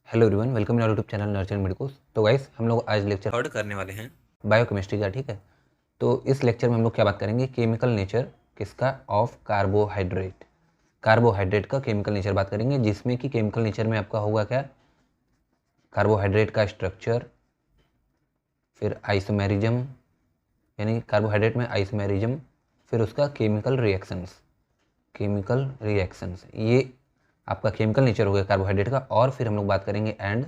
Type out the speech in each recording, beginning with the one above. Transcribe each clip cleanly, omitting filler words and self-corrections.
Hello everyone, welcome to YouTube channel nurture medicos. तो guys, हम लोग आज लेक्चर थर्ड करने वाले हैं बायोकेमिस्ट्री का। ठीक है, तो इस लेक्चर में हम लोग क्या बात करेंगे, केमिकल नेचर किसका, ऑफ कार्बोहाइड्रेट। कार्बोहाइड्रेट का केमिकल नेचर बात करेंगे, जिसमें कि केमिकल नेचर में आपका होगा क्या, कार्बोहाइड्रेट का स्ट्रक्चर, फिर आइसोमेरिज्म, यानी कार्बोहाइड्रेट में आइसोमेरिज्म, फिर उसका केमिकल रिएक्शंस, ये आपका केमिकल नेचर हो गया कार्बोहाइड्रेट का। और फिर हम लोग बात करेंगे एंड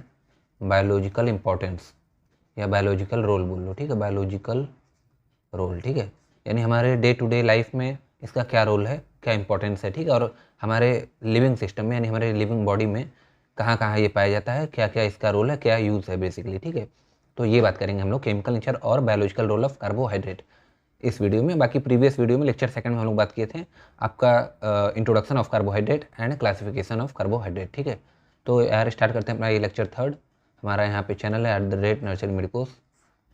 बायोलॉजिकल इंपॉर्टेंस या बायोलॉजिकल रोल बोल लो। ठीक है, बायोलॉजिकल रोल। ठीक है, यानी हमारे डे टू डे लाइफ में इसका क्या रोल है, क्या इंपॉर्टेंस है। ठीक है, और हमारे लिविंग सिस्टम में यानी हमारे लिविंग बॉडी में कहाँ कहाँ ये पाया जाता है, क्या क्या इसका रोल है, क्या यूज़ है बेसिकली। ठीक है, तो ये बात करेंगे हम लोग केमिकल नेचर और बायोलॉजिकल रोल ऑफ कार्बोहाइड्रेट इस वीडियो में। बाकी प्रीवियस वीडियो में लेक्चर सेकंड में हम लोग बात किए थे आपका introduction of carbohydrate and classification of carbohydrate. ठीक है, तो यार स्टार्ट करते हैं अपना ये लेक्चर थर्ड। हमारा यहाँ पे चैनल है @नर्चर मेडिकोस,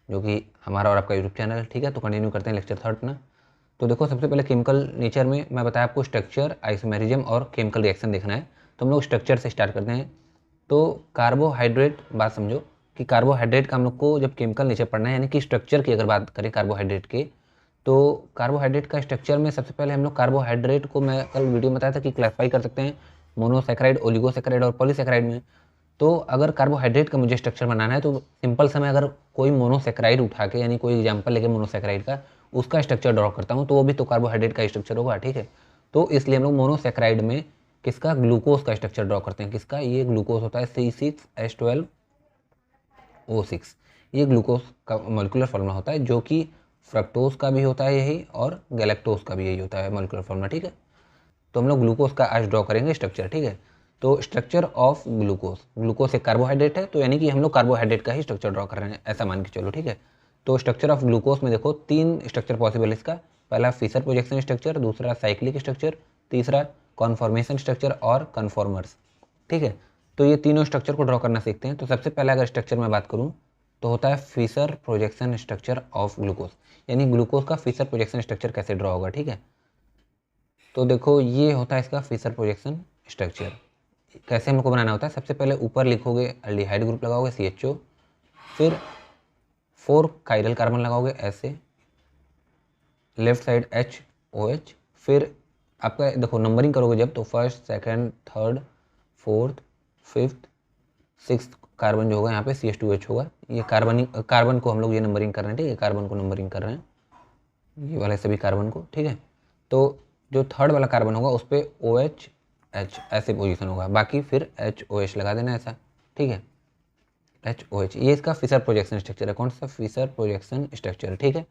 जो कि हमारा और आपका यूट्यूब चैनल है। ठीक है, तो कंटिन्यू करते हैं लेक्चर थर्ड ना। तो देखो, सबसे पहले केमिकल नेचर में मैं बताया आपको स्ट्रक्चर, आइसोमेरिज्म और केमिकल रिएक्शन देखना है। तो हम लोग स्ट्रक्चर से स्टार्ट करते हैं। तो कार्बोहाइड्रेट, बात समझो कि कार्बोहाइड्रेट का हम लोग को जब केमिकल नेचर पढ़ना है, यानी कि स्ट्रक्चर की अगर बात करें कार्बोहाइड्रेट के, तो कार्बोहाइड्रेट का स्ट्रक्चर में सबसे पहले हम लोग कार्बोहाइड्रेट को, मैं कल वीडियो में बताया था कि क्लासिफाई कर सकते हैं मोनोसैकेराइड, ओलिगोसैकेराइड और पॉलीसैकेराइड में। तो अगर कार्बोहाइड्रेट का मुझे स्ट्रक्चर बनाना है तो सिंपल सा मैं अगर कोई मोनोसैकेराइड उठा के, यानी कोई एग्जांपल लेके मोनोसैकेराइड का, उसका स्ट्रक्चर ड्रॉ करता हूँ, तो वो भी तो कार्बोहाइड्रेट का स्ट्रक्चर होगा। ठीक है, तो इसलिए हम लोग मोनोसैकेराइड में किसका, ग्लूकोज का स्ट्रक्चर ड्रॉ करते हैं। किसका, ये ग्लूकोज होता है C6H12O6। ये ग्लूकोज का मॉलिक्यूलर फॉर्मूला होता है, जो कि फ्रक्टोज का भी होता है यही, और गैलेक्टोज का भी यही होता है मॉलिक्यूलर फॉर्मूला। ठीक है, तो हम लोग ग्लूकोज का आज ड्रॉ करेंगे स्ट्रक्चर। ठीक है, तो स्ट्रक्चर ऑफ ग्लूकोज, ग्लूकोज एक कार्बोहाइड्रेट है, तो यानी कि हम लोग कार्बोहाइड्रेट का ही स्ट्रक्चर ड्रॉ कर रहे हैं, ऐसा मान के चलो। ठीक है, तो स्ट्रक्चर ऑफ ग्लूकोज में देखो तीन स्ट्रक्चर पॉसिबल है इसका। पहला फिशर प्रोजेक्शन स्ट्रक्चर, दूसरा साइक्लिक स्ट्रक्चर, तीसरा कॉन्फॉर्मेशन स्ट्रक्चर और कन्फॉर्मर्स। ठीक है, तो ये तीनों स्ट्रक्चर को ड्रॉ करना सीखते हैं। तो सबसे पहले अगर स्ट्रक्चर में बात करूँ तो होता है Fischer projection structure of glucose, यानी ग्लूकोज का फिशर प्रोजेक्शन स्ट्रक्चर कैसे ड्रॉ होगा। ठीक है, तो देखो ये होता है इसका फिशर प्रोजेक्शन स्ट्रक्चर। कैसे हमको बनाना होता है, सबसे पहले ऊपर लिखोगे एल्डिहाइड ग्रुप लगाओगे CHO, फिर 4 कायरल कार्बन लगाओगे ऐसे, लेफ्ट साइड HOH, फिर आपका देखो नंबरिंग करोगे जब, तो first, second, third, fourth, fifth, six carbon जो होगा यहाँ पे CH2H होगा। ये कार्बन को हम लोग ये नंबरिंग कर रहे हैं। ठीक है, कार्बन को नंबरिंग कर रहे हैं, ये वाले सभी कार्बन को। ठीक है, तो जो थर्ड वाला कार्बन होगा उस पर OH H ऐसे पोजीशन होगा, बाकी फिर HOH लगा देना ऐसा। ठीक है, HOH, ये इसका फिशर प्रोजेक्शन स्ट्रक्चर है। कौन सा, फिशर प्रोजेक्शन स्ट्रक्चर। ठीक है,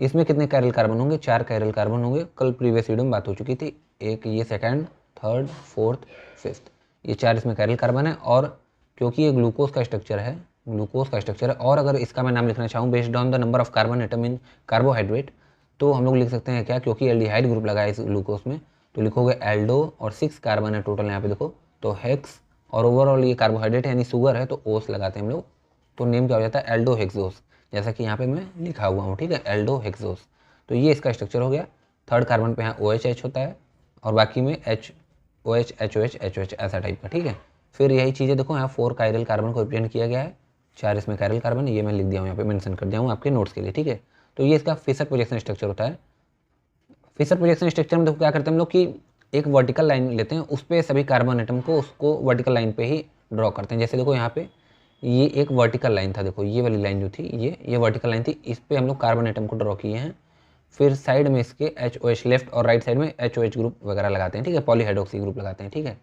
इसमें कितने कायरल कार्बन होंगे, 4 कायरल कार्बन होंगे। कल प्रीवियस वीडियो में बात हो चुकी थी। एक ये सेकंड, थर्ड, फोर्थ, फिफ्थ, ये 4 इसमें कायरल कार्बन है। और क्योंकि ये ग्लूकोज का स्ट्रक्चर है, ग्लूकोज का स्ट्रक्चर है, और अगर इसका मैं नाम लिखना चाहूँ based on the number of carbon atom in carbohydrate, तो हम लोग लिख सकते हैं क्या, क्योंकि एल्डिहाइड ग्रुप लगा है इस ग्लूकोज में, तो लिखोगे एल्डो, और 6 कार्बन है टोटल यहाँ पे देखो, तो हेक्स, और ओवरऑल ये कार्बोहाइड्रेट है यानी शुगर है, तो ओस लगाते हैं हम लोग, तो नेम क्या हो जाता है, एल्डो हेक्सोस, जैसा कि यहाँ पे मैं लिखा हुआ हूँ। ठीक है, एल्डो हेक्सोस, तो ये इसका स्ट्रक्चर हो गया। थर्ड कार्बन पे यहाँ OH होता है, और बाकी में HOH HOH HOH ऐसा टाइप का। ठीक है, फिर यही चीज़ें देखो यहाँ 4 कायरल कार्बन को रिप्रेजेंट किया गया है, 4 इसमें कायरल कार्बन, ये मैं लिख दिया हूँ यहाँ पे, मेंशन कर दिया हूँ आपके नोट्स के लिए। ठीक है, तो ये इसका फिशर प्रोजेक्शन स्ट्रक्चर होता है। फिशर प्रोजेक्शन स्ट्रक्चर में देखो क्या करते हैं हम लोग कि एक वर्टिकल लाइन लेते हैं, उस पर सभी कार्बन एटम को उसको वर्टिकल लाइन पे ही ड्रॉ करते हैं। जैसे देखो यहाँ पे ये एक वर्टिकल लाइन था, देखो ये वाली लाइन जो थी, ये वर्टिकल लाइन थी, इस पे हम लोग कार्बन एटम को ड्रॉ किए हैं। फिर साइड में इसके HOH, लेफ्ट और राइट साइड में HOH ग्रुप वगैरह लगाते हैं। ठीक है, पॉलीहाइड्रोक्सी ग्रुप लगाते हैं। ठीक है,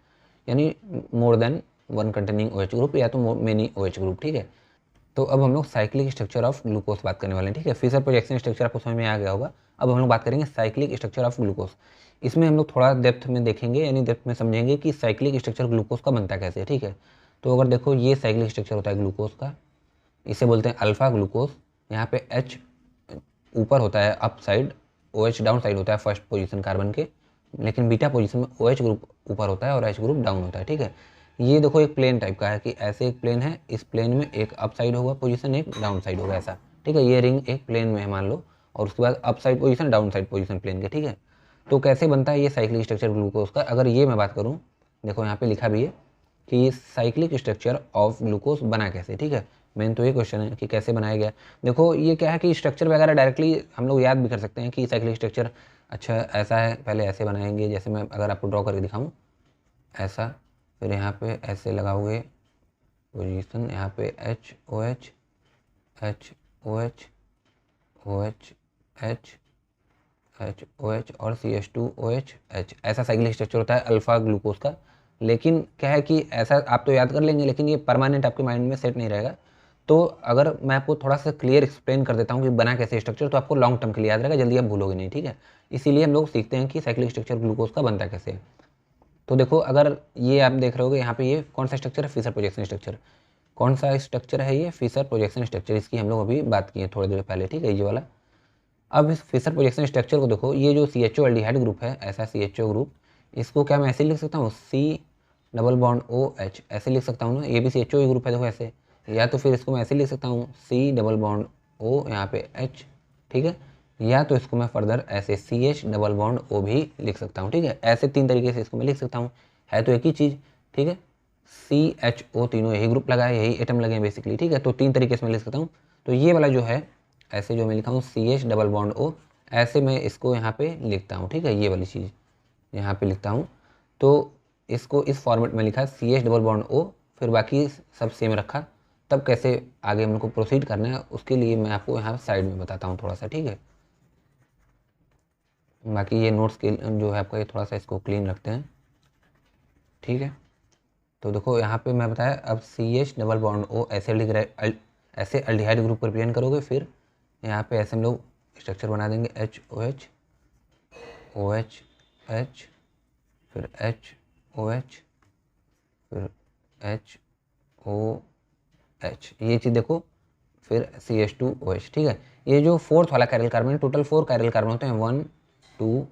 यानी more than one containing OH group, या तो मेनी OH ग्रुप। ठीक है, तो अब हम लोग साइक्लिक स्ट्रक्चर ऑफ ग्लूकोज बात करने वाले हैं। ठीक है, फिशर प्रोजेक्शन स्ट्रक्चर आपको समझ में आ गया होगा। अब हम लोग बात करेंगे साइक्लिक स्ट्रक्चर ऑफ ग्लूकोज। इसमें हम लोग थोड़ा डेप्थ में देखेंगे, यानी डेप्थ में समझेंगे कि साइक्लिक स्ट्रक्चर ग्लूकोज का बनता कैसे है। ठीक है, तो अगर देखो ये साइक्लिक स्ट्रक्चर होता है ग्लूकोज का, इसे बोलते हैं अल्फा ग्लूकोज। यहाँ पे H ऊपर होता है up side, OH down side होता है फर्स्ट पोजीशन कार्बन के, लेकिन बीटा पोजीशन में OH ग्रुप ऊपर होता है और H ग्रुप डाउन होता है। ठीक है, ये देखो एक प्लेन टाइप का है कि ऐसे एक प्लेन है, इस प्लेन में एक अप साइड होगा पोजीशन, एक डाउन साइड होगा ऐसा। ठीक है, ये रिंग एक प्लेन में है मान लो, और उसके बाद up side position, down side position plane के। ठीक है, तो कैसे बनता है ये साइक्लिक स्ट्रक्चर ग्लूकोज का, अगर ये मैं बात करूँ, देखो यहाँ पे लिखा भी है कि साइक्लिक स्ट्रक्चर ऑफ ग्लूकोज बना कैसे, ठीक है। मेन तो ये क्वेश्चन है कि कैसे बनाया गया। देखो ये क्या है कि स्ट्रक्चर वगैरह डायरेक्टली हम लोग याद भी कर सकते हैं कि साइक्लिक स्ट्रक्चर अच्छा ऐसा है, पहले ऐसे बनाएंगे, जैसे मैं अगर आपको ड्रॉ करके दिखाऊँ ऐसा, फिर यहाँ पे ऐसे लगाओगे पोजीशन, यहाँ पे H O H H O H O H H H O H और CH2OH एच, ऐसा साइक्लिक स्ट्रक्चर होता है अल्फ़ा ग्लूकोज का। लेकिन क्या है कि ऐसा आप तो याद कर लेंगे, लेकिन ये परमानेंट आपके माइंड में सेट नहीं रहेगा। तो अगर मैं आपको थोड़ा सा क्लियर एक्सप्लेन कर देता हूँ कि बना कैसे स्ट्रक्चर, तो आपको लॉन्ग टर्म के लिए याद रहेगा, जल्दी आप भूलोगे नहीं, ठीक है। इसीलिए हम लोग सीखते हैं कि साइक्लिक स्ट्रक्चर ग्लूकोज का बनता कैसे है। तो देखो अगर ये आप देख रहे होगे यहाँ पे, ये कौन सा स्ट्रक्चर है, फिशर प्रोजेक्शन स्ट्रक्चर। कौन सा स्ट्रक्चर है ये, फिशर प्रोजेक्शन स्ट्रक्चर, इसकी हम लोग अभी बात किए थोड़ी देर पहले, ठीक है, ये वाला। अब इस फिशर प्रोजेक्शन स्ट्रक्चर को देखो, ये जो CHO एल्डिहाइड ग्रुप है, ऐसा CHO ग्रुप, इसको क्या मैं ऐसे लिख सकता हूँ, C∬OH, ऐसे लिख सकता हूँ ना, ये भी CHO ग्रुप है देखो ऐसे। या तो फिर इसको मैं ऐसे लिख सकता हूँ C∬O यहाँ पे H, ठीक है। या तो इसको मैं फर्दर ऐसे CH∬O भी लिख सकता हूँ, ठीक है। ऐसे 3 तरीके से इसको मैं लिख सकता हूँ, है तो एक ही चीज़, ठीक है। CHO तीनों यही ग्रुप लगा है, यही एटम लगे हैं बेसिकली, ठीक है। तो 3 तरीके से मैं लिख सकता हूँ। तो ये वाला जो है ऐसे जो मैं लिखा हूँ CH∬O, ऐसे मैं इसको यहाँ पे लिखता हूँ, ठीक है। ये वाली चीज़ यहाँ पे लिखता हूँ, तो इसको इस फॉर्मेट में लिखा CH∬O, फिर बाकी सब सेम रखा। तब कैसे आगे हम लोग को प्रोसीड करना है, उसके लिए मैं आपको यहाँ साइड में बताता हूँ थोड़ा सा, ठीक है। बाकी ये नोट्स के जो है आपका, ये थोड़ा सा इसको क्लीन रखते हैं, ठीक है। तो देखो यहाँ पे मैं बताया, अब CH∬O ऐसे लिख रहे, ऐसे एल्डिहाइड ग्रुप को रिप्रेजेंट करोगे, फिर यहाँ पे ऐसे हम लोग स्ट्रक्चर बना देंगे HOH OH H, फिर HOH, फिर HOH, ये चीज़ देखो, फिर CH2OH, ठीक है। ये जो फोर्थ वाला chiral carbon, total 4 chiral carbon होते हैं, 1 2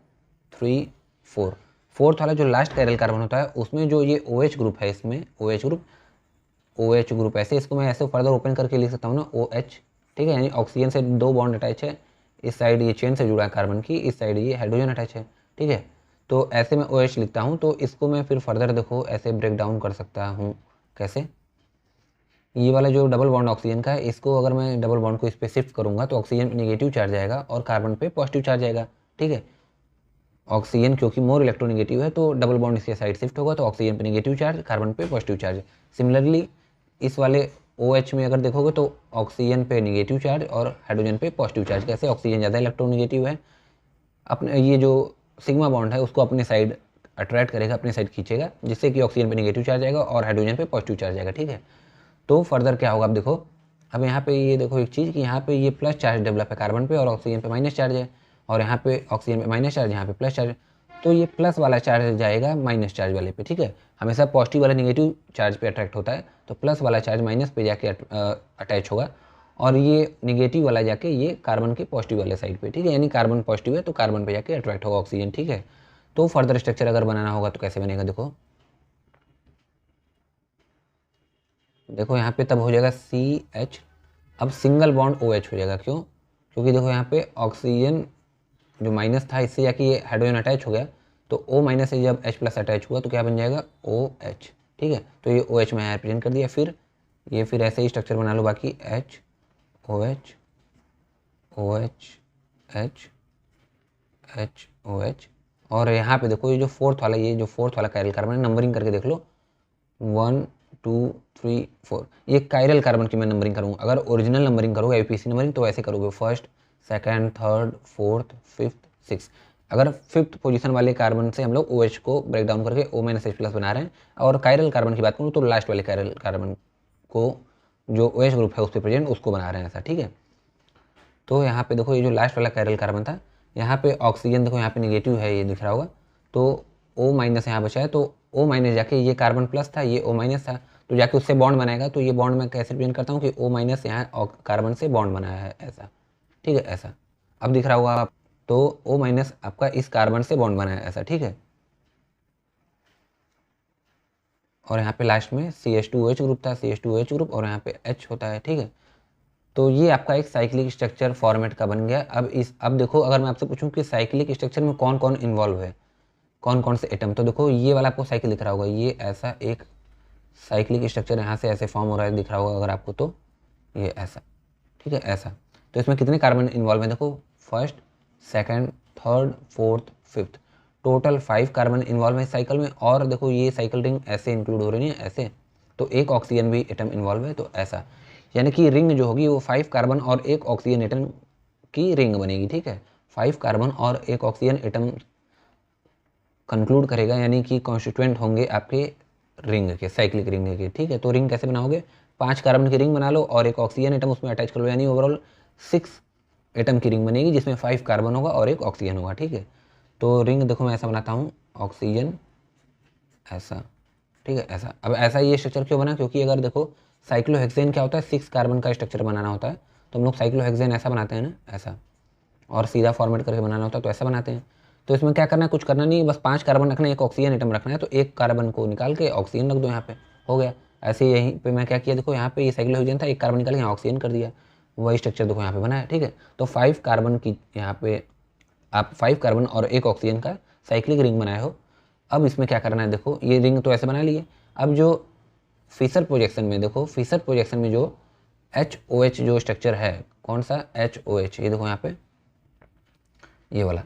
3 4। फोर्थ वाला जो लास्ट कैरल कार्बन होता है, उसमें जो ये OH ग्रुप है, इसमें OH ग्रुप ऐसे, इसको मैं ऐसे फर्दर ओपन करके लिख सकता हूँ ना, OH, ठीक है। यानी ऑक्सीजन से 2 बॉन्ड अटैच है, इस साइड ये चेन से जुड़ा है कार्बन की, इस साइड ये हाइड्रोजन अटैच है, ठीक है। तो ऐसे मैं OH लिखता हूँ। तो इसको मैं फिर फर्दर देखो ऐसे ब्रेक डाउन कर सकता हूँ, कैसे, ये वाला जो डबल बॉन्ड ऑक्सीजन का है, इसको अगर मैं डबल बॉन्ड को इस पर शिफ्ट करूँगा तो ऑक्सीजन पे नेगेटिव चार्ज आएगा और कार्बन पे पॉजिटिव चार्ज आएगा, ठीक है। ऑक्सीजन क्योंकि मोर इलेक्ट्रोनेगेटिव है, तो डबल बॉन्ड इसके साइड शिफ्ट होगा, तो ऑक्सीजन पे नेगेटिव चार्ज, कार्बन पे पॉजिटिव चार्ज। सिमिलरली इस वाले OH में अगर देखोगे तो ऑक्सीजन पे नेगेटिव चार्ज और हाइड्रोजन पे पॉजिटिव चार्ज। कैसे, ऑक्सीजन ज़्यादा इलेक्ट्रोनेगेटिव है, अपने ये जो सिग्मा बॉन्ड है उसको अपने साइड अट्रैक्ट करेगा, अपने साइड खींचेगा, जिससे कि ऑक्सीजन पे नेगेटिव चार्ज आएगा और हाइड्रोजन पे पॉजिटिव चार्ज आएगा, ठीक है। तो फर्दर क्या होगा, आप देखो, अब यहाँ पे ये देखो एक चीज़ कि यहाँ पे ये प्लस चार्ज डेवलप है कार्बन पे और ऑक्सीजन पे माइनस चार्ज है, और यहाँ पे ऑक्सीजन पे माइनस चार्ज, यहाँ पे प्लस चार्ज। तो ये प्लस वाला चार्ज जाएगा माइनस चार्ज वाले पे, ठीक है। हमेशा पॉजिटिव वाला नेगेटिव चार्ज पे अट्रैक्ट होता है, तो प्लस वाला चार्ज माइनस पे जाके अटैच होगा, और ये नेगेटिव वाला जाके ये कार्बन के पॉजिटिव वाले साइड पे, ठीक है। यानी कार्बन पॉजिटिव है तो कार्बन पे जाके अट्रैक्ट होगा ऑक्सीजन, ठीक है। तो फर्दर स्ट्रक्चर अगर बनाना होगा तो कैसे बनेगा, देखो देखो यहाँ पे तब हो जाएगा CH, अब सिंगल बॉन्ड OH हो जाएगा, क्यों, क्योंकि देखो यहाँ पे ऑक्सीजन जो माइनस था, इससे जाके ये हाइड्रोजन अटैच हो गया, तो O माइनस से जब H+ अटैच हुआ तो क्या बन जाएगा, OH, ठीक है। तो ये OH में यहाँ रिप्रेजेंट कर दिया। फिर ये फिर ऐसे ही स्ट्रक्चर बना लो बाकी, HOH OH H HOH, और यहाँ पे देखो ये जो फोर्थ वाला कायरल कार्बन है, नंबरिंग करके देख लो, 1 2 3 4, ये कायरल कार्बन की मैं नंबरिंग करूँगा। अगर ओरिजिनल नंबरिंग करोगे IUPAC नंबरिंग तो ऐसे करोगे, first second third fourth fifth six. अगर फिफ्थ पोजीशन वाले कार्बन से हम लोग OH को ब्रेक डाउन करके O-H+ बना रहे हैं, और कायरल कार्बन की बात करूँ तो लास्ट वाले कायरल कार्बन को जो OH ग्रुप है उस पर प्रेजेंट उसको बना रहे हैं ऐसा, ठीक है। तो यहाँ पे देखो ये जो लास्ट वाला कायरल कार्बन था, यहाँ पे ऑक्सीजन देखो यहाँ पे नेगेटिव है, ये दिख रहा होगा, तो O- यहाँ बचा है, तो O- जाके ये कार्बन प्लस था, ये O- था, तो जाके उससे बॉन्ड बनाएगा। तो ये बॉन्ड मैं कैसे रिप्रेजेंट करता हूँ कि O- यहाँ कार्बन से बॉन्ड बनाया है ऐसा, ठीक है, ऐसा अब दिख रहा होगा आप। तो O- आपका इस कार्बन से बॉन्ड बनाया है ऐसा, ठीक है। और यहाँ पे लास्ट में CH2OH ग्रुप था, CH2OH ग्रुप, और यहाँ पे H होता है, ठीक है। तो ये आपका एक साइक्लिक स्ट्रक्चर फॉर्मेट का बन गया। अब देखो अगर मैं आपसे पूछूं कि साइक्लिक स्ट्रक्चर में कौन कौन इन्वॉल्व है, कौन कौन से एटम, तो देखो ये वाला आपको साइकिल दिख रहा होगा, ये ऐसा एक साइक्लिक स्ट्रक्चर यहाँ से ऐसे फॉर्म हो रहा है, दिख रहा होगा अगर आपको, तो ये ऐसा, ठीक है, ऐसा। तो इसमें कितने कार्बन इन्वॉल्व हैं देखो, first, second, third, fourth, fifth, total 5 carbon involve है साइकिल में। और देखो ये साइकिल रिंग ऐसे इंक्लूड हो रही है, ऐसे, तो एक ऑक्सीजन भी एटम इन्वॉल्व है, तो ऐसा, यानी कि रिंग जो होगी वो 5 कार्बन और एक ऑक्सीजन एटम की रिंग बनेगी, ठीक है। 5 कार्बन और एक ऑक्सीजन एटम कंक्लूड करेगा, यानी कि कॉन्स्टिट्यूएंट होंगे आपके रिंग के, साइक्लिक रिंग के, ठीक है। तो रिंग कैसे बनाओगे, 5 कार्बन की रिंग बना लो और एक ऑक्सीजन एटम उसमें अटैच कर लो, यानी ओवरऑल 6 एटम की रिंग बनेगी जिसमें 5 कार्बन होगा और एक ऑक्सीजन होगा, ठीक है। तो रिंग देखो मैं ऐसा बनाता हूँ, ऑक्सीजन ऐसा, ठीक है, ऐसा। अब ऐसा ये स्ट्रक्चर क्यों बना, क्योंकि अगर देखो साइक्लोहेक्सेन क्या होता है, 6 कार्बन का स्ट्रक्चर बनाना होता है, तो हम लोग साइक्लोहेक्सेन ऐसा बनाते हैं ना, ऐसा, और सीधा फॉर्मेट करके बनाना होता है तो ऐसा बनाते हैं। तो इसमें क्या करना है, कुछ करना नहीं है, बस 5 कार्बन रखना है, एक ऑक्सीजन एटम रखना है, तो एक कार्बन को निकाल के ऑक्सीजन रख दो यहाँ पे, हो गया। ऐसे यहीं पे मैं क्या किया, देखो यहाँ पे ये साइक्लोहेक्सेन था, एक कार्बन निकाल यहाँ ऑक्सीजन कर दिया, वही स्ट्रक्चर देखो यहाँ पे बना है, ठीक है। तो 5 कार्बन की यहाँ पे आप 5 कार्बन और एक ऑक्सीजन का साइक्लिक रिंग बनाए हो। अब इसमें क्या करना है, देखो ये रिंग तो ऐसे बना लिए। अब जो फिशर प्रोजेक्शन में, देखो फिशर प्रोजेक्शन में जो HOH जो स्ट्रक्चर है, कौन सा HOH, ये देखो यहाँ पे ये वाला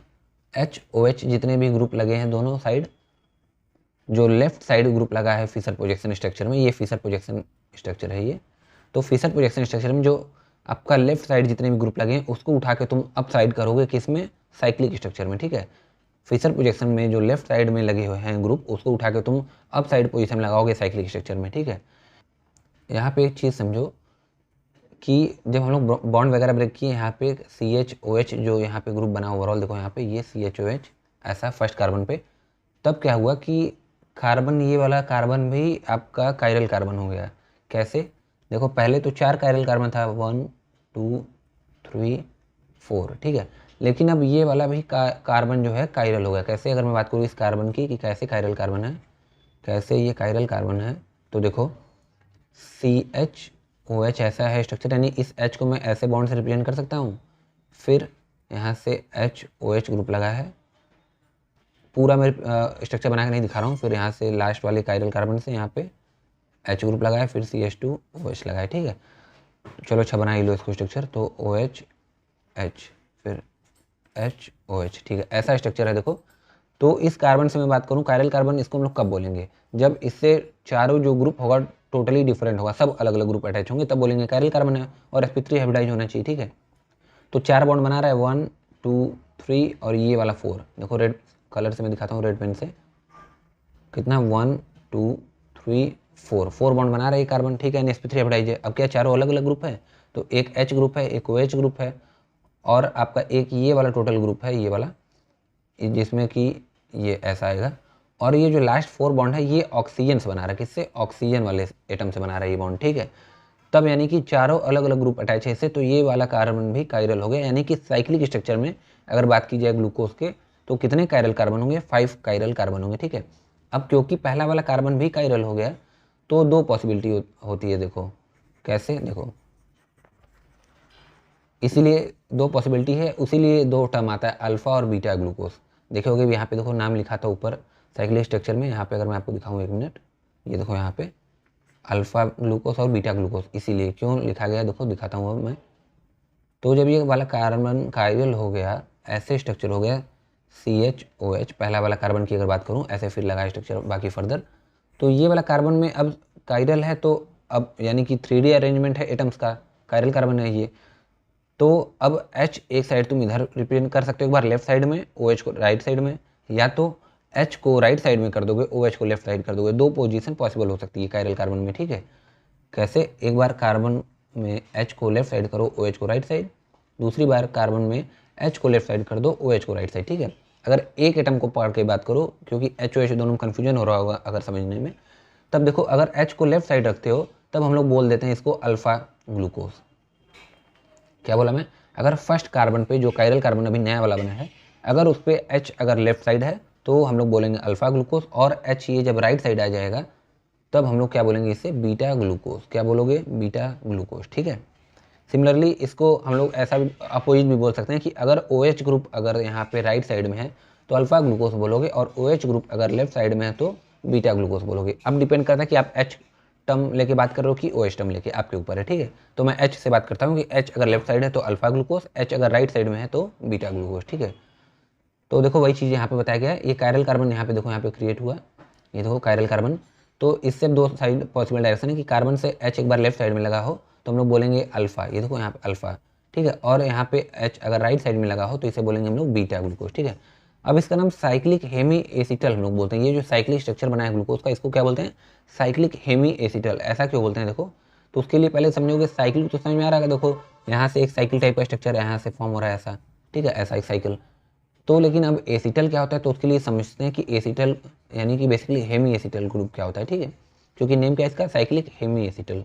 HOH, जितने भी ग्रुप लगे हैं दोनों साइड, जो लेफ्ट साइड ग्रुप लगा है फिशर प्रोजेक्शन स्ट्रक्चर में, ये फिशर प्रोजेक्शन स्ट्रक्चर है ये। तो फिशर प्रोजेक्शन स्ट्रक्चर में जो आपका लेफ्ट साइड जितने भी ग्रुप लगे हैं उसको उठा के तुम अप साइड करोगे, किस में, साइक्लिक स्ट्रक्चर में, ठीक है। फिशर प्रोजेक्शन में जो लेफ्ट साइड में लगे हुए हैं ग्रुप, उसको उठा के तुम अप साइड पोजिशन में लगाओगे साइक्लिक स्ट्रक्चर में, ठीक है। यहाँ पे एक चीज़ समझो कि जब हम लोग बॉन्ड वगैरह ब्रेक किए, यहाँ पे CHOH जो यहाँ पे ग्रुप बना ओवरऑल, देखो यहाँ पे ये CHOH ऐसा फर्स्ट कार्बन पे, तब क्या हुआ कि कार्बन, ये वाला कार्बन भी आपका कायरल कार्बन हो गया। कैसे, देखो पहले तो 4 कायरल कार्बन था, 1 2 3 4, ठीक है। लेकिन अब ये वाला भी कार्बन जो है कायरल हो गया। कैसे, अगर मैं बात करूँ इस कार्बन की कि कैसे कायरल कार्बन है, कैसे ये कायरल कार्बन है, तो देखो CHOH ऐसा है स्ट्रक्चर, यानी इस H को मैं ऐसे बॉन्ड से रिप्रेजेंट कर सकता हूँ। फिर यहाँ से HOH ग्रुप लगा है, पूरा मैं स्ट्रक्चर बना के नहीं दिखा रहा हूँ। फिर यहाँ से लास्ट वाले कायरल कार्बन से यहाँ पे H ग्रुप लगा है, फिर CH2OH लगा है, ठीक है। चलो अच्छा बना ही लो इसको स्ट्रक्चर, तो OH H फिर HOH, ठीक है, ऐसा स्ट्रक्चर है देखो। तो इस कार्बन से मैं बात करूँ, कायरल कार्बन, इसको हम लोग कब बोलेंगे, जब इससे चारों जो ग्रुप होगा टोटली डिफरेंट होगा, सब अलग अलग ग्रुप अटैच होंगे, तब बोलेंगे कायरल कार्बन है, और sp3 हाइब्रिडाइज होना चाहिए, ठीक है। तो 4 बॉन्ड बना रहा है, 1 2 3 और ये वाला 4, देखो रेड कलर से मैं दिखाता हूँ, रेड पेन से, कितना 1 2 3 4 बॉन्ड बना रहा है कार्बन, ठीक है, sp3 हाइब्रिडाइज है। अब क्या चारों अलग अलग ग्रुप है, तो एक H ग्रुप है, एक OH ग्रुप है, और आपका एक ये वाला टोटल ग्रुप है, ये वाला, जिसमें कि ये ऐसा आएगा। और ये जो लास्ट 4 बॉन्ड है ये ऑक्सीजन से बना रहा है, किससे, ऑक्सीजन वाले एटम से बना रहा है ये बॉन्ड, ठीक है। तब यानी कि चारों अलग अलग ग्रुप अटैच है इससे, तो ये वाला कार्बन भी कायरल हो गया। यानी कि साइक्लिक स्ट्रक्चर में अगर बात की जाए ग्लूकोज के, तो कितने कायरल कार्बन होंगे, 5 कायरल कार्बन होंगे, ठीक है। अब क्योंकि पहला वाला कार्बन भी कायरल हो गया, तो 2 पॉसिबिलिटी होती है, देखो कैसे, देखो इसीलिए 2 पॉसिबिलिटी है, उसीलिए 2 टर्म आता है, अल्फा और बीटा ग्लूकोज। देखोगे यहाँ पे देखो नाम लिखा था ऊपर साइक्लिक स्ट्रक्चर में, यहाँ पे अगर मैं आपको दिखाऊँ 1 मिनट, ये देखो यहाँ पे अल्फा ग्लूकोज और बीटा ग्लूकोज, इसीलिए क्यों लिखा गया देखो दिखाता हूँ अब मैं। तो जब ये वाला कार्बन कायरल हो गया, ऐसे स्ट्रक्चर हो गया, CHOH पहला वाला कार्बन की अगर बात करूँ, ऐसे फिर लगा स्ट्रक्चर बाकी फर्दर, तो ये वाला कार्बन में अब कायरल है, तो अब यानी कि 3D अरेंजमेंट है एटम्स का, कायरल कार्बन है ये। तो अब H एक साइड तुम इधर रिप्रेजेंट कर सकते हो, एक बार लेफ्ट साइड में, OH को राइट साइड में, या तो H को राइट साइड में कर दोगे, OH को लेफ्ट साइड कर दोगे। 2 पोजीशन पॉसिबल हो सकती है कायरल कार्बन में, ठीक है। कैसे, एक बार कार्बन में H को लेफ्ट साइड करो, OH को राइट साइड, दूसरी बार कार्बन में H को लेफ्ट साइड कर दो, OH को राइट साइड, ठीक है। अगर एक एटम को पढ़ के बात करो, क्योंकि HOH दोनों में कन्फ्यूजन हो रहा होगा अगर समझने में, तब देखो अगर H को लेफ्ट साइड रखते हो तब हम लोग बोल देते हैं इसको अल्फा ग्लूकोज। क्या बोला मैं, अगर फर्स्ट कार्बन पे जो कायरल कार्बन अभी नया वाला बना है, अगर उस पर H अगर लेफ्ट साइड है तो हम लोग बोलेंगे अल्फा ग्लूकोज, और H ये जब राइट साइड आ जाएगा तब हम लोग क्या बोलेंगे इसे, बीटा ग्लूकोज। क्या बोलोगे, बीटा ग्लूकोज, ठीक है। सिमिलरली इसको हम लोग ऐसा भी अपोजिट भी बोल सकते हैं कि अगर OH ग्रुप अगर यहाँ पे राइट साइड में है तो अल्फा ग्लूकोज बोलोगे, और OH ग्रुप अगर लेफ्ट साइड में है तो बीटा ग्लूकोज बोलोगे। अब डिपेंड करता है कि आप H टर्म लेके बात कर रहे हो कि OH टर्म लेके, आपके ऊपर है, ठीक है। तो मैं H से बात करता हूँ कि H अगर लेफ्ट साइड है तो अल्फा ग्लूकोज, H अगर राइट साइड में है तो बीटा ग्लूकोज, ठीक है। तो देखो वही चीज़ यहाँ पे बताया गया है। ये कायरल कार्बन यहाँ पे देखो, यहाँ पे क्रिएट हुआ, ये देखो कायरल कार्बन। तो इससे दो साइड पॉसिबल डायरेक्शन है कि कार्बन से H एक बार लेफ्ट साइड में लगा हो तो हम लोग बोलेंगे अल्फा, ये देखो यहाँ पे अल्फा, ठीक है। और यहाँ पे H अगर राइट साइड में लगा हो तो इसे बोलेंगे हम लोग बीटा ग्लूकोज, ठीक है। अब इसका नाम साइक्लिक हेमी एसिटल हम लोग बोलते हैं। ये जो साइक्लिक स्ट्रक्चर बना है ग्लूकोज का, इसको क्या बोलते हैं? Cyclic hemiacetal. ऐसा क्यों बोलते हैं देखो, तो उसके लिए पहले समझोगे साइक्लिक तो समझ में आ रहा है। देखो यहाँ से एक साइकिल टाइप का स्ट्रक्चर यहाँ से फॉर्म हो रहा है ऐसा, ठीक है, ऐसा एक साइकिल। तो लेकिन अब एसिटल क्या होता है, तो उसके लिए समझते हैं कि एसिटल यानी कि बेसिकली हेमी एसिटल ग्रुप क्या होता है, ठीक है। क्योंकि नेम क्या है इसका? Cyclic hemiacetal.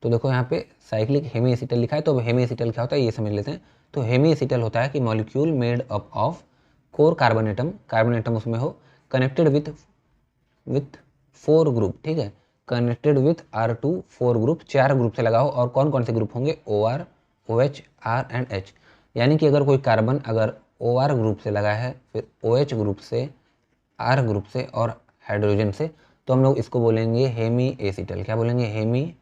तो देखो यहाँ पे साइक्लिक हेमी एसिटल लिखा है, तो हेमी एसिटल क्या होता है ये समझ लेते हैं। तो हेमी एसिटल होता है कि molecule made up of core carbon atom, carbon atom उसमें हो, कनेक्टेड विथ 4 ग्रुप, ठीक है, connected with R2 4 group, 4 group से लगा हो। और कौन कौन से ग्रुप होंगे? OR, OH, R and H। यानी कि अगर कोई कार्बन अगर OR ग्रुप से लगा है, फिर OH ग्रुप से, R ग्रुप से और हाइड्रोजन से, तो हम लोग इसको बोलेंगे हेमी एसिटल। क्या बोलेंगे? हेमी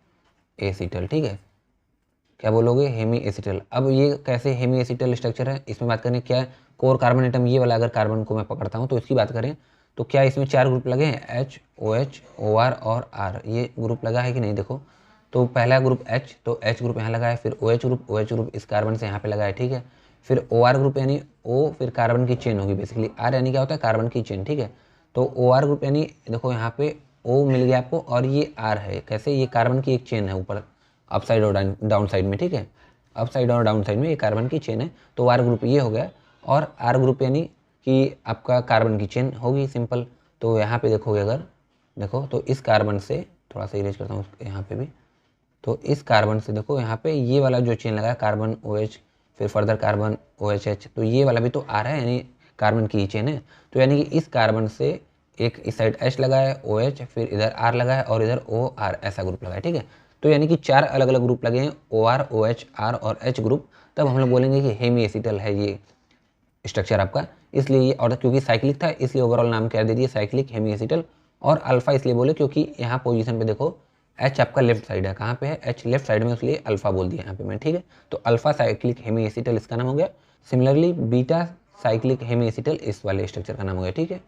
एसिटल, ठीक है। क्या बोलोगे? Hemiacetal. अब ये कैसे हेमी एसिटल स्ट्रक्चर है, इसमें बात करें क्या है, कोर कार्बन एटम ये वाला अगर कार्बन को मैं पकड़ता हूँ तो इसकी बात करें तो क्या इसमें 4 ग्रुप लगे हैं? H, OH, OR और R, ये ग्रुप लगा है कि नहीं? देखो तो पहला ग्रुप H, तो H ग्रुप यहाँ लगा है, फिर OH ग्रुप इस कार्बन से यहाँ पे लगा है, ठीक है। फिर OR ग्रुप यानी O, फिर कार्बन की चेन होगी बेसिकली। R यानी क्या होता है? कार्बन की चेन, ठीक है। तो OR ग्रुप यानी देखो यहाँ पे O मिल गया आपको और ये R है। कैसे? ये कार्बन की एक चेन है ऊपर अप साइड और डाउन साइड में, ठीक है। अप साइड और डाउन साइड में ये कार्बन की चेन है, तो R ग्रुप ये हो गया। और R ग्रुप यानी कि आपका कार्बन की चेन होगी सिंपल। तो यहाँ पे देखोगे अगर देखो तो इस कार्बन से थोड़ा सा इरेज करता हूँ यहाँ पे भी, तो इस कार्बन से देखो यहाँ पे ये वाला जो चेन लगा है कार्बन OH, फिर फर्दर कार्बन OHH, तो ये वाला भी तो R है, यानी कार्बन की चेन है। तो यानी कि इस कार्बन से एक इस साइड H लगा है, OH, फिर इधर R लगा है और इधर OR, ऐसा ग्रुप लगा है, ठीक है। तो यानी कि 4 अलग अलग ग्रुप लगे हैं, OR, OH, R और H ग्रुप। तब हम लोग बोलेंगे कि हेमी एसिटल है ये स्ट्रक्चर आपका। इसलिए ये, और क्योंकि साइक्लिक था इसलिए ओवरऑल नाम क्या दे दिए? Cyclic hemiacetal. और अल्फा इसलिए बोले क्योंकि यहाँ पोजीशन पे देखो H आपका लेफ्ट साइड है, कहाँ पे है? H लेफ्ट साइड में, इसलिए अल्फा बोल दिया यहाँ पे मैं, ठीक है। तो अल्फा साइक्लिक हेमी एसिटल इसका नाम हो गया। Similarly beta cyclic hemiacetal इस वाले स्ट्रक्चर का नाम हो गया, ठीक है।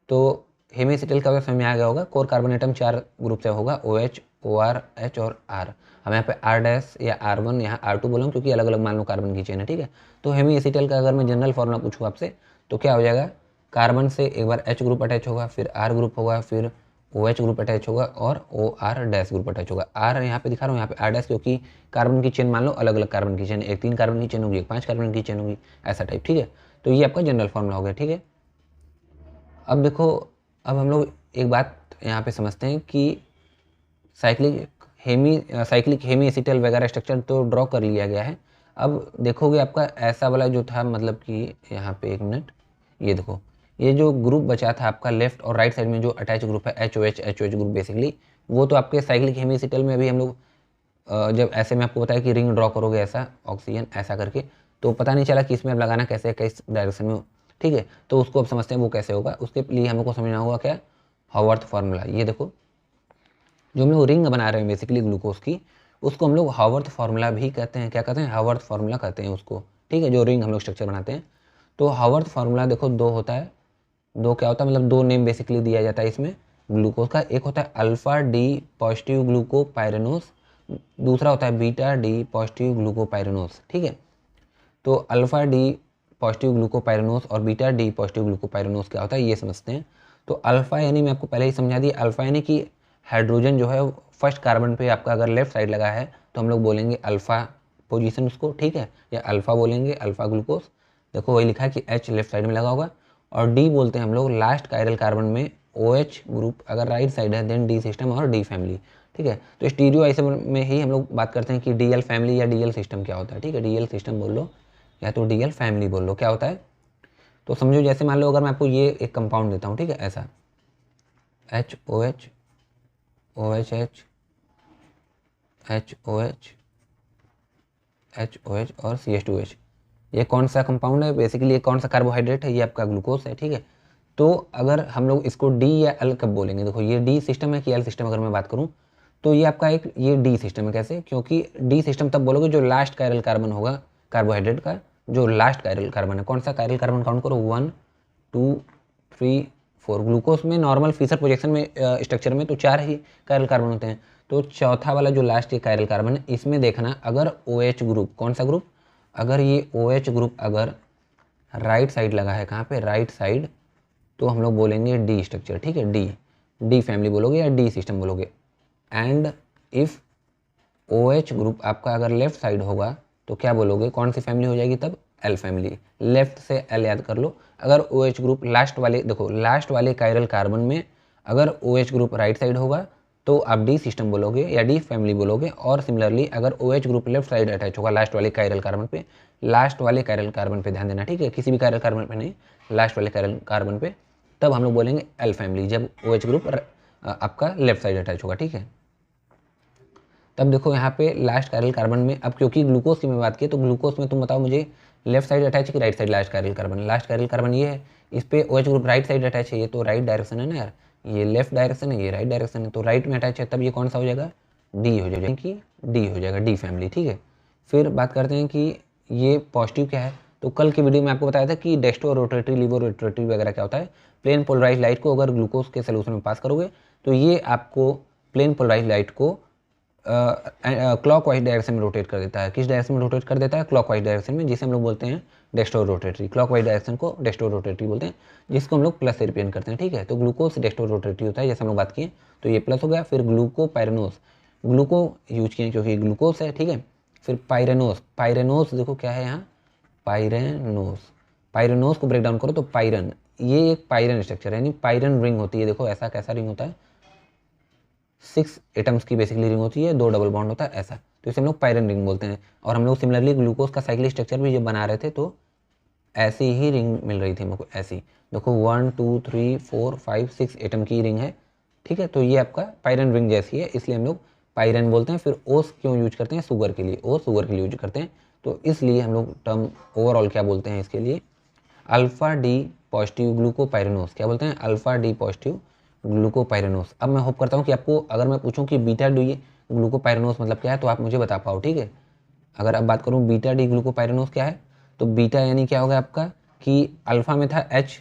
तो हेमी एसिटल का समझ में आ गया होगा। कोर कार्बन एटम 4 ग्रुप से होगा, OH, OR, H और R। हम यहाँ पे R डैश या R1 यहाँ R2 बोला हूँ क्योंकि अलग अलग मान लो कार्बन की चेन है, ठीक है। तो हेमी एसिटल का अगर मैं जनरल फॉर्मूला पूछूँ आपसे तो क्या हो जाएगा? कार्बन से एक बार H ग्रुप अटैच होगा, फिर R ग्रुप होगा, फिर OH ग्रुप अटैच होगा और OR डैश ग्रुप अटैच होगा। R यहाँ पे दिखा रहा हूँ, यहाँ पे R डैश, क्योंकि कार्बन की चेन मान लो अलग अलग कार्बन की चेन, एक 3 कार्बन की चेन होगी, एक 5 कार्बन की चेन होगी, ऐसा टाइप, ठीक है। तो ये आपका जनरल फॉर्मूला हो गया, ठीक है। अब देखो, अब हम लोग एक बात यहाँ पे समझते हैं कि साइक्लिक हेमी एसिटल वगैरह स्ट्रक्चर तो ड्रॉ कर लिया गया है। अब देखोगे आपका ऐसा वाला जो था, मतलब कि यहाँ पे एक मिनट, ये देखो ये जो ग्रुप बचा था आपका लेफ्ट और राइट साइड में जो अटैच ग्रुप है HOH ग्रुप बेसिकली, वो तो आपके साइक्लिक हेमी एसिटल में अभी हम लोग जब ऐसे में आपको बताया कि रिंग ड्रॉ करोगे ऐसा ऑक्सीजन ऐसा करके, तो पता नहीं चला कि इसमें अब लगाना कैसे है, किस डायरेक्शन में, ठीक है। तो उसको अब समझते हैं वो कैसे होगा। उसके लिए हमको समझना होगा क्या? Haworth formula. ये देखो जो हम लोग रिंग बना रहे हैं बेसिकली ग्लूकोज की, उसको हम लोग हावर्थ फार्मूला भी कहते हैं। क्या कहते हैं? हावर्थ फार्मूला कहते हैं उसको, ठीक है, जो रिंग हम लोग स्ट्रक्चर बनाते हैं। तो हावर्थ फार्मूला देखो 2 होता है। 2 क्या होता है? मतलब 2 नेम बेसिकली दिया जाता है इसमें ग्लूकोज का। एक होता है अल्फा डी पॉजिटिव ग्लूकोपाइरेनोस, दूसरा होता है बीटा डी पॉजिटिव ग्लूकोपाइरेनोस, ठीक है। तो अल्फा डी पॉजिटिव ग्लूकोपाइरेनोस और बीटा डी पॉजिटिव ग्लूकोपाइरेनोस क्या होता है ये समझते हैं। तो अल्फा यानी मैं आपको पहले ही समझा दिया, अल्फा यानी कि हाइड्रोजन जो है फर्स्ट कार्बन पे आपका अगर लेफ्ट साइड लगा है तो हम लोग बोलेंगे अल्फा पोजीशन उसको, ठीक है, या अल्फा बोलेंगे, अल्फा ग्लूकोज। देखो वही लिखा है कि H लेफ्ट साइड में लगा होगा। और डी बोलते हैं हम लोग लास्ट कायरल कार्बन में OH ग्रुप अगर राइट साइड है देन डी सिस्टम और डी फैमिली, ठीक है। तो स्टीरियो आइसोमर में ही हम लोग बात करते हैं कि DL फैमिली या DL सिस्टम क्या होता है, ठीक है। DL सिस्टम बोल लो या तो DL फैमिली बोल लो, क्या होता है। तो समझो जैसे मान लो अगर मैं आपको ये एक कंपाउंड देता हूँ, ठीक है, ऐसा HOH, OHH, HOH, HOH और CH2H, ये कौन सा कंपाउंड है? बेसिकली ये कौन सा कार्बोहाइड्रेट है? ये आपका ग्लूकोज है, ठीक है। तो अगर हम लोग इसको डी या एल कब बोलेंगे, देखो ये डी सिस्टम है कि एल सिस्टम अगर मैं बात करूँ तो ये आपका एक ये डी सिस्टम है। कैसे? क्योंकि डी सिस्टम तब बोलोगे जो लास्ट कायरल कार्बन होगा कार्बोहाइड्रेट का, जो लास्ट कायरल कार्बन है। कौन सा कायरल कार्बन काउंट करो? 1 2 3 4। ग्लूकोज में नॉर्मल फिशर प्रोजेक्शन में स्ट्रक्चर में तो 4 ही कायरल कार्बन होते हैं, तो चौथा वाला जो लास्ट ये कायरल कार्बन है इसमें देखना अगर OH ग्रुप, कौन सा ग्रुप? अगर ये OH ग्रुप अगर राइट साइड लगा है, कहाँ पे? राइट साइड, तो हम लोग बोलेंगे डी स्ट्रक्चर, ठीक है, डी फैमिली बोलोगे या डी सिस्टम बोलोगे। एंड इफ़ OH ग्रुप आपका अगर लेफ्ट साइड होगा तो क्या बोलोगे? कौन सी फैमिली हो जाएगी तब? L family. लेफ्ट से एल याद कर लो। अगर OH ग्रुप लास्ट वाले, देखो लास्ट वाले कायरल कार्बन में अगर OH ग्रुप राइट साइड होगा तो आप डी सिस्टम बोलोगे या डी फैमिली बोलोगे। और सिमिलरली अगर OH group left side attach होगा लास्ट वाले कायरल कार्बन पे, लास्ट वाले कायरल कार्बन पे ध्यान देना, ठीक है, किसी भी कायरल कार्बन पे नहीं, लास्ट वाले कायरल कार्बन पे, तब हम लोग बोलेंगे एल फैमिली, जब OH ग्रुप आपका लेफ्ट साइड अटैच होगा, ठीक है। तब देखो यहाँ पे लास्ट कायरल कार्बन में, अब क्योंकि ग्लूकोज की मैं बात की तो ग्लूकोज में तुम बताओ मुझे लेफ्ट साइड अटैच है कि right side? Last chiral carbon, last chiral carbon ये है, इस पे OH group right side attach है, ये तो राइट डायरेक्शन है ना यार, ये लेफ्ट डायरेक्शन है, ये राइट डायरेक्शन है, तो राइट में अटैच है, तब ये कौन सा हो जाएगा? डी हो जाएगा, कि डी हो जाएगा, डी फैमिली, ठीक है। फिर बात करते हैं कि ये पॉजिटिव क्या है। तो कल की वीडियो में आपको बताया था कि डेस्टो रोटेटरी, लिवो रोटेटरी वगैरह क्या होता है। प्लेन पोलराइज लाइट को अगर ग्लूकोज के सोल्यूशन में पास करोगे तो ये आपको प्लेन पोलराइज लाइट को क्लॉकवाइज डायरेक्शन में रोटेट कर देता है। किस डायरेक्शन में रोटेट कर देता है? क्लॉकवाइज डायरेक्शन में, जिसे हम लोग बोलते हैं डेस्टो रोटेटरी। क्लॉकवाइज डायरेक्शन को डेस्टो रोटेटरी बोलते हैं, जिसको हम लोग प्लस से रिप्रेजेंट करते हैं, ठीक है। तो ग्लूकोज डेस्टो रोटेटरी होता है, जैसे हम लोग बात किए, तो ये प्लस हो गया। फिर ग्लूकोपाइरेनोस, ग्लूको यूज किए क्योंकि ग्लूकोज है, ठीक है। फिर पाइरेनोस, पाइरेनोस देखो क्या है यहाँ? पाइरेनोस, पाइरेनोस को ब्रेक डाउन करो तो पाइरन, ये एक पाइरन स्ट्रक्चर है, यानी पाइरन रिंग होती है। देखो ऐसा कैसा रिंग होता है? 6 एटम्स की बेसिकली रिंग होती है, 2 डबल बॉन्ड होता है ऐसा, तो इसे हम लोग पाइरन रिंग बोलते हैं। और हम लोग सिमिलरली ग्लूकोज का साइक्लिक स्ट्रक्चर भी जब बना रहे थे तो ऐसी ही रिंग मिल रही थी हमको, ऐसी देखो 1 2 3 4 5 6 एटम की रिंग है, ठीक है। तो ये आपका पाइरन रिंग जैसी है, इसलिए हम लोग पाइरन बोलते हैं। फिर ओस क्यों यूज करते हैं? शुगर के लिए, ओ शुगर के लिए यूज करते हैं, तो इसलिए हम लोग टर्म ओवरऑल क्या बोलते हैं इसके लिए? Alpha D positive glucopyranose. क्या बोलते हैं? Alpha D positive glucopyranose. अब मैं होप करता हूँ कि आपको, अगर मैं पूछूं कि बीटा डी ग्लूकोपाइरेनोस मतलब क्या है तो आप मुझे बता पाओ, ठीक है। अगर अब बात करूँ बीटा डी ग्लूकोपाइरेनोस क्या है, तो बीटा यानी क्या होगा आपका कि अल्फा में था H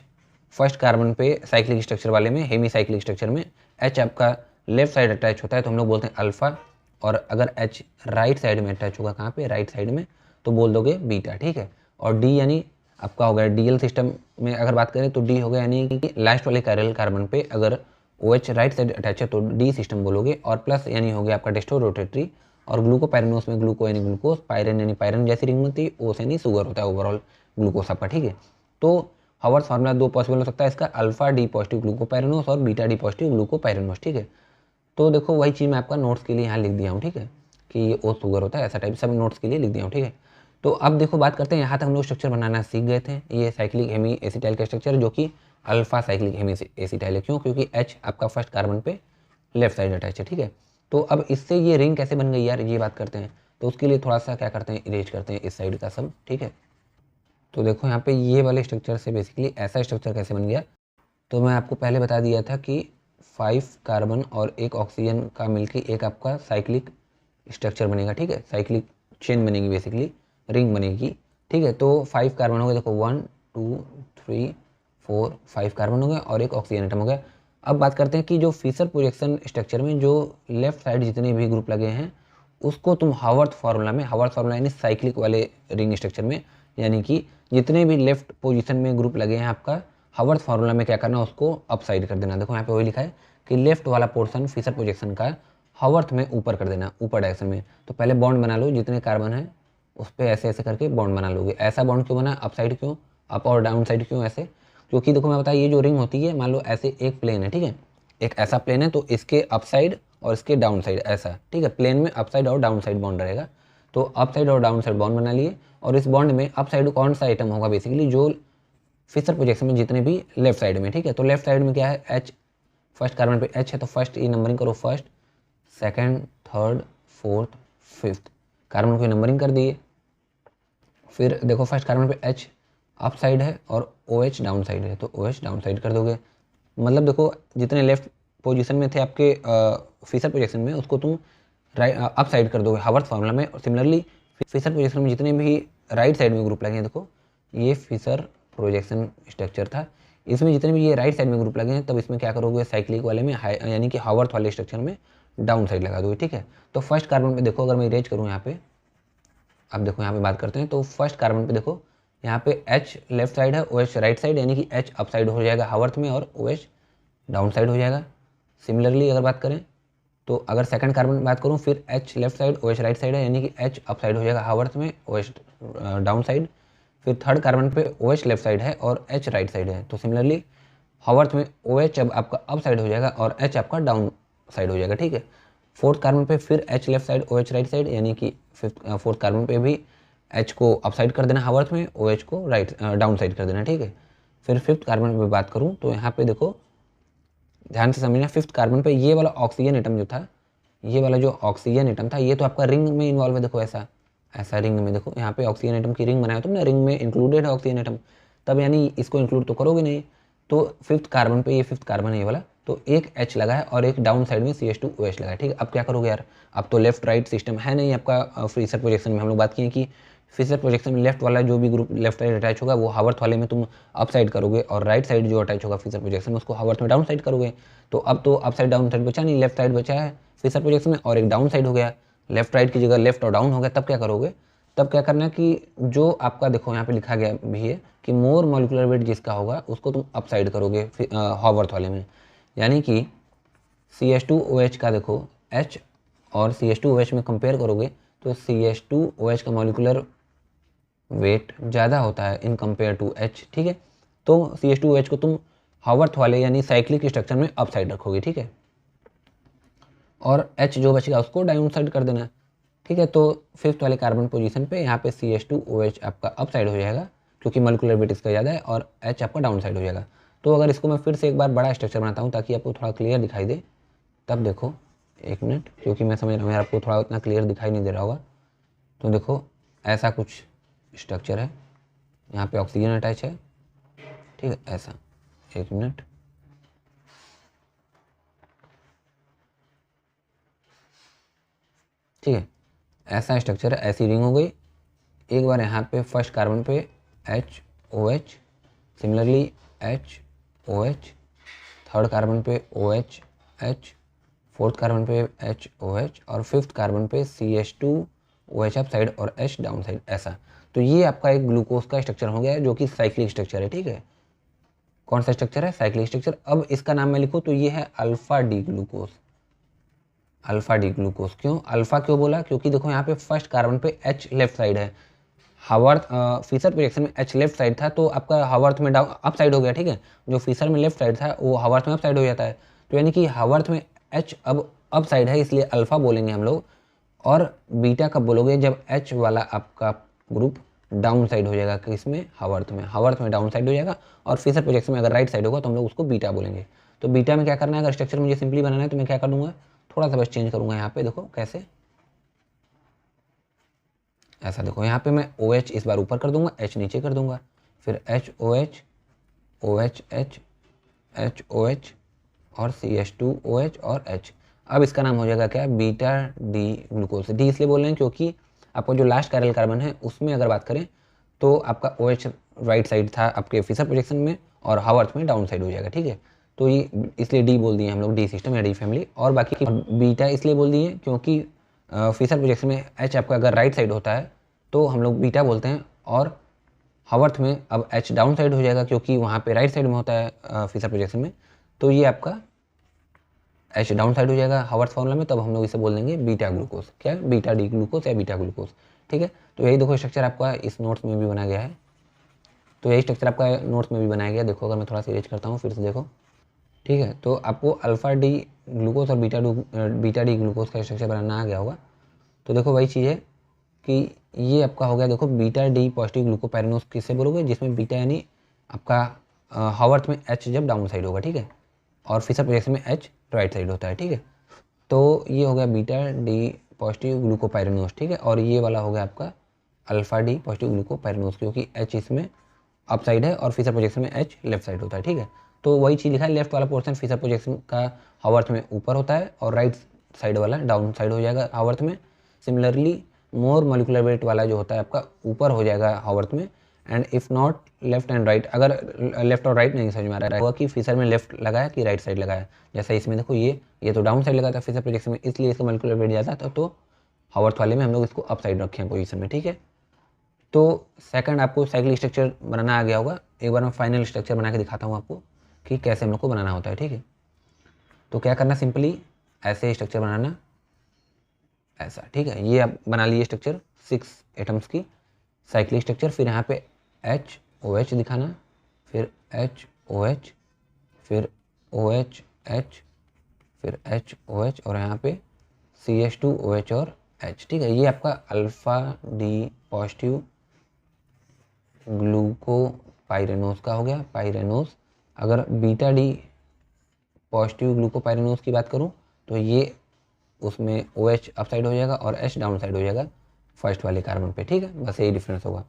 फर्स्ट कार्बन पे साइक्लिक स्ट्रक्चर वाले में, हेमी साइक्लिक स्ट्रक्चर में H आपका लेफ्ट साइड अटैच होता है तो हम लोग बोलते हैं अल्फा। और अगर H राइट साइड में अटैच होगा, कहाँ पे? राइट साइड में, तो बोल दोगे बीटा, ठीक है। और डी यानी आपका हो गया डीएल सिस्टम में अगर बात करें तो डी हो गया यानी कि लास्ट वाले कायरल कार्बन पे अगर OH राइट साइड अटैच है तो डी सिस्टम बोलोगे। और प्लस यानी हो गया आपका डेस्टो रोटेटरी। और ग्लूकोपाइरेनोस में ग्लूको यानी ग्लूकोज, पायरन यानी पायरन जैसी रिंग होती है, ओस यानी शुगर होता है ओवरऑल ग्लूकोज आपका, ठीक है। तो हावर्स फार्मूला 2 पॉसिबल हो सकता है इसका, अल्फा डी पॉजिटिव ग्लूकोपाइरेनोस और बीटा डी पॉजिटिव ग्लूकोपाइरेनोस, ठीक है। तो देखो वही चीज़ मैं आपका नोट्स के लिए यहाँ लिख दिया हूँ, ठीक है, कि ये ओस शुगर होता है, ऐसा टाइप सब नोट्स के लिए लिख दिया हूँ, ठीक है। तो अब देखो बात करते हैं, यहाँ तक हम लोग स्ट्रक्चर बनाना सीख गए थे। ये साइक्लिक हेमी एसिटाइल का स्ट्रक्चर जो कि अल्फा साइक्लिक हेमी एसिटाइल है, क्यों? क्योंकि H आपका फर्स्ट कार्बन पे लेफ्ट साइड अटैच है, ठीक है। तो अब इससे ये रिंग कैसे बन गई यार, ये बात करते हैं। तो उसके लिए थोड़ा सा क्या करते हैं, इरेज करते हैं इस साइड का सब, ठीक है। तो देखो यहाँ पे ये वाले स्ट्रक्चर से बेसिकली ऐसा स्ट्रक्चर कैसे बन गया, तो मैं आपको पहले बता दिया था कि 5 कार्बन और 1 ऑक्सीजन का मिलकर एक आपका साइक्लिक स्ट्रक्चर बनेगा, ठीक है, साइक्लिक चेन बनेगी, बेसिकली रिंग बनेगी, ठीक है। तो 5 कार्बन हो गए, देखो 1 2 3 4 5 कार्बन हो गए और 1 ऑक्सीजन एटम हो गया। अब बात करते हैं कि जो फिशर प्रोजेक्शन स्ट्रक्चर में जो लेफ्ट साइड जितने भी ग्रुप लगे हैं उसको तुम हावर्थ फार्मूला में, हावर्थ फार्मूला यानी साइक्लिक वाले रिंग स्ट्रक्चर में, यानी कि जितने भी लेफ्ट पोजीशन में ग्रुप लगे हैं आपका, हावर्थ फार्मूला में क्या करना, उसको अप साइड कर देना। देखो यहाँ पे वही लिखा है कि लेफ्ट वाला पोर्शन फिशर प्रोजेक्शन का हावर्थ में ऊपर कर देना, ऊपर डायरेक्शन में। तो पहले बॉन्ड बना लो, जितने कार्बन है उस पर ऐसे ऐसे करके बॉन्ड बना लोगे। ऐसा बॉन्ड क्यों बना, अप साइड क्यों, अप और डाउन साइड क्यों ऐसे? क्योंकि देखो मैं बताया, ये जो रिंग होती है, मान लो ऐसे एक प्लेन है, ठीक है, एक ऐसा प्लेन है, तो इसके अप साइड और इसके डाउन साइड ऐसा, ठीक है, प्लेन में अप साइड और डाउन साइड बॉन्ड रहेगा। तो अप साइड और डाउन साइड बॉन्ड बना लिए, और इस बॉन्ड में अप साइड कौन सा आइटम होगा, बेसिकली जो फिशर प्रोजेक्शन में जितने भी लेफ्ट साइड में, ठीक है। तो लेफ्ट साइड में क्या है, H फर्स्ट कार्बन पे H है, तो फर्स्ट ये नंबरिंग करो, first second third fourth fifth carbon को नंबरिंग कर दिए। फिर देखो फर्स्ट कार्बन पे H अप साइड है और OH डाउन साइड है, तो OH डाउन साइड कर दोगे। मतलब देखो जितने लेफ्ट पोजीशन में थे आपके फिशर प्रोजेक्शन में, उसको तुम अप साइड कर दोगे हावर्थ फार्मूला में। और सिमिलरली फिशर प्रोजेक्शन में जितने भी राइट साइड में ग्रुप लगे हैं, देखो ये फिशर प्रोजेक्शन स्ट्रक्चर था, इसमें जितने भी ये राइट साइड में ग्रुप लगे हैं, तब इसमें क्या करोगे, साइक्लिक वाले में यानी कि हावर्थ वाले स्ट्रक्चर में डाउन साइड लगा दोगे, ठीक है। तो फर्स्ट कार्बन पे देखो, अगर मैं इरेज करूँ यहाँ पे, अब देखो यहाँ पे बात करते हैं, तो फर्स्ट कार्बन पे देखो यहाँ पे H लेफ्ट साइड है, OH राइट साइड, यानी कि H अप साइड हो जाएगा हावर्थ में और OH डाउन साइड हो जाएगा। सिमिलरली अगर बात करें तो अगर सेकंड कार्बन की बात करूँ, फिर H left side, OH right side है, यानी कि H अप साइड हो जाएगा हावर्थ में, OH डाउन साइड। फिर थर्ड कार्बन पे OH लेफ्ट साइड है और H राइट साइड है, तो सिमिलरली हावर्थ में OH अब आपका अप साइड हो जाएगा और H आपका डाउन साइड हो जाएगा, ठीक है। फोर्थ कार्बन पे फिर H left side, OH right side, यानी कि फोर्थ कार्बन पे भी H को अप साइड कर देना हावर्थ में, OH को डाउन साइड कर देना, ठीक है। फिर फिफ्थ कार्बन पे बात करूँ तो यहाँ पे देखो ध्यान से समझना, फिफ्थ कार्बन पे ये वाला ऑक्सीजन एटम जो था, ये वाला जो ऑक्सीजन एटम था, ये तो आपका रिंग में इन्वॉल्व है, देखो ऐसा ऐसा रिंग में, देखो यहाँ पे ऑक्सीजन एटम की रिंग बनाया तुमने, रिंग में इंक्लूडेड है ऑक्सीजन एटम, तब यानी इसको इंक्लूड तो करोगे नहीं। तो फिफ्थ कार्बन पे, ये फिफ्थ कार्बन है ये वाला, तो एक H लगा है और एक डाउन साइड में CH2OH लगा है, ठीक है। अब क्या करोगे यार, अब तो लेफ्ट राइट सिस्टम है नहीं आपका। फिशर प्रोजेक्शन में हम लोग बात किए कि फिशर प्रोजेक्शन में लेफ्ट वाला जो भी ग्रुप लेफ्ट साइड अटैच होगा वो हावर्थ वाले में तुम अप साइड करोगे, और राइट साइड जो अटैच होगा फिशर प्रोजेक्शन में उसको हावर्थ में डाउन साइड करोगे। तो अब तो अप साइड डाउन साइड बचा नहीं, लेफ्ट साइड बचा है फिशर प्रोजेक्शन में, और एक डाउन साइड हो गया, लेफ्ट राइट की जगह लेफ्ट और डाउन हो गया। तब क्या करोगे, तब क्या करना है कि जो आपका देखो यहाँ पे लिखा गया भी है कि मोर मॉलिक्यूलर वेट जिसका होगा उसको तुम अप साइड करोगे हावर्थ वाले में, यानी कि CH2OH का देखो H और CH2OH में कंपेयर करोगे तो CH2OH का मॉलिक्यूलर वेट ज़्यादा होता है इन कंपेयर टू H, ठीक है। तो CH2OH को तुम हावर्थ वाले यानी साइक्लिक स्ट्रक्चर में अप साइड रखोगे, ठीक है, और H जो बचेगा उसको डाउन साइड कर देना, ठीक है। तो फिफ्थ वाले कार्बन पोजीशन पे यहाँ पे CH2OH आपका अप साइड हो जाएगा क्योंकि मॉलिक्यूलर वेट इसका ज़्यादा है, और H आपका डाउन साइड हो जाएगा। तो अगर इसको मैं फिर से एक बार बड़ा स्ट्रक्चर बनाता हूँ ताकि आपको थोड़ा क्लियर दिखाई दे, तब देखो एक मिनट, क्योंकि मैं समझ रहा हूँ यार आपको थोड़ा उतना क्लियर दिखाई नहीं दे रहा होगा। तो देखो ऐसा कुछ स्ट्रक्चर है, यहाँ पे ऑक्सीजन अटैच है, ठीक है, ऐसा, एक मिनट, ठीक है, ऐसा स्ट्रक्चर है, ऐसी रिंग हो गई। एक बार यहाँ पे फर्स्ट कार्बन पे HOH, similarly HOH, third carbon पे OH, फोर्थ कार्बन पे HOH, और फिफ्थ कार्बन पे CH2OH अप साइड और H डाउन साइड, ऐसा। तो ये आपका एक ग्लूकोज का स्ट्रक्चर हो गया जो कि साइक्लिक स्ट्रक्चर है, ठीक है। कौन सा स्ट्रक्चर है, साइक्लिक स्ट्रक्चर। अब इसका नाम मैं लिखूँ तो ये है alpha D glucose. Alpha D glucose, क्यों अल्फा क्यों बोला, क्योंकि देखो यहाँ पे फर्स्ट कार्बन पे H लेफ्ट साइड है, हावर्थ फिशर प्रोजेक्शन में H लेफ्ट साइड था, तो आपका हावर्थ में डाउन अप साइड हो गया, ठीक है। जो फिशर में लेफ्ट साइड था वो हावर्थ में अप साइड हो जाता है, तो यानी कि हावर्थ में H अब अप साइड है, इसलिए अल्फा बोलेंगे हम लोग। और बीटा कब बोलोगे, जब H वाला आपका ग्रुप डाउन साइड हो जाएगा, किसमें, हावर्थ में डाउन साइड हो जाएगा। और फिशर प्रोजेक्शन में अगर राइट साइड होगा तो हम लोग उसको बीटा बोलेंगे। तो बीटा में क्या करना है, अगर स्ट्रक्चर मुझे सिंपली बनाना है तो मैं क्या कर दूंगा, थोड़ा सा बस चेंज करूंगा यहाँ पे, देखो कैसे, ऐसा देखो यहाँ पे मैं OH इस बार ऊपर कर दूंगा, H नीचे कर दूंगा, फिर HOH, OHH, HOH और CH2OH और H। अब इसका नाम हो जाएगा क्या, बीटा डी ग्लूकोज। डी इसलिए बोल रहे हैं क्योंकि आपका जो लास्ट कायरल कार्बन है उसमें अगर बात करें तो आपका OH राइट साइड था आपके फिशर प्रोजेक्शन में और हावर्थ में डाउन साइड हो जाएगा, ठीक है। तो ये इसलिए डी बोल दिए हम लोग, डी सिस्टम या डी फैमिली। और बाकी बीटा इसलिए बोल दिए क्योंकि फिशर प्रोजेक्शन में H आपका अगर राइट साइड होता है तो हम लोग बीटा बोलते हैं, और हावर्थ में अब H डाउन साइड हो जाएगा क्योंकि वहाँ पे राइट साइड में होता है फिशर प्रोजेक्शन में, तो ये आपका H डाउन साइड हो जाएगा हावर्थ फॉर्मूला में, तब हम लोग इसे बोल देंगे बीटा ग्लूकोज, क्या, बीटा डी ग्लूकोज या बीटा ग्लूकोज, ठीक है। तो यही देखो स्ट्रक्चर आपका इस नोट्स में भी बनाया गया है, तो यही स्ट्रक्चर आपका नोट्स में भी बनाया गया। देखो अगर मैं थोड़ा सा इरेज करता हूँ फिर से देखो, ठीक है। तो आपको अल्फा डी ग्लूकोज और बीटा डी ग्लूकोज का स्ट्रक्चर बनाना आ गया होगा। तो देखो वही चीज़ है कि ये आपका हो गया, देखो बीटा डी पॉजिटिव ग्लूकोपाइरिनोज किससे बोलोगे, जिसमें बीटा यानी आपका हावर्थ में H जब डाउन साइड होगा, ठीक है, और फिशर प्रोजेक्शन में H राइट साइड होता है, ठीक है। तो ये हो गया बीटा डी पॉजिटिव ग्लूकोपाइरिनोज, ठीक है। और ये वाला हो गया आपका अल्फा डी पॉजिटिव ग्लूकोपाइरिनोज क्योंकि H इसमें अप साइड है और फिशर प्रोजेक्शन में H लेफ्ट साइड होता है, ठीक है। तो वही चीज़ लिखा है, लेफ्ट वाला पोर्शन फिशर प्रोजेक्शन का हावर्थ में ऊपर होता है और राइट साइड वाला डाउन साइड हो जाएगा हावर्थ में। सिमिलरली मोर मोलिकुलर वेट वाला जो होता है आपका ऊपर हो जाएगा हावर्थ में। And if not left and right, अगर लेफ्ट और राइट नहीं समझ में आ रहा है कि फिशर में लेफ्ट लगाया कि राइट साइड लगाया, जैसा इसमें देखो ये तो डाउन साइड लगा था फिशर प्रोजेक्शन में, इसलिए इसका मोलिकुलर वेट ज़्यादा था, तो हावर्थ वाले में हम लोग इसको अप साइड रखे हैं पोजीशन में, ठीक है। तो सेकंड आपको साइकिल स्ट्रक्चर बनाना आ गया होगा। एक बार मैं फाइनल स्ट्रक्चर बना के दिखाता हूँ आपको कि कैसे हम लोग को बनाना होता है, ठीक है। तो क्या करना, सिंपली ऐसे स्ट्रक्चर बनाना, ऐसा, ठीक है। ये आप बना लिए स्ट्रक्चर 6 एटम्स की साइक्लिक स्ट्रक्चर। फिर यहाँ पे HOH दिखाना, फिर HOH, फिर OH, फिर HOH और यहाँ पे CH2OH और H, ठीक है। ये आपका अल्फ़ा डी पॉजिटिव ग्लूकोपाइरेनोज का हो गया, पाइरेनोज। अगर बीटा डी पॉजिटिव ग्लूकोपाइरेनोज की बात करूँ तो ये उसमें OH अप साइड हो जाएगा और H डाउन साइड हो जाएगा फर्स्ट वाले कार्बन पे, ठीक है। बस यही डिफरेंस होगा।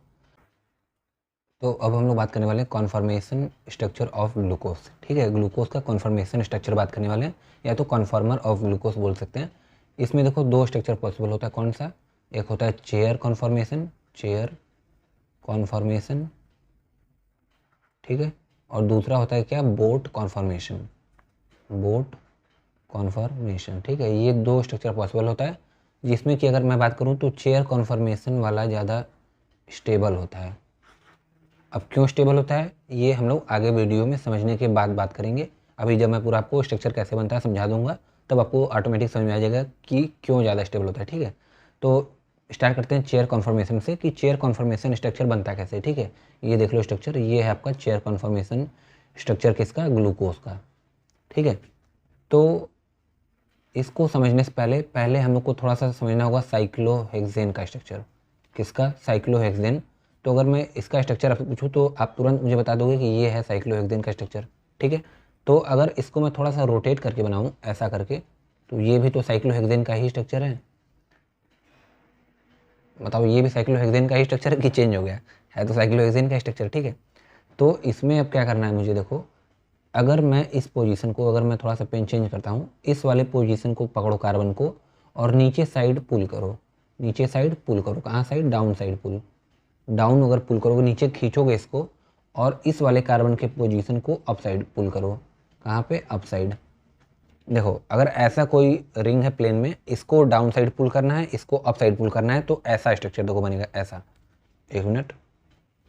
तो अब हम लोग बात करने वाले हैं कॉन्फॉर्मेशन स्ट्रक्चर ऑफ ग्लूकोज, ठीक है। ग्लूकोज का कॉन्फॉर्मेशन स्ट्रक्चर बात करने वाले हैं, या तो कॉन्फॉर्मर ऑफ ग्लूकोज बोल सकते हैं। इसमें देखो 2 स्ट्रक्चर पॉसिबल होता है, कौन सा, एक होता है चेयर कॉन्फॉर्मेशन, चेयर कॉन्फॉर्मेशन, ठीक है। और दूसरा होता है क्या, बोट कॉन्फॉर्मेशन, बोट कॉन्फॉर्मेशन, ठीक है। ये 2 स्ट्रक्चर पॉसिबल होता है, जिसमें कि अगर मैं बात करूँ तो चेयर कॉन्फॉर्मेशन वाला ज़्यादा स्टेबल होता है। अब क्यों स्टेबल होता है ये हम लोग आगे वीडियो में समझने के बाद बात करेंगे। अभी जब मैं पूरा आपको स्ट्रक्चर कैसे बनता है समझा दूंगा, तब आपको ऑटोमेटिक समझ में आ जाएगा कि क्यों ज़्यादा स्टेबल होता है, ठीक है। तो स्टार्ट करते हैं चेयर कॉन्फॉर्मेशन से, कि चेयर कॉन्फॉर्मेशन स्ट्रक्चर बनता कैसे, ठीक है। ये देख लो स्ट्रक्चर, ये है आपका चेयर कॉन्फॉर्मेशन स्ट्रक्चर किसका, ग्लूकोज का, ठीक है। तो इसको समझने से पहले हम लोग को थोड़ा सा समझना होगा साइक्लोहेक्सेन का स्ट्रक्चर, किसका, साइक्लोहेक्सेन। तो अगर मैं इसका स्ट्रक्चर आपसे पूछूं तो आप तुरंत मुझे बता दोगे कि ये है साइक्लोहेक्सेन का स्ट्रक्चर, ठीक है। तो अगर इसको मैं थोड़ा सा रोटेट करके बनाऊं ऐसा करके, तो ये भी तो साइक्लोहेक्सेन का ही स्ट्रक्चर है। बताओ, ये भी साइक्लोहेक्सेन का ही स्ट्रक्चर है कि चेंज हो गया है, तो साइक्लोहेक्सेन का स्ट्रक्चर, ठीक है। तो इसमें अब क्या करना है मुझे, देखो अगर मैं इस पोजीशन को, अगर मैं थोड़ा सा पेन चेंज करता हूँ, इस वाले पोजीशन को पकड़ो कार्बन को और नीचे साइड पुल करो, नीचे साइड पुल करो, कहाँ साइड, डाउन साइड पुल, डाउन अगर पुल करोगे नीचे खींचोगे इसको, और इस वाले कार्बन के पोजीशन को अप साइड पुल करो, कहाँ पे, अप साइड। देखो अगर ऐसा कोई रिंग है प्लेन में, इसको डाउन साइड पुल करना है, इसको अप साइड पुल करना है, तो ऐसा स्ट्रक्चर देखो बनेगा, ऐसा, एक मिनट,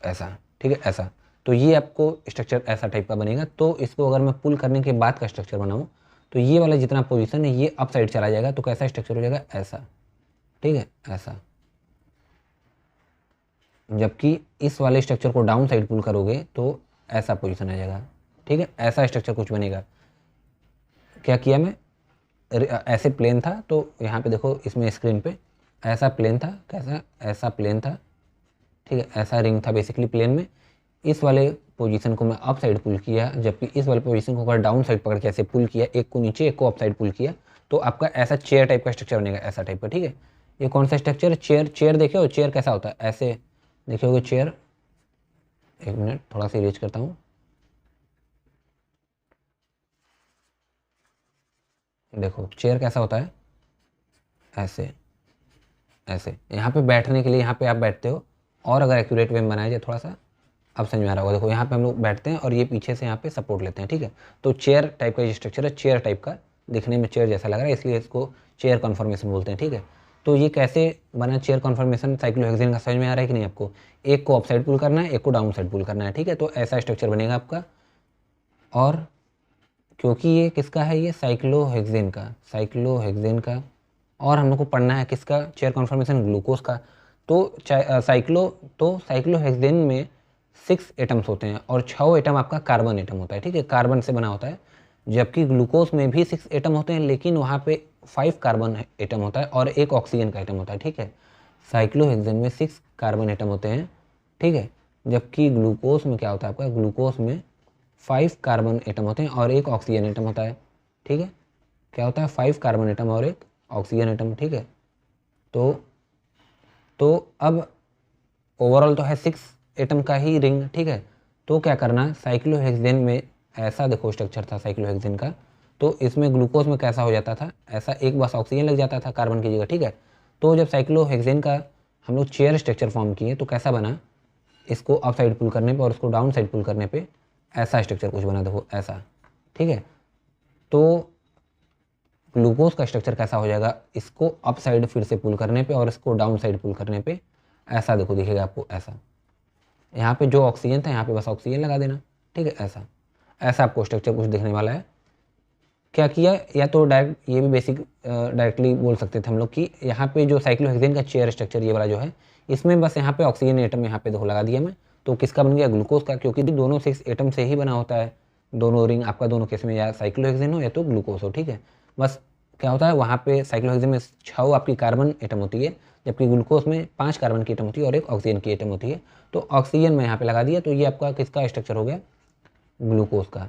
ऐसा, ठीक है, ऐसा। तो ये आपको स्ट्रक्चर ऐसा टाइप का बनेगा। तो इसको अगर मैं पुल करने के बाद का स्ट्रक्चर बनाऊँ तो ये वाला जितना पोजीशन है ये अप साइड चला जाएगा, तो कैसा स्ट्रक्चर हो जाएगा, ऐसा, ठीक है, ऐसा। जबकि इस वाले स्ट्रक्चर को डाउन साइड पुल करोगे तो ऐसा पोजीशन आ जाएगा, ठीक है, ऐसा स्ट्रक्चर कुछ बनेगा। क्या किया मैं, ऐसे प्लेन था, तो यहाँ पे देखो इसमें स्क्रीन पे ऐसा प्लेन था, कैसा, ऐसा प्लेन था, ठीक है, ऐसा रिंग था बेसिकली प्लेन में। इस वाले पोजीशन को मैं अप साइड पुल किया, जबकि इस वाले पोजीशन को अगर डाउन साइड पकड़ के ऐसे पुल किया, एक को नीचे एक को अप साइड पुल किया, तो आपका ऐसा चेयर टाइप का स्ट्रक्चर बनेगा, ऐसा टाइप का, ठीक है। ये कौन सा स्ट्रक्चर है, चेयर, चेयर देखे हो, चेयर कैसा होता है, ऐसे देखे होगे चेयर, एक मिनट थोड़ा सा इरेज करता हूँ, देखो चेयर कैसा होता है, ऐसे, ऐसे। यहाँ पे बैठने के लिए यहाँ पे आप बैठते हो, और अगर एक्यूरेट वे में बनाया जाए थोड़ा सा, अब समझ में आ रहा होगा, देखो यहाँ पे हम लोग बैठते हैं और ये पीछे से यहाँ पे सपोर्ट लेते हैं, ठीक है। तो चेयर टाइप का ये स्ट्रक्चर है, चेयर टाइप का, दिखने में चेयर जैसा लग रहा है, इसलिए इसको चेयर कॉन्फॉर्मेशन बोलते हैं, ठीक है। तो ये कैसे बना चेयर कॉन्फॉर्मेशन, साइक्लोहेक्सेन का समझ में आ रहा है कि नहीं आपको, एक को अप साइड पुल करना है, एक को डाउन साइड पुल करना है, ठीक है। तो ऐसा स्ट्रक्चर बनेगा आपका। और क्योंकि ये किसका है, ये साइक्लोहेक्सेन का, साइक्लोहेक्सेन का, और हम लोग को पढ़ना है किसका, चेयर कॉन्फॉर्मेशन ग्लूकोज का। तो साइक्लोहेक्सेन में 6 एटम्स होते हैं और 6 एटम आपका कार्बन एटम होता है, ठीक है, कार्बन से बना होता है। जबकि ग्लूकोज में भी 6 एटम होते हैं, लेकिन वहाँ पे 5 कार्बन एटम होता है और एक ऑक्सीजन का एटम होता है, ठीक है। साइक्लोहेक्सेन में 6 कार्बन एटम होते हैं, ठीक है। जबकि ग्लूकोज में क्या होता है आपका, ग्लूकोज में 5 कार्बन एटम होते हैं और एक ऑक्सीजन एटम होता है, ठीक है। क्या होता है, 5 कार्बन एटम और एक ऑक्सीजन एटम, ठीक है। तो अब ओवरऑल तो है 6 एटम का ही रिंग, ठीक है। तो क्या करना, साइक्लोहेक्सेन में ऐसा देखो स्ट्रक्चर था साइक्लोहेक्सेन का, तो इसमें ग्लूकोज में कैसा हो जाता था, ऐसा एक बस ऑक्सीजन लग जाता था कार्बन की जगह, ठीक है। तो जब साइक्लोहेक्सेन का हम लोग चेयर स्ट्रक्चर फॉर्म किए तो कैसा बना, इसको अप साइड पुल करने पे और इसको डाउन साइड पुल करने पे ऐसा स्ट्रक्चर कुछ बना, देखो ऐसा, ठीक है। तो ग्लूकोज का स्ट्रक्चर कैसा हो जाएगा, इसको अप साइड फिर से पुल करने पे और इसको डाउन साइड पुल करने पे ऐसा देखो दिखेगा आपको, ऐसा। यहाँ पे जो ऑक्सीजन था यहाँ पे बस ऑक्सीजन लगा देना, ठीक है, ऐसा ऐसा आपको स्ट्रक्चर कुछ दिखने वाला है। क्या किया, या तो डायरेक्ट ये भी बेसिक डायरेक्टली बोल सकते थे हम लोग कि यहाँ पे जो साइक्लोहेक्सेन का चेयर स्ट्रक्चर ये वाला जो है, इसमें बस यहाँ पे ऑक्सीजन एटम यहाँ पे देखो लगा दिया मैं, तो किसका बन गया, ग्लूकोज का, क्योंकि दोनों 6 एटम से ही बना होता है, दोनों रिंग आपका दोनों केस में या साइक्लोहेक्सेन हो या तो ग्लूकोज हो, ठीक है। बस क्या होता है वहाँ पे साइक्लोहेक्सेन में 6 आपकी कार्बन एटम होती है, जबकि ग्लूकोज में 5 कार्बन की एटम होती है और 1 ऑक्सीजन की एटम होती है। तो ऑक्सीजन में यहाँ पे लगा दिया, तो ये आपका किसका स्ट्रक्चर हो गया, ग्लूकोज का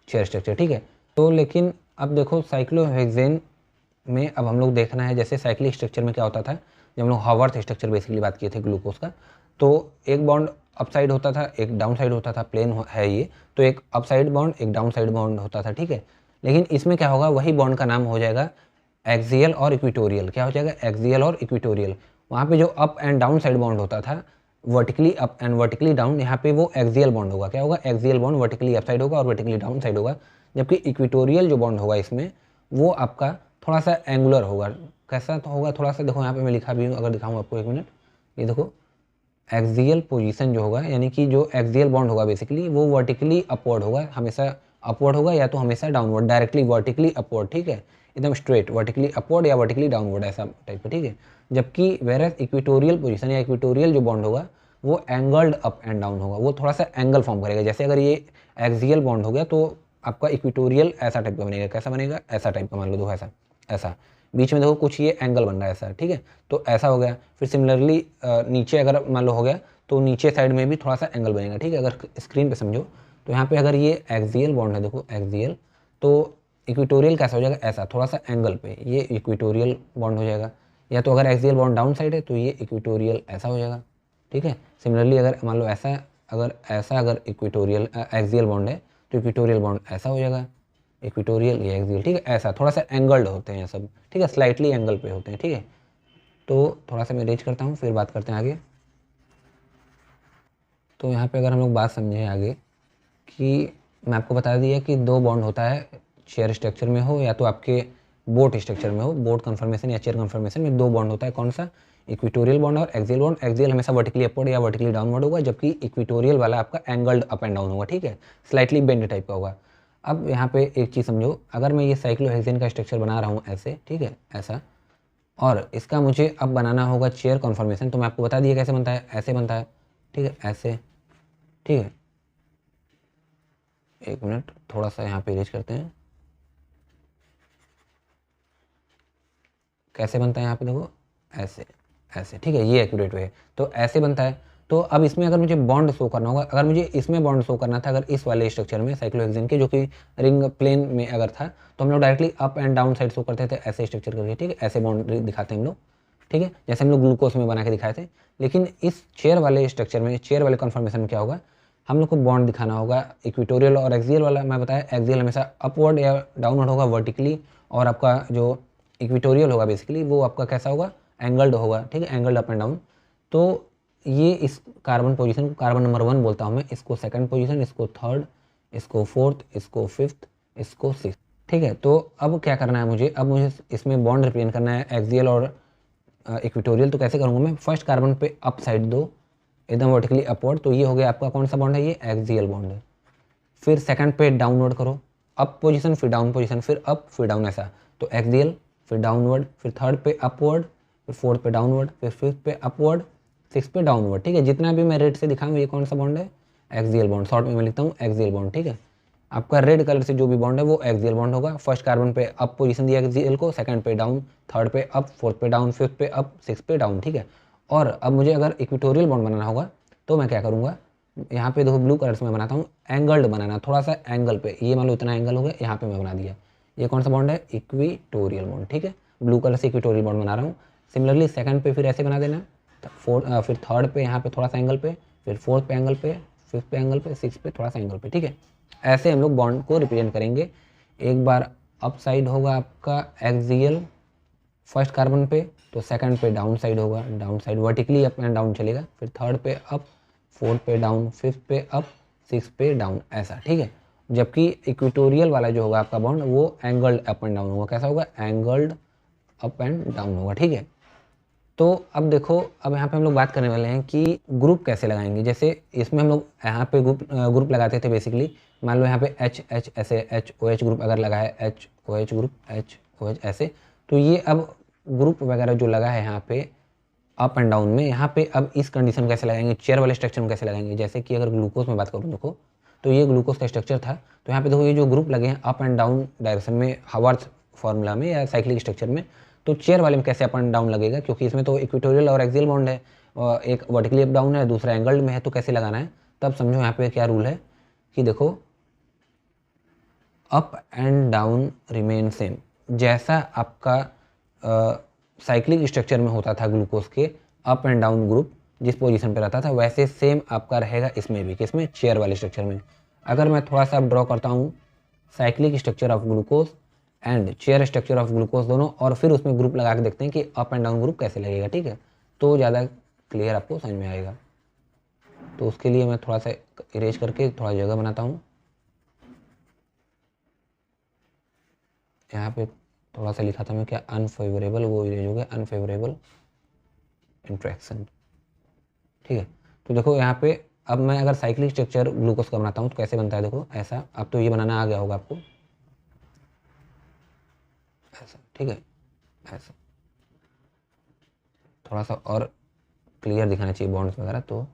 चेयर स्ट्रक्चर, ठीक है। तो लेकिन अब देखो साइक्लोहेक्सेन में अब हम लोग देखना है, जैसे साइक्लिक स्ट्रक्चर में क्या होता था, जब हम लोग हावर्थ स्ट्रक्चर बेसिकली बात किए थे ग्लूकोज का, तो एक बॉन्ड अप साइड होता था, एक डाउन साइड होता था, प्लेन है ये, तो एक अप साइड बॉन्ड एक डाउन साइड बॉन्ड होता था, ठीक है। लेकिन इसमें क्या होगा, वही बॉन्ड का नाम हो जाएगा एक्सियल और इक्वेटोरियल। क्या हो जाएगा, एक्सियल और इक्वेटोरियल। वहाँ पे जो up and down side bond होता था, vertically up and vertically down, यहाँ पे वो एक्सियल बॉन्ड होगा। क्या होगा, axial bond vertically up side होगा और वर्टिकली डाउन साइड होगा, जबकि इक्वेटोरियल जो बॉन्ड होगा इसमें वो आपका थोड़ा सा एंगुलर होगा। कैसा तो होगा, थोड़ा सा देखो यहाँ पे मैं लिखा भी हूँ, अगर दिखाऊँ आपको, एक मिनट, ये देखो एक्सियल पोजीशन जो होगा, यानी कि जो एक्सियल बॉन्ड होगा बेसिकली वो वर्टिकली अपवर्ड होगा, हमेशा अपवर्ड होगा या तो हमेशा डाउनवर्ड, डायरेक्टली वर्टिकली अपवर्ड, ठीक है, एकदम स्ट्रेट वर्टिकली अपवर्ड या वर्टिकली डाउनवर्ड ऐसा टाइप का, ठीक है। जबकि वेरस इक्वेटोरियल पोजीशन या इक्वेटोरियल जो बॉन्ड होगा वो एंगल्ड अप एंड डाउन होगा, वो थोड़ा सा एंगल फॉर्म करेगा। जैसे अगर ये एक्सियल बॉन्ड हो गया तो आपका इक्वेटोरियल ऐसा टाइप का बनेगा, कैसा बनेगा, ऐसा टाइप का, मान लो दो ऐसा, ऐसा बीच में देखो कुछ ये एंगल बन रहा है ऐसा, ठीक है, तो ऐसा हो गया। फिर सिमिलरली नीचे अगर मान लो हो गया तो नीचे साइड में भी थोड़ा सा एंगल बनेगा, ठीक है। अगर स्क्रीन पे समझो तो यहाँ पे अगर ये एक्सियल बॉन्ड है, देखो एक्सियल, तो इक्वेटोरियल कैसा हो जाएगा, ऐसा थोड़ा सा एंगल पे ये इक्वेटोरियल बॉन्ड हो जाएगा। या तो अगर एक्सियल बॉन्ड डाउन साइड है तो ये इक्वेटोरियल ऐसा हो जाएगा, ठीक है। सिमिलरली अगर मान लो ऐसा, अगर इक्वेटोरियल एक्सियल बॉन्ड है तो इक्वेटोरियल बॉन्ड ऐसा हो जाएगा, इक्वेटोरियल या एक्सियल, ठीक है, ऐसा थोड़ा सा एंगल्ड होते हैं सब, ठीक है, स्लाइटली एंगल पे होते हैं, ठीक है। तो थोड़ा सा मैं रेज करता हूँ, फिर बात करते हैं आगे। तो यहाँ पे अगर हम लोग बात समझें आगे कि मैं आपको बता दिया कि 2 बॉन्ड होता है चेयर स्ट्रक्चर में हो या तो आपके बोट स्ट्रक्चर में हो, बोट कन्फर्मेशन या चेयर कन्फर्मेशन में 2 बॉन्ड होता है, कौन सा, इक्वेटोरियल बॉन्ड और एक्सियल बॉन्ड। एक्सियल हमेशा वर्टिकली अपवर्ड या वर्टिकली डाउनवर्ड होगा, जबकि इक्वेटोरियल वाला आपका एंगल्ड अप एंड डाउन होगा, ठीक है, स्लाइटली बेंड टाइप का होगा। अब यहाँ पे एक चीज़ समझो, अगर मैं ये साइक्लोहेक्सेन का स्ट्रक्चर बना रहा हूँ ऐसे, ठीक है, ऐसा, और इसका मुझे अब बनाना होगा चेयर कन्फर्मेशन, तो मैं आपको बता दिया कैसे बनता है, ऐसे बनता है, ठीक है, ऐसे, ठीक है। एक मिनट थोड़ा सा यहाँ पे इरेज करते हैं, कैसे बनता है यहाँ पे देखो, ऐसे ऐसे, ठीक है, ये एक्यूरेट वे है, तो ऐसे बनता है। तो अब इसमें अगर मुझे बॉन्ड शो करना होगा, अगर मुझे इसमें बॉन्ड शो करना था, अगर इस वाले स्ट्रक्चर में साइक्लोहेक्सेन के जो कि रिंग प्लेन में अगर था, तो हम लोग directly up and down side show करते थे ऐसे स्ट्रक्चर करके, ठीक है, ऐसे बॉन्ड दिखाते हैं हम लोग, ठीक है, जैसे हम लोग ग्लूकोज में बना के दिखाए थे। लेकिन इस चेयर वाले स्ट्रक्चर में, चेयर वाले कन्फर्मेशन में क्या होगा, हम लोग को बॉन्ड दिखाना होगा इक्वेटोरियल और एक्सियल वाला। मैं बताया एक्सियल हमेशा अपवर्ड या डाउनवर्ड होगा वर्टिकली, और आपका जो इक्वेटोरियल होगा बेसिकली वो आपका कैसा होगा, एंगल्ड होगा, ठीक है, एंगल्ड अप एंड डाउन। तो ये इस कार्बन पोजीशन को कार्बन नंबर 1 बोलता हूँ मैं, इसको सेकंड पोजीशन, इसको थर्ड, इसको फोर्थ, इसको फिफ्थ, इसको सिक्स, ठीक है। तो अब क्या करना है मुझे, अब मुझे इसमें बॉन्ड रिप्रेजेंट करना है एक्सियल और इक्वेटोरियल। तो कैसे करूँगा मैं, फर्स्ट कार्बन पे अप साइड दो एकदम वर्टिकली अपवर्ड, तो ये हो गया आपका कौन सा बॉन्ड है, ये एक्सियल बॉन्ड है। फिर सेकंड पे डाउनवर्ड करो, अप पोजीशन फिर डाउन पोजीशन, फिर अप फिर डाउन, ऐसा, तो एक्सियल फिर डाउनवर्ड, फिर थर्ड पे अपवर्ड, फिर फोर्थ पे डाउनवर्ड, फिर फिफ्थ पे अपवर्ड, सिक्स पे डाउनवर्ड, ठीक है। जितना भी मैं रेड से दिखाऊँ ये कौन सा बॉन्ड है, एक्सियल बॉन्ड, शॉर्ट में मैं लिखता हूँ एक्सियल बॉन्ड, ठीक है। आपका रेड कलर से जो भी बॉन्ड है वो एक्सियल बॉन्ड होगा। फर्स्ट कार्बन पे अप पोजीशन दिया एक्सियल को, सेकंड पे डाउन, थर्ड पे अप, फोर्थ पे डाउन, फिफ्थ पे अप, सिक्स पे डाउन, ठीक है। और अब मुझे अगर इक्वेटोरियल बॉन्ड बनाना होगा तो मैं क्या करूँगा, यहाँ पे देखो ब्लू कलर से मैं बनाता हूँ, एंगल्ड बनाना, थोड़ा सा एंगल पे, ये मान लो इतना एंगल हो गया, यहाँ पे मैं बना दिया, ये कौन सा बॉन्ड है, इक्वेटोरियल बॉन्ड, ठीक है, ब्लू कलर से इक्वेटोरियल बॉन्ड बना रहा हूँ। सिमिलरली सेकंड पे फिर ऐसे बना देना, फिर थर्ड पे यहाँ पे थोड़ा सा एंगल पे, फिर फोर्थ पे एंगल पे, 5th पे एंगल पे, 6th पे थोड़ा सा एंगल पे, ठीक है। ऐसे हम लोग बॉन्ड को रिप्रेजेंट करेंगे। एक बार अप साइड होगा आपका एक्सियल फर्स्ट कार्बन पे, तो सेकंड पे डाउन साइड होगा, down side vertically up and down चलेगा, फिर थर्ड पे अप, फोर्थ पे डाउन, फिफ्थ पे अप, सिक्स पे डाउन, ऐसा, ठीक है। जबकि इक्वेटोरियल वाला जो होगा आपका बॉन्ड वो एंगल्ड अप एंड डाउन होगा। कैसा होगा? एंगल्ड अप एंड डाउन होगा, ठीक है। तो अब देखो, अब यहाँ पे हम लोग बात करने वाले हैं कि ग्रुप कैसे लगाएंगे। जैसे इसमें हम लोग यहाँ पे ग्रुप लगाते थे बेसिकली। मान लो यहाँ पे एच एच ऐसे एच ओ एच ग्रुप अगर लगा है, H O H group, H O H ऐसे, तो ये अब ग्रुप वगैरह जो लगा है यहाँ पे अप एंड डाउन में, यहाँ पे अब इस कंडीशन कैसे लगाएंगे, चेयर वाले स्ट्रक्चर में कैसे लगाएंगे। जैसे कि अगर ग्लूकोज में बात करूँ देखो, तो ये ग्लूकोज का स्ट्रक्चर था, तो यहाँ पे देखो ये जो ग्रुप लगे हैं अप एंड डाउन डायरेक्शन में, हावर्थ फार्मूला में या साइक्लिक स्ट्रक्चर में, तो चेयर वाले में कैसे अप एंड डाउन लगेगा, क्योंकि इसमें तो इक्वेटोरियल और एक्सियल बॉन्ड है, और एक वर्टिकली अप डाउन है, दूसरा एंगल्ड में है, तो कैसे लगाना है। तब समझो यहाँ पे क्या रूल है कि देखो, up and down remain same. जैसा आपका साइक्लिक स्ट्रक्चर में होता था ग्लूकोज के अप एंड डाउन ग्रुप जिस पोजीशन पे रहता था, वैसे सेम आपका रहेगा इसमें भी। किसमें? चेयर वाले स्ट्रक्चर में। अगर मैं थोड़ा सा ड्रॉ करता हूँ cyclic structure of glucose and chair structure of glucose दोनों, और फिर उसमें ग्रुप लगा के देखते हैं कि अप एंड डाउन ग्रुप कैसे लगेगा, ठीक है। तो ज़्यादा क्लियर आपको समझ में आएगा। तो उसके लिए मैं थोड़ा सा इरेज करके थोड़ा जगह बनाता हूँ। यहाँ पे थोड़ा सा लिखा था मैं क्या, अनफेवरेबल, वो इरेज हो गया, अनफेवरेबल इंट्रैक्शन, ठीक है। तो देखो यहाँ पे अब मैं अगर साइक्लिक स्ट्रक्चर ग्लूकोज का बनाता हूँ तो कैसे बनता है, देखो ऐसा। अब तो ये बनाना आ गया होगा आपको, ऐसा, ठीक है, ऐसा। थोड़ा सा और क्लियर दिखाना चाहिए बॉन्ड्स वगैरह, तो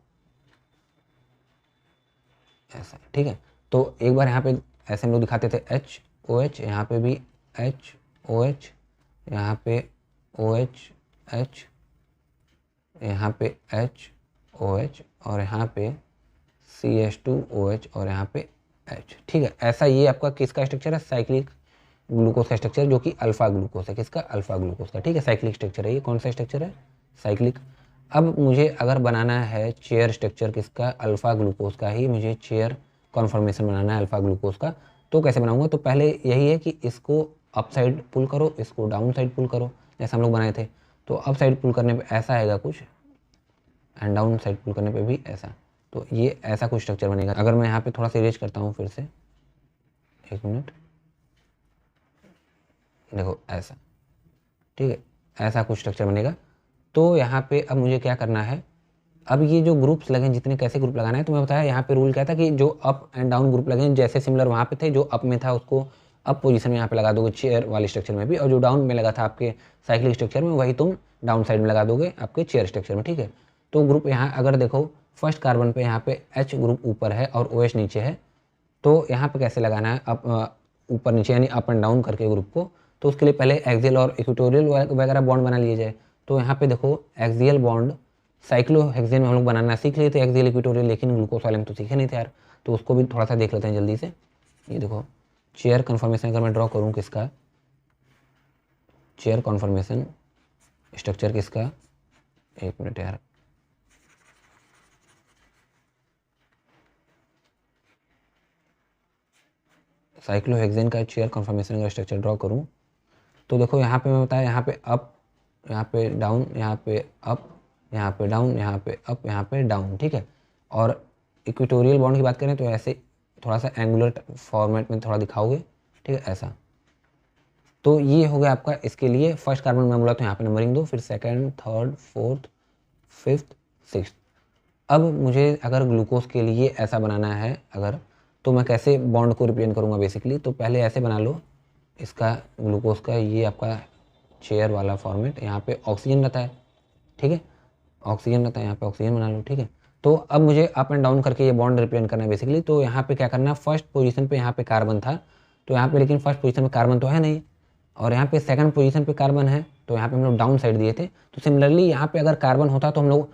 ऐसा, ठीक है। तो एक बार यहाँ पे ऐसे हम लोग दिखाते थे एच ओ एच, यहाँ पे भी एच ओ एच, यहाँ पे ओ एच एच, यहाँ पे एच ओ एच, और यहाँ पे CH2OH, और यहाँ पे H, ठीक है। ऐसा ये आपका किसका स्ट्रक्चर है? साइक्लिक ग्लूकोज का स्ट्रक्चर, जो कि अल्फा ग्लूकोज है। किसका? अल्फा ग्लूकोज का, ठीक है। साइक्लिक स्ट्रक्चर है ये। कौन सा स्ट्रक्चर है? साइक्लिक। अब मुझे अगर बनाना है चेयर स्ट्रक्चर किसका? अल्फा ग्लूकोज का ही मुझे चेयर कॉन्फर्मेशन बनाना है अल्फा ग्लूकोज का। तो कैसे बनाऊंगा? तो पहले यही है कि इसको अप साइड पुल करो, इसको डाउन साइड पुल करो, जैसे हम लोग बनाए थे। तो अप साइड पुल करने पे ऐसा आएगा कुछ, एंड डाउन साइड पुल करने पे भी ऐसा। तो ये ऐसा कुछ स्ट्रक्चर बनेगा। अगर मैं यहाँ पे थोड़ा सा इरेज करता हूँ फिर से, एक मिनट, देखो ऐसा, ठीक है, ऐसा कुछ स्ट्रक्चर बनेगा। तो यहाँ पे अब मुझे क्या करना है, अब ये जो ग्रुप्स लगे, जितने कैसे ग्रुप लगाना है, तो मैं बताया यहाँ पे रूल क्या था कि जो अप एंड डाउन ग्रुप लगे, जैसे सिमिलर वहाँ पे थे, जो अप में था उसको अप पोजीशन में यहाँ पे लगा दोगे चेयर वाले स्ट्रक्चर में भी, और जो डाउन में लगा था आपके साइक्लिक स्ट्रक्चर में, वही तुम डाउन साइड में लगा दोगे आपके चेयर स्ट्रक्चर में, ठीक है। तो ग्रुप यहाँ अगर देखो, फर्स्ट कार्बन पे यहाँ पे H ग्रुप ऊपर है और OH नीचे है, तो यहाँ पे कैसे लगाना है, अप ऊपर नीचे यानी अप एंड डाउन करके ग्रुप को। तो उसके लिए पहले एक्सियल और इक्वेटोरियल वगैरह बॉन्ड बना लिए जाए। तो यहाँ पे देखो एक्सियल बॉन्ड साइक्लोहेक्सेन में हम लोग बनाना सीख लिए थे, एक्सियल इक्वेटोरियल, लेकिन ग्लूकोज वाले में तो सीखे नहीं थे यार। तो उसको भी थोड़ा सा देख लेते हैं जल्दी से। ये देखो चेयर कन्फर्मेशन अगर मैं ड्रॉ करूँ किसका, चेयर कन्फर्मेशन स्ट्रक्चर किसका, एक मिनट यार, साइक्लोहेक्सेन का चेयर कन्फर्मेशन का स्ट्रक्चर ड्रॉ करूँ, तो देखो यहाँ पे मैं बताया, यहाँ पे अप, यहाँ पे डाउन, यहाँ पे अप, यहाँ पे डाउन, यहाँ पे अप, यहाँ पे डाउन, ठीक है। और इक्वेटोरियल बॉन्ड की बात करें तो ऐसे थोड़ा सा एंगुलर फॉर्मेट में थोड़ा दिखाओगे, ठीक है, ऐसा। तो ये हो गया आपका इसके लिए फर्स्ट कार्बन में बोला तो यहाँ पे नंबरिंग दो, फिर second, third, fourth, fifth, sixth. अब मुझे अगर ग्लूकोज के लिए ऐसा बनाना है अगर, तो मैं कैसे बॉन्ड को रिप्रेजेंट करूँगा बेसिकली। तो पहले ऐसे बना लो इसका ग्लूकोज का, ये आपका चेयर वाला फॉर्मेट, यहाँ पे ऑक्सीजन रहता है, ठीक है, ऑक्सीजन रहता है, यहाँ पे ऑक्सीजन बना लो, ठीक है। तो अब मुझे अप एंड डाउन करके ये बॉन्ड रिप्रेजेंट करना है बेसिकली। तो यहाँ पे क्या करना है, फर्स्ट पोजीशन पे यहाँ पे कार्बन था, तो यहाँ पे लेकिन फर्स्ट पोजीशन में कार्बन तो है नहीं, और यहाँ पे सेकंड पोजीशन पे कार्बन है, तो यहाँ पे हम लोग डाउन साइड दिए थे। तो सिमिलरली यहाँ पे अगर कार्बन होता तो हम लोग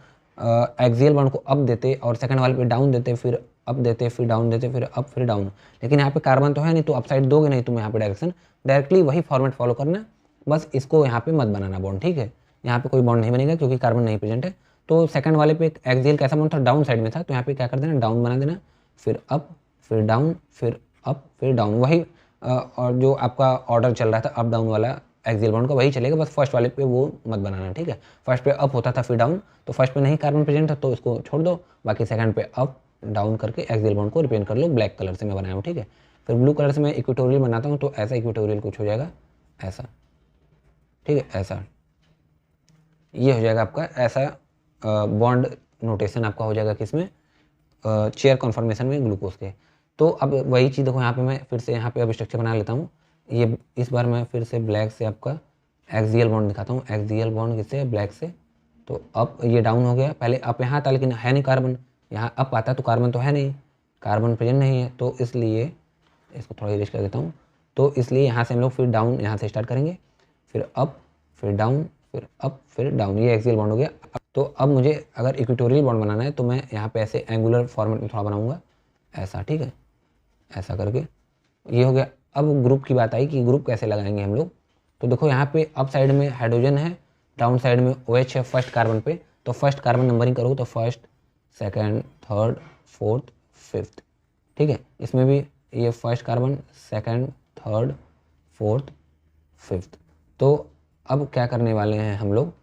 एक्सियल बॉन्ड को अप देते और सेकंड वाले पे डाउन देते, फिर अप देते, फिर डाउन देते, फिर अप, फिर डाउन। लेकिन यहाँ पे कार्बन तो है नहीं, तो अप साइड दोगे नहीं तुम यहाँ पे डायरेक्शन, डायरेक्टली वही फॉर्मेट फॉलो करना, बस इसको यहाँ पे मत बनाना बॉन्ड, ठीक है। यहाँ पे कोई बॉन्ड नहीं बनेगा क्योंकि कार्बन नहीं प्रेजेंट है। तो सेकंड वाले पे एक्सियल कैसा बॉन्ड था, डाउन साइड में था, तो यहाँ पे क्या कर देना, डाउन बना देना, फिर अप, फिर डाउन, फिर अप, फिर डाउन। वही और जो आपका ऑर्डर चल रहा था अप डाउन वाला एक्सियल बॉन्ड का वही चलेगा, बस फर्स्ट वाले पे वो मत बनाना, ठीक है। फर्स्ट पे अप होता था फिर डाउन, तो फर्स्ट पे नहीं कार्बन प्रेजेंट है तो इसको छोड़ दो, बाकी सेकंड पे अप डाउन करके एक्सियल बॉन्ड को रिप्रेजेंट कर लो। ब्लैक कलर से मैं बनाया हूँ, ठीक है। फिर ब्लू कलर से मैं इक्वेटोरियल बनाता हूँ, तो ऐसा इक्वेटोरियल कुछ हो जाएगा ऐसा, ठीक है, ऐसा ये हो जाएगा आपका ऐसा बॉन्ड नोटेशन आपका हो जाएगा किसमें, चेयर कॉन्फर्मेशन में ग्लूकोज के। तो अब वही चीज़ देखो यहाँ पे मैं फिर से यहाँ पे अब स्ट्रक्चर बना लेता हूँ। ये इस बार मैं फिर से ब्लैक से आपका एक्सियल बॉन्ड दिखाता हूँ, एक्सियल बॉन्ड किससे, ब्लैक से। तो अब ये डाउन हो गया, पहले अप यहाँ था लेकिन है नहीं कार्बन, यहाँ अप आता तो कार्बन तो है नहीं, कार्बन प्रेजेंट नहीं है, तो इसलिए इसको थोड़ा इरेज कर देता हूँ। तो इसलिए यहाँ से हम लोग फिर डाउन यहाँ से स्टार्ट करेंगे, फिर अप, फिर डाउन, फिर अप, फिर डाउन, ये एक्सियल बॉन्ड हो गया। तो अब मुझे अगर इक्वेटोरियल बॉन्ड बनाना है तो मैं यहाँ पे ऐसे एंगुलर फॉर्मेट में थोड़ा बनाऊंगा ऐसा, ठीक है, ऐसा करके ये हो गया। अब ग्रुप की बात आई कि ग्रुप कैसे लगाएंगे हम लोग। तो देखो यहाँ पे अप साइड में हाइड्रोजन है, डाउन साइड में OH है फर्स्ट कार्बन पे, तो फर्स्ट कार्बन नंबरिंग करो तो first, second, third, fourth, fifth, ठीक है। इसमें भी ये first carbon, second, third, fourth, fifth. तो अब क्या करने वाले हैं हम लोग,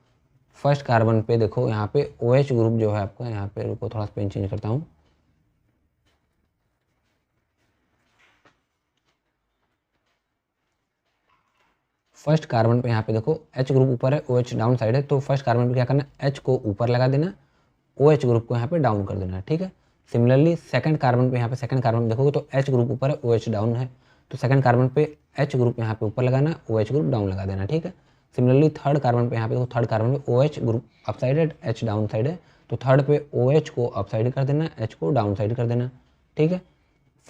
फर्स्ट कार्बन पे देखो यहाँ पे OH ग्रुप जो है आपका, यहाँ पे रुको थोड़ा सा पेन चेंज करता हूँ। फर्स्ट कार्बन पे यहाँ पे देखो H ग्रुप ऊपर है, OH डाउन साइड है, तो फर्स्ट कार्बन पे क्या करना है, H को ऊपर लगा देना, OH ग्रुप को यहाँ पे डाउन कर देना, ठीक है। सिमिलरली सेकंड कार्बन पे यहाँ पे सेकंड कार्बन में देखोगे तो H ग्रुप ऊपर है, OH डाउन है, तो सेकंड कार्बन पे H ग्रुप यहाँ पे ऊपर लगाना, OH ग्रुप डाउन लगा देना, ठीक है। सिमिलरली थर्ड कार्बन पे यहाँ पे देखो थर्ड कार्बन पे OH ग्रुप अप साइड है, H डाउन साइड है, तो थर्ड पे OH को अप साइड कर देना, H को डाउन साइड कर देना, ठीक है।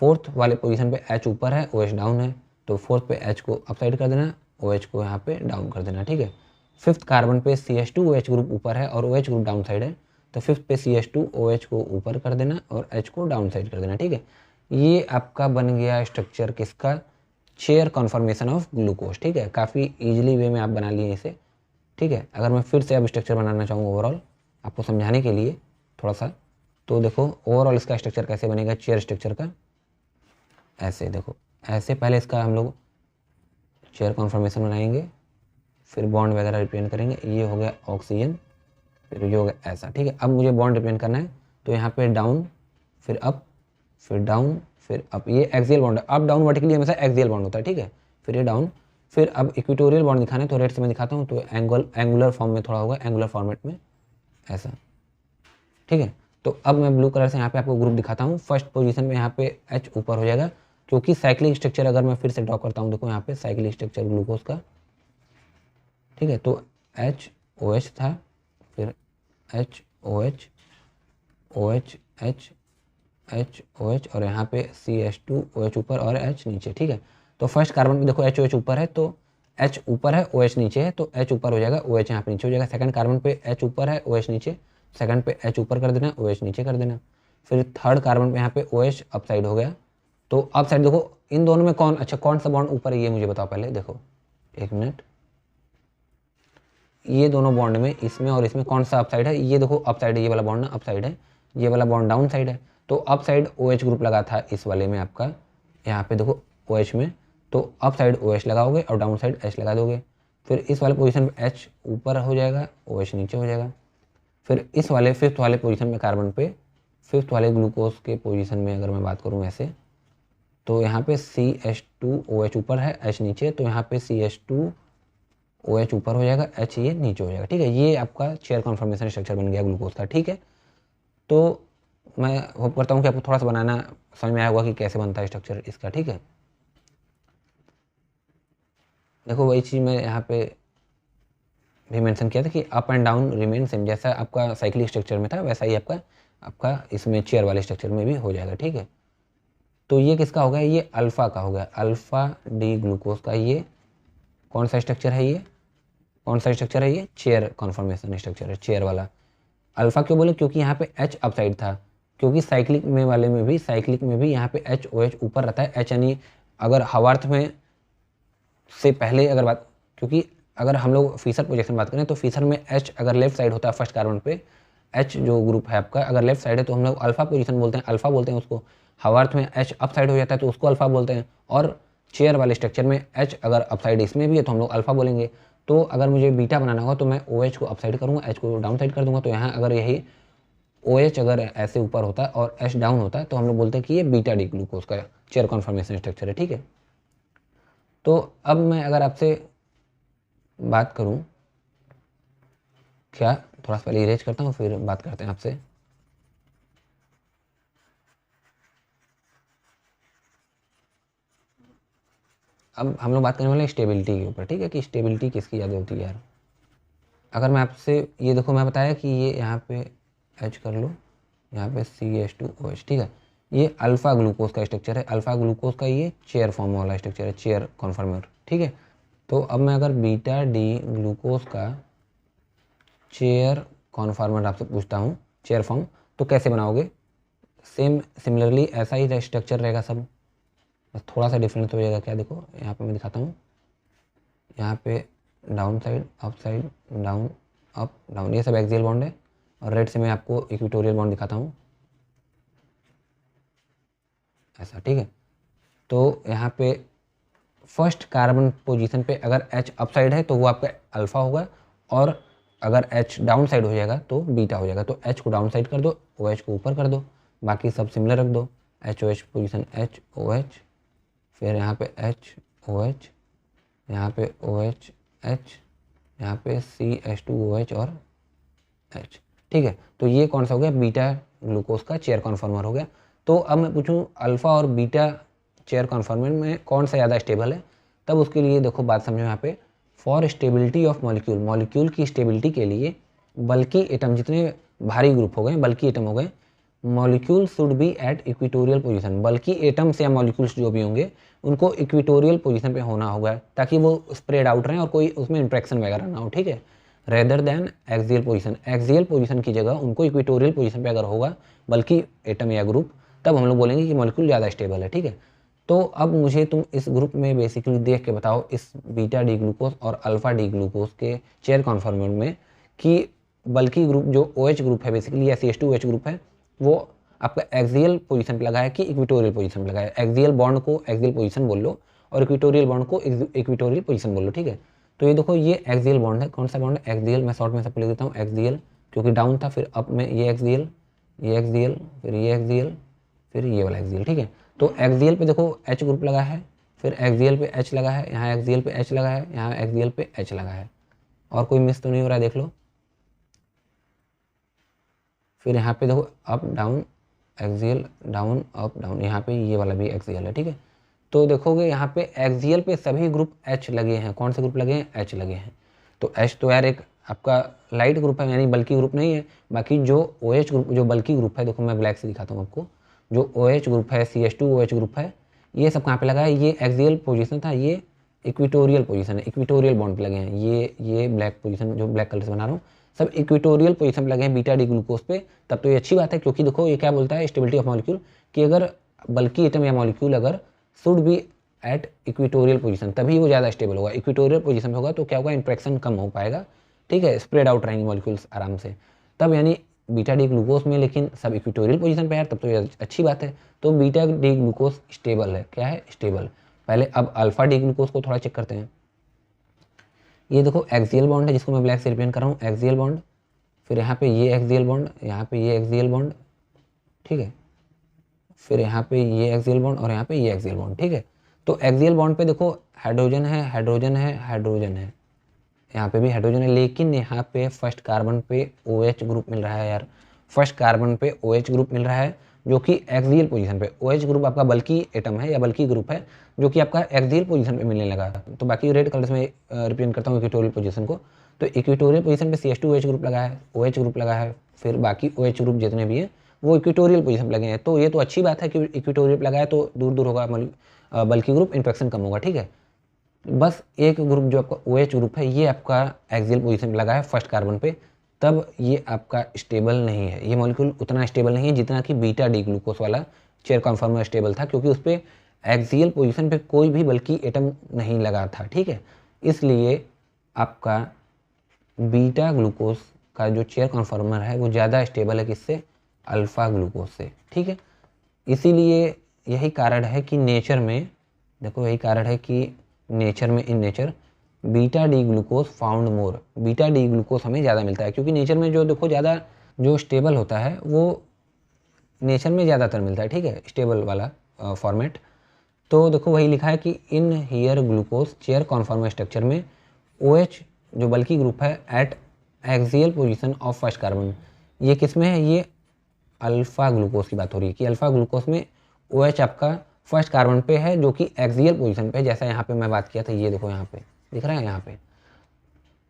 फोर्थ वाले पोजीशन पे H ऊपर है, OH डाउन है, तो फोर्थ पे H को अप साइड कर देना, OH को यहाँ पे डाउन कर देना, ठीक है। फिफ्थ कार्बन पे CH2 OH ग्रुप ऊपर है और OH ग्रुप डाउन साइड है, तो फिफ्थ पे CH2 OH को ऊपर कर देना और H को डाउन साइड कर देना, ठीक है। ये आपका बन गया स्ट्रक्चर किसका, चेयर कॉन्फर्मेशन ऑफ ग्लूकोज, ठीक है। काफ़ी ईजिली वे में आप बना लिए इसे, ठीक है। अगर मैं फिर से अब स्ट्रक्चर बनाना चाहूँ ओवरऑल आपको समझाने के लिए थोड़ा सा, तो देखो ओवरऑल इसका स्ट्रक्चर कैसे बनेगा चेयर स्ट्रक्चर का, ऐसे देखो, ऐसे पहले इसका हम लोग चेयर कॉन्फर्मेशन बनाएंगे, फिर बॉन्ड वगैरह रिप्रेजेंट करेंगे, ये हो गया ऑक्सीजन, फिर ये हो गया ऐसा, ठीक है। अब मुझे बॉन्ड रिप्रेजेंट करना है तो यहाँ पे डाउन, फिर अप, फिर डाउन, फिर अप, ये एक्सियल बॉन्ड है, अप डाउन वर्टिकली हमेशा एक्सियल बॉन्ड होता है, ठीक है। फिर ये डाउन, फिर अब इक्वेटोरियल बॉन्ड दिखाना है तो रेड से मैं दिखाता हूँ, तो एंगुलर फॉर्म में थोड़ा होगा, एंगुलर फॉर्मेट में ऐसा, ठीक है। तो अब मैं ब्लू कलर से यहाँ पे आपको ग्रुप दिखाता हूँ। फर्स्ट पोजीशन में यहाँ पे H ऊपर हो जाएगा, क्योंकि साइक्लिक स्ट्रक्चर अगर मैं फिर से ड्रॉ करता हूँ, देखो यहाँ पे साइक्लिक स्ट्रक्चर ग्लूकोज का, ठीक है। तो HOH था, फिर HOH, OH, HOH और यहाँ पे CH2 OH ऊपर और H नीचे, ठीक है। तो फर्स्ट कार्बन पे देखो HOH ऊपर है, तो H ऊपर है, OH नीचे है, तो H ऊपर हो जाएगा, OH यहाँ पे नीचे हो जाएगा। सेकंड कार्बन पे H ऊपर है, OH नीचे, सेकंड पे H ऊपर कर देना, OH नीचे कर देना। फिर थर्ड कार्बन पे यहाँ पे OH अप साइड हो गया, तो अप साइड देखो इन दोनों में कौन, अच्छा कौन सा बॉन्ड ऊपर है ये मुझे बताओ पहले, देखो एक मिनट, ये दोनों बॉन्ड में इसमें और इसमें कौन सा अप साइड है, ये देखो अप साइड है, ये वाला बॉन्ड ना अप साइड है, ये वाला बॉन्ड डाउन साइड है, तो अप साइड OH ग्रुप लगा था इस वाले में आपका, यहाँ पे देखो OH में, तो अप साइड OH लगाओगे और डाउन साइड H लगा दोगे। फिर इस वाले पोजीशन पे H ऊपर हो जाएगा, OH नीचे हो जाएगा। फिर इस वाले फिफ्थ वाले पोजीशन में कार्बन पे, फिफ्थ वाले ग्लूकोज के पोजीशन में अगर मैं बात करूँ ऐसे, तो यहाँ पे CH2 OH ऊपर है, H नीचे, तो यहाँ पे CH2 OH ऊपर हो जाएगा, H ये नीचे हो जाएगा, ठीक है। ये आपका चेयर कॉन्फर्मेशन स्ट्रक्चर बन गया ग्लूकोज का, ठीक है। तो मैं होप करता हूँ कि आपको थोड़ा सा बनाना समझ में आया होगा कि कैसे बनता है स्ट्रक्चर इसका, ठीक है। देखो वही चीज़ मैं यहाँ पे भी मेंशन किया था कि up and down remain same, जैसा आपका साइक्लिक स्ट्रक्चर में था वैसा ही आपका इसमें चेयर वाले स्ट्रक्चर में भी हो जाएगा, ठीक है। तो ये किसका हो गया, ये अल्फ़ा का हो गया, अल्फ़ा डी ग्लूकोज का। ये कौन सा स्ट्रक्चर है, ये कौन सा स्ट्रक्चर है, ये चेयर कॉन्फर्मेशन स्ट्रक्चर है, चेयर वाला। अल्फ़ा क्यों बोले, क्योंकि यहाँ पे H अप साइड था, क्योंकि साइक्लिक में वाले में भी, साइक्लिक में भी यहाँ पे HOH ऊपर रहता है, H यानी अगर हवार्थ में से पहले अगर बात, क्योंकि अगर हम लोग फीसर पोजीशन बात करें तो फीसर में H अगर लेफ्ट साइड होता है फर्स्ट कार्बन पे, H जो ग्रुप है आपका अगर लेफ्ट साइड है तो हम लोग अल्फा पोजीशन बोलते हैं, अल्फा बोलते हैं उसको। हवा में H अप साइड हो जाता है तो उसको अल्फा बोलते हैं, और चेयर वाले स्ट्रक्चर में H अगर अप साइड इसमें भी है तो हम लोग अल्फा बोलेंगे। तो अगर मुझे बीटा बनाना होगा तो मैं OH को अप साइड करूँगा, H को डाउन साइड कर दूंगा। तो यहाँ अगर यही OH अगर ऐसे ऊपर होता है और H डाउन होता है तो हम लोग बोलते हैं कि ये बीटा डी ग्लूकोज का चेयर कॉन्फर्मेशन स्ट्रक्चर है, ठीक है। तो अब मैं अगर आपसे बात करूं, क्या थोड़ा सा पहले इरेज करता हूं फिर बात करते हैं आपसे। अब हम लोग बात करने वाले हैं स्टेबिलिटी के ऊपर, ठीक है, कि स्टेबिलिटी किसकी ज़्यादा होती है यार। अगर मैं आपसे ये देखो, मैं बताया कि ये यहाँ पे H कर लो, यहाँ पे CH2OH, ठीक है, ये अल्फ़ा ग्लूकोज का स्ट्रक्चर है। अल्फ़ा ग्लूकोज का ये चेयर फॉर्म वाला स्ट्रक्चर है, चेयर कॉन्फर्मर, ठीक है। तो अब मैं अगर बीटा डी ग्लूकोज का चेयर कॉन्फर्मर आपसे पूछता हूँ, चेयर फॉर्म, तो कैसे बनाओगे? सेम सिमिलरली ऐसा ही स्ट्रक्चर रहेगा सब, बस थोड़ा सा डिफरेंस हो जाएगा। क्या देखो यहाँ पे मैं दिखाता हूँ, यहाँ पे down side, up side, down, up, down, ये सब एक्सियल बॉन्ड है। और रेड से मैं आपको इक्वेटोरियल बॉन्ड दिखाता हूँ, ऐसा, ठीक है। तो यहाँ पे फर्स्ट कार्बन पोजीशन पे अगर H अप साइड है तो वो आपका अल्फ़ा होगा, और अगर H डाउन साइड हो जाएगा तो बीटा हो जाएगा। तो H को डाउन साइड कर दो, OH को ऊपर कर दो, बाकी सब सिमिलर रख दो। HOH पोजीशन HOH, फिर यहाँ पे HOH, यहाँ पे OH H, यहाँ पे CH2OH और H, ठीक है। तो ये कौन सा हो गया? बीटा ग्लूकोज का चेयर कॉन्फर्मर हो गया। तो अब मैं पूछूं अल्फ़ा और बीटा चेयर कॉन्फर्मर में कौन सा ज़्यादा स्टेबल है, तब उसके लिए देखो बात समझो यहाँ पे, for stability of molecule, molecule की स्टेबिलिटी के लिए बल्कि एटम, जितने भारी ग्रुप हो गए, बल्कि एटम हो गए, molecule should be at equatorial position. बल्कि एटम्स या मॉलिक्यूल्स जो भी होंगे उनको इक्वेटोरियल पोजीशन पे होना होगा, ताकि वो स्प्रेड आउट रहें और कोई उसमें इंट्रैक्शन वगैरह ना हो, ठीक है, rather than axial position. Axial position की जगह उनको इक्वेटोरियल पोजीशन पे अगर होगा बल्कि एटम या ग्रुप, तब हम लोग बोलेंगे कि मॉलिक्यूल ज़्यादा स्टेबल है, ठीक है। तो अब मुझे तुम इस ग्रुप में बेसिकली देख के बताओ, इस बीटा डी ग्लूकोज और अल्फ़ा डी ग्लूकोज के चेयर कॉन्फर्मर में, कि बल्कि ग्रुप जो OH ग्रुप है बेसिकली, या CH2OH ग्रुप है, वो आपका एक्सियल पोजीशन पे लगा है कि इक्वेटोरियल पोजीशन पे लगा है। एक्सियल बॉन्ड को एक्सियल पोजीशन बोल लो और इक्वेटोरियल बॉन्ड को इक्वेटोरियल पोजीशन बोल लो, ठीक है। तो ये देखो, ये एक्सियल बॉन्ड है। कौन सा बॉन्ड है? एक्सियल। मैं शॉर्ट में सब लिख देता हूँ एक्सियल, क्योंकि डाउन था, फिर अप में ये एक्सियल, ये एक्सियल, फिर ये एक्सियल, फिर ये वाला एक्सियल, ठीक है। तो एक्सियल पे देखो H ग्रुप लगा है, फिर एक्सियल पे H लगा है, यहाँ एक्सियल पे H लगा है, यहाँ एक्सियल पे H लगा है, और कोई मिस तो नहीं हो रहा है, देख लो। फिर यहाँ पे देखो up down, axial, down, up, down, यहाँ पे ये वाला भी एक्सियल है, ठीक है। तो देखोगे यहाँ पे एक्सियल पे सभी ग्रुप H लगे हैं। कौन से ग्रुप लगे हैं? H लगे हैं। तो H तो यार एक आपका लाइट ग्रुप है, यानी बल्कि ग्रुप नहीं है। बाकी जो OH ग्रुप, जो बल्कि ग्रुप है, देखो मैं ब्लैक से दिखाता हूँ आपको, जो OH ग्रुप है, CH2OH ग्रुप है, ये सब कहाँ पे लगा है? ये एक्सियल पोजीशन था, ये इक्वेटोरियल पोजीशन है, इक्वेटोरियल बॉन्ड पे लगे हैं। ये ब्लैक पोजीशन जो ब्लैक कलर से बना रहा हूँ, सब इक्वेटोरियल पोजीशन पे लगे हैं बीटा डी ग्लूकोज पे। तब तो ये अच्छी बात है, क्योंकि देखो ये क्या बोलता है, स्टेबिलिटी ऑफ मॉलिक्यूल, कि अगर बल्कि एटम या मॉलिक्यूल अगर should be at equatorial position, तभी वो ज़्यादा स्टेबल होगा। इक्वेटोरियल पोजीशन में होगा तो क्या होगा? इंट्रैक्शन कम हो पाएगा, ठीक है, स्प्रेड आउट रहेंगे मॉलिक्यूल्स आराम से। तब यानी बीटा डी ग्लूकोज में लेकिन सब इक्वेटोरियल पोजीशन पे है, तब तो ये अच्छी बात है। तो बीटा डी ग्लूकोज स्टेबल है। क्या है? स्टेबल। पहले अब अल्फा डी ग्लूकोज को थोड़ा चेक करते हैं। ये देखो एक्सियल बॉन्ड है, जिसको मैं ब्लैक से रिप्रेजेंट कर रहा हूँ, एक्सियल बॉन्ड, फिर यहाँ पे ये एक्सियल बॉन्ड, यहाँ पे ये एक्सियल बॉन्ड, ठीक है, फिर यहाँ पे ये एक्सियल बॉन्ड और यहाँ पे ये एक्सियल बॉन्ड, ठीक है। तो एक्सियल बॉन्ड पे देखो हाइड्रोजन है, हाइड्रोजन है, हाइड्रोजन है, यहाँ पे भी हाइड्रोजन है, लेकिन यहाँ पे फर्स्ट कार्बन पे OH ग्रुप मिल रहा है यार। फर्स्ट कार्बन पे OH ग्रुप मिल रहा है, जो कि एक्सियल पोजीशन पे। OH ग्रुप आपका बल्कि एटम है या बल्कि ग्रुप है, जो कि आपका एक्सियल पोजीशन पे मिलने लगा। तो बाकी रेड कलर में रिप्रेजेंट करता हूँ इक्वेटोरियल पोजीशन को। तो इक्वेटोरियल पोजीशन पे CH2OH ग्रुप लगा है, OH ग्रुप लगा है, फिर बाकी OH ग्रुप जितने भी हैं वो इक्वेटोरियल पोजीशन पे लगे हैं। तो ये तो अच्छी बात है कि इक्वेटोरियल पे लगा है, तो दूर दूर होगा बल्कि ग्रुप, इंट्रैक्शन कम होगा, ठीक है। बस एक ग्रुप जो आपका OH ग्रुप है, ये आपका एक्सियल पोजीशन पे लगा है फर्स्ट कार्बन पे, तब ये आपका स्टेबल नहीं है। ये मॉलिक्यूल उतना स्टेबल नहीं है जितना कि बीटा डी ग्लूकोज वाला चेयर कॉन्फर्मर स्टेबल था, क्योंकि उस पर एक्सियल पोजीशन पे कोई भी बल्कि एटम नहीं लगा था, ठीक है। इसलिए आपका बीटा ग्लूकोज का जो चेयर कॉन्फॉर्मर है वो ज़्यादा स्टेबल है किससे, अल्फ़ा ग्लूकोज से, ठीक है। इसीलिए यही कारण है कि नेचर में देखो, यही कारण है कि नेचर में, in nature beta D glucose found more, beta D glucose हमें ज़्यादा मिलता है, क्योंकि नेचर में जो देखो ज़्यादा जो स्टेबल होता है वो नेचर में ज़्यादातर मिलता है, ठीक है, स्टेबल वाला फॉर्मेट। तो देखो वही लिखा है कि in here glucose chair conformer structure में OH जो बल्कि ग्रुप है eight axial position of first carbon, ये किस में है, ये अल्फ़ा ग्लूकोज की बात हो रही है कि अल्फ़ा ग्लूकोज में OH आपका फर्स्ट कार्बन पे है जो कि एक्सियल पोजीशन पे है। जैसा यहाँ पे मैं बात किया था, ये देखो यहाँ पे दिख रहा है, यहाँ पे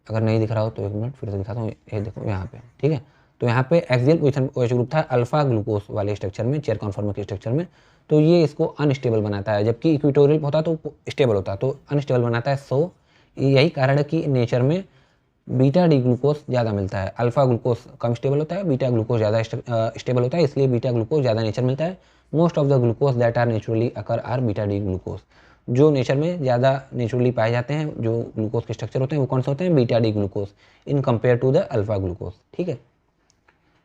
अगर नहीं दिख रहा हो तो एक मिनट फिर से दिखाता हूँ, ये देखो यहाँ पे, ठीक है। तो यहाँ पे एक्सियल पोजीशन OH ग्रुप था अल्फ़ा ग्लूकोज वाले स्ट्रक्चर में, चेयर कॉन्फॉर्मर के स्ट्रक्चर में, तो ये इसको अनस्टेबल बनाता है, जबकि इक्वेटोरियल होता तो स्टेबल होता, तो अनस्टेबल बनाता है। सो यही कारण है कि नेचर में बीटा डी ग्लूकोज ज़्यादा मिलता है, अल्फ़ा ग्लूकोज कम स्टेबल होता है, बीटा ग्लूकोज ज़्यादा स्टेबल होता है, इसलिए बीटा ग्लूकोज ज़्यादा नेचर मिलता है। Most of the glucose that are naturally occur are beta D glucose, जो नेचर में ज़्यादा नेचुरली पाए जाते हैं जो ग्लूकोज के स्ट्रक्चर होते हैं वो कौन से होते हैं, beta D glucose in compare to the alpha glucose, ठीक है।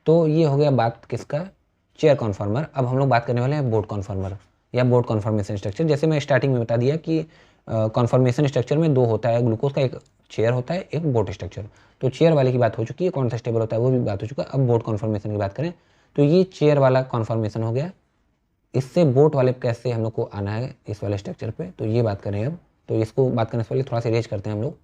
तो ये हो गया बात किसका, चेयर कॉन्फॉर्मर। अब हम लोग बात करने वाले हैं बोट कॉन्फॉर्मर या बोट कॉन्फॉर्मेशन स्ट्रक्चर। जैसे मैं स्टार्टिंग में बता दिया कि कॉन्फॉर्मेशन स्ट्रक्चर में दो होता है, ग्लूकोज का एक चेयर होता है, एक बोट स्ट्रक्चर। तो चेयर वाले की बात हो चुकी है, कौन सा स्टेबल होता है वो भी बात हो चुका है। अब बोट कॉन्फॉर्मेशन की बात करें तो ये चेयर वाला कॉन्फॉर्मेशन हो गया, इससे बोट वाले कैसे हम लोग को आना है इस वाले स्ट्रक्चर पे, तो ये बात करें अब। तो इसको बात करने से पहले थोड़ा सा इरेज करते हैं हम लोग।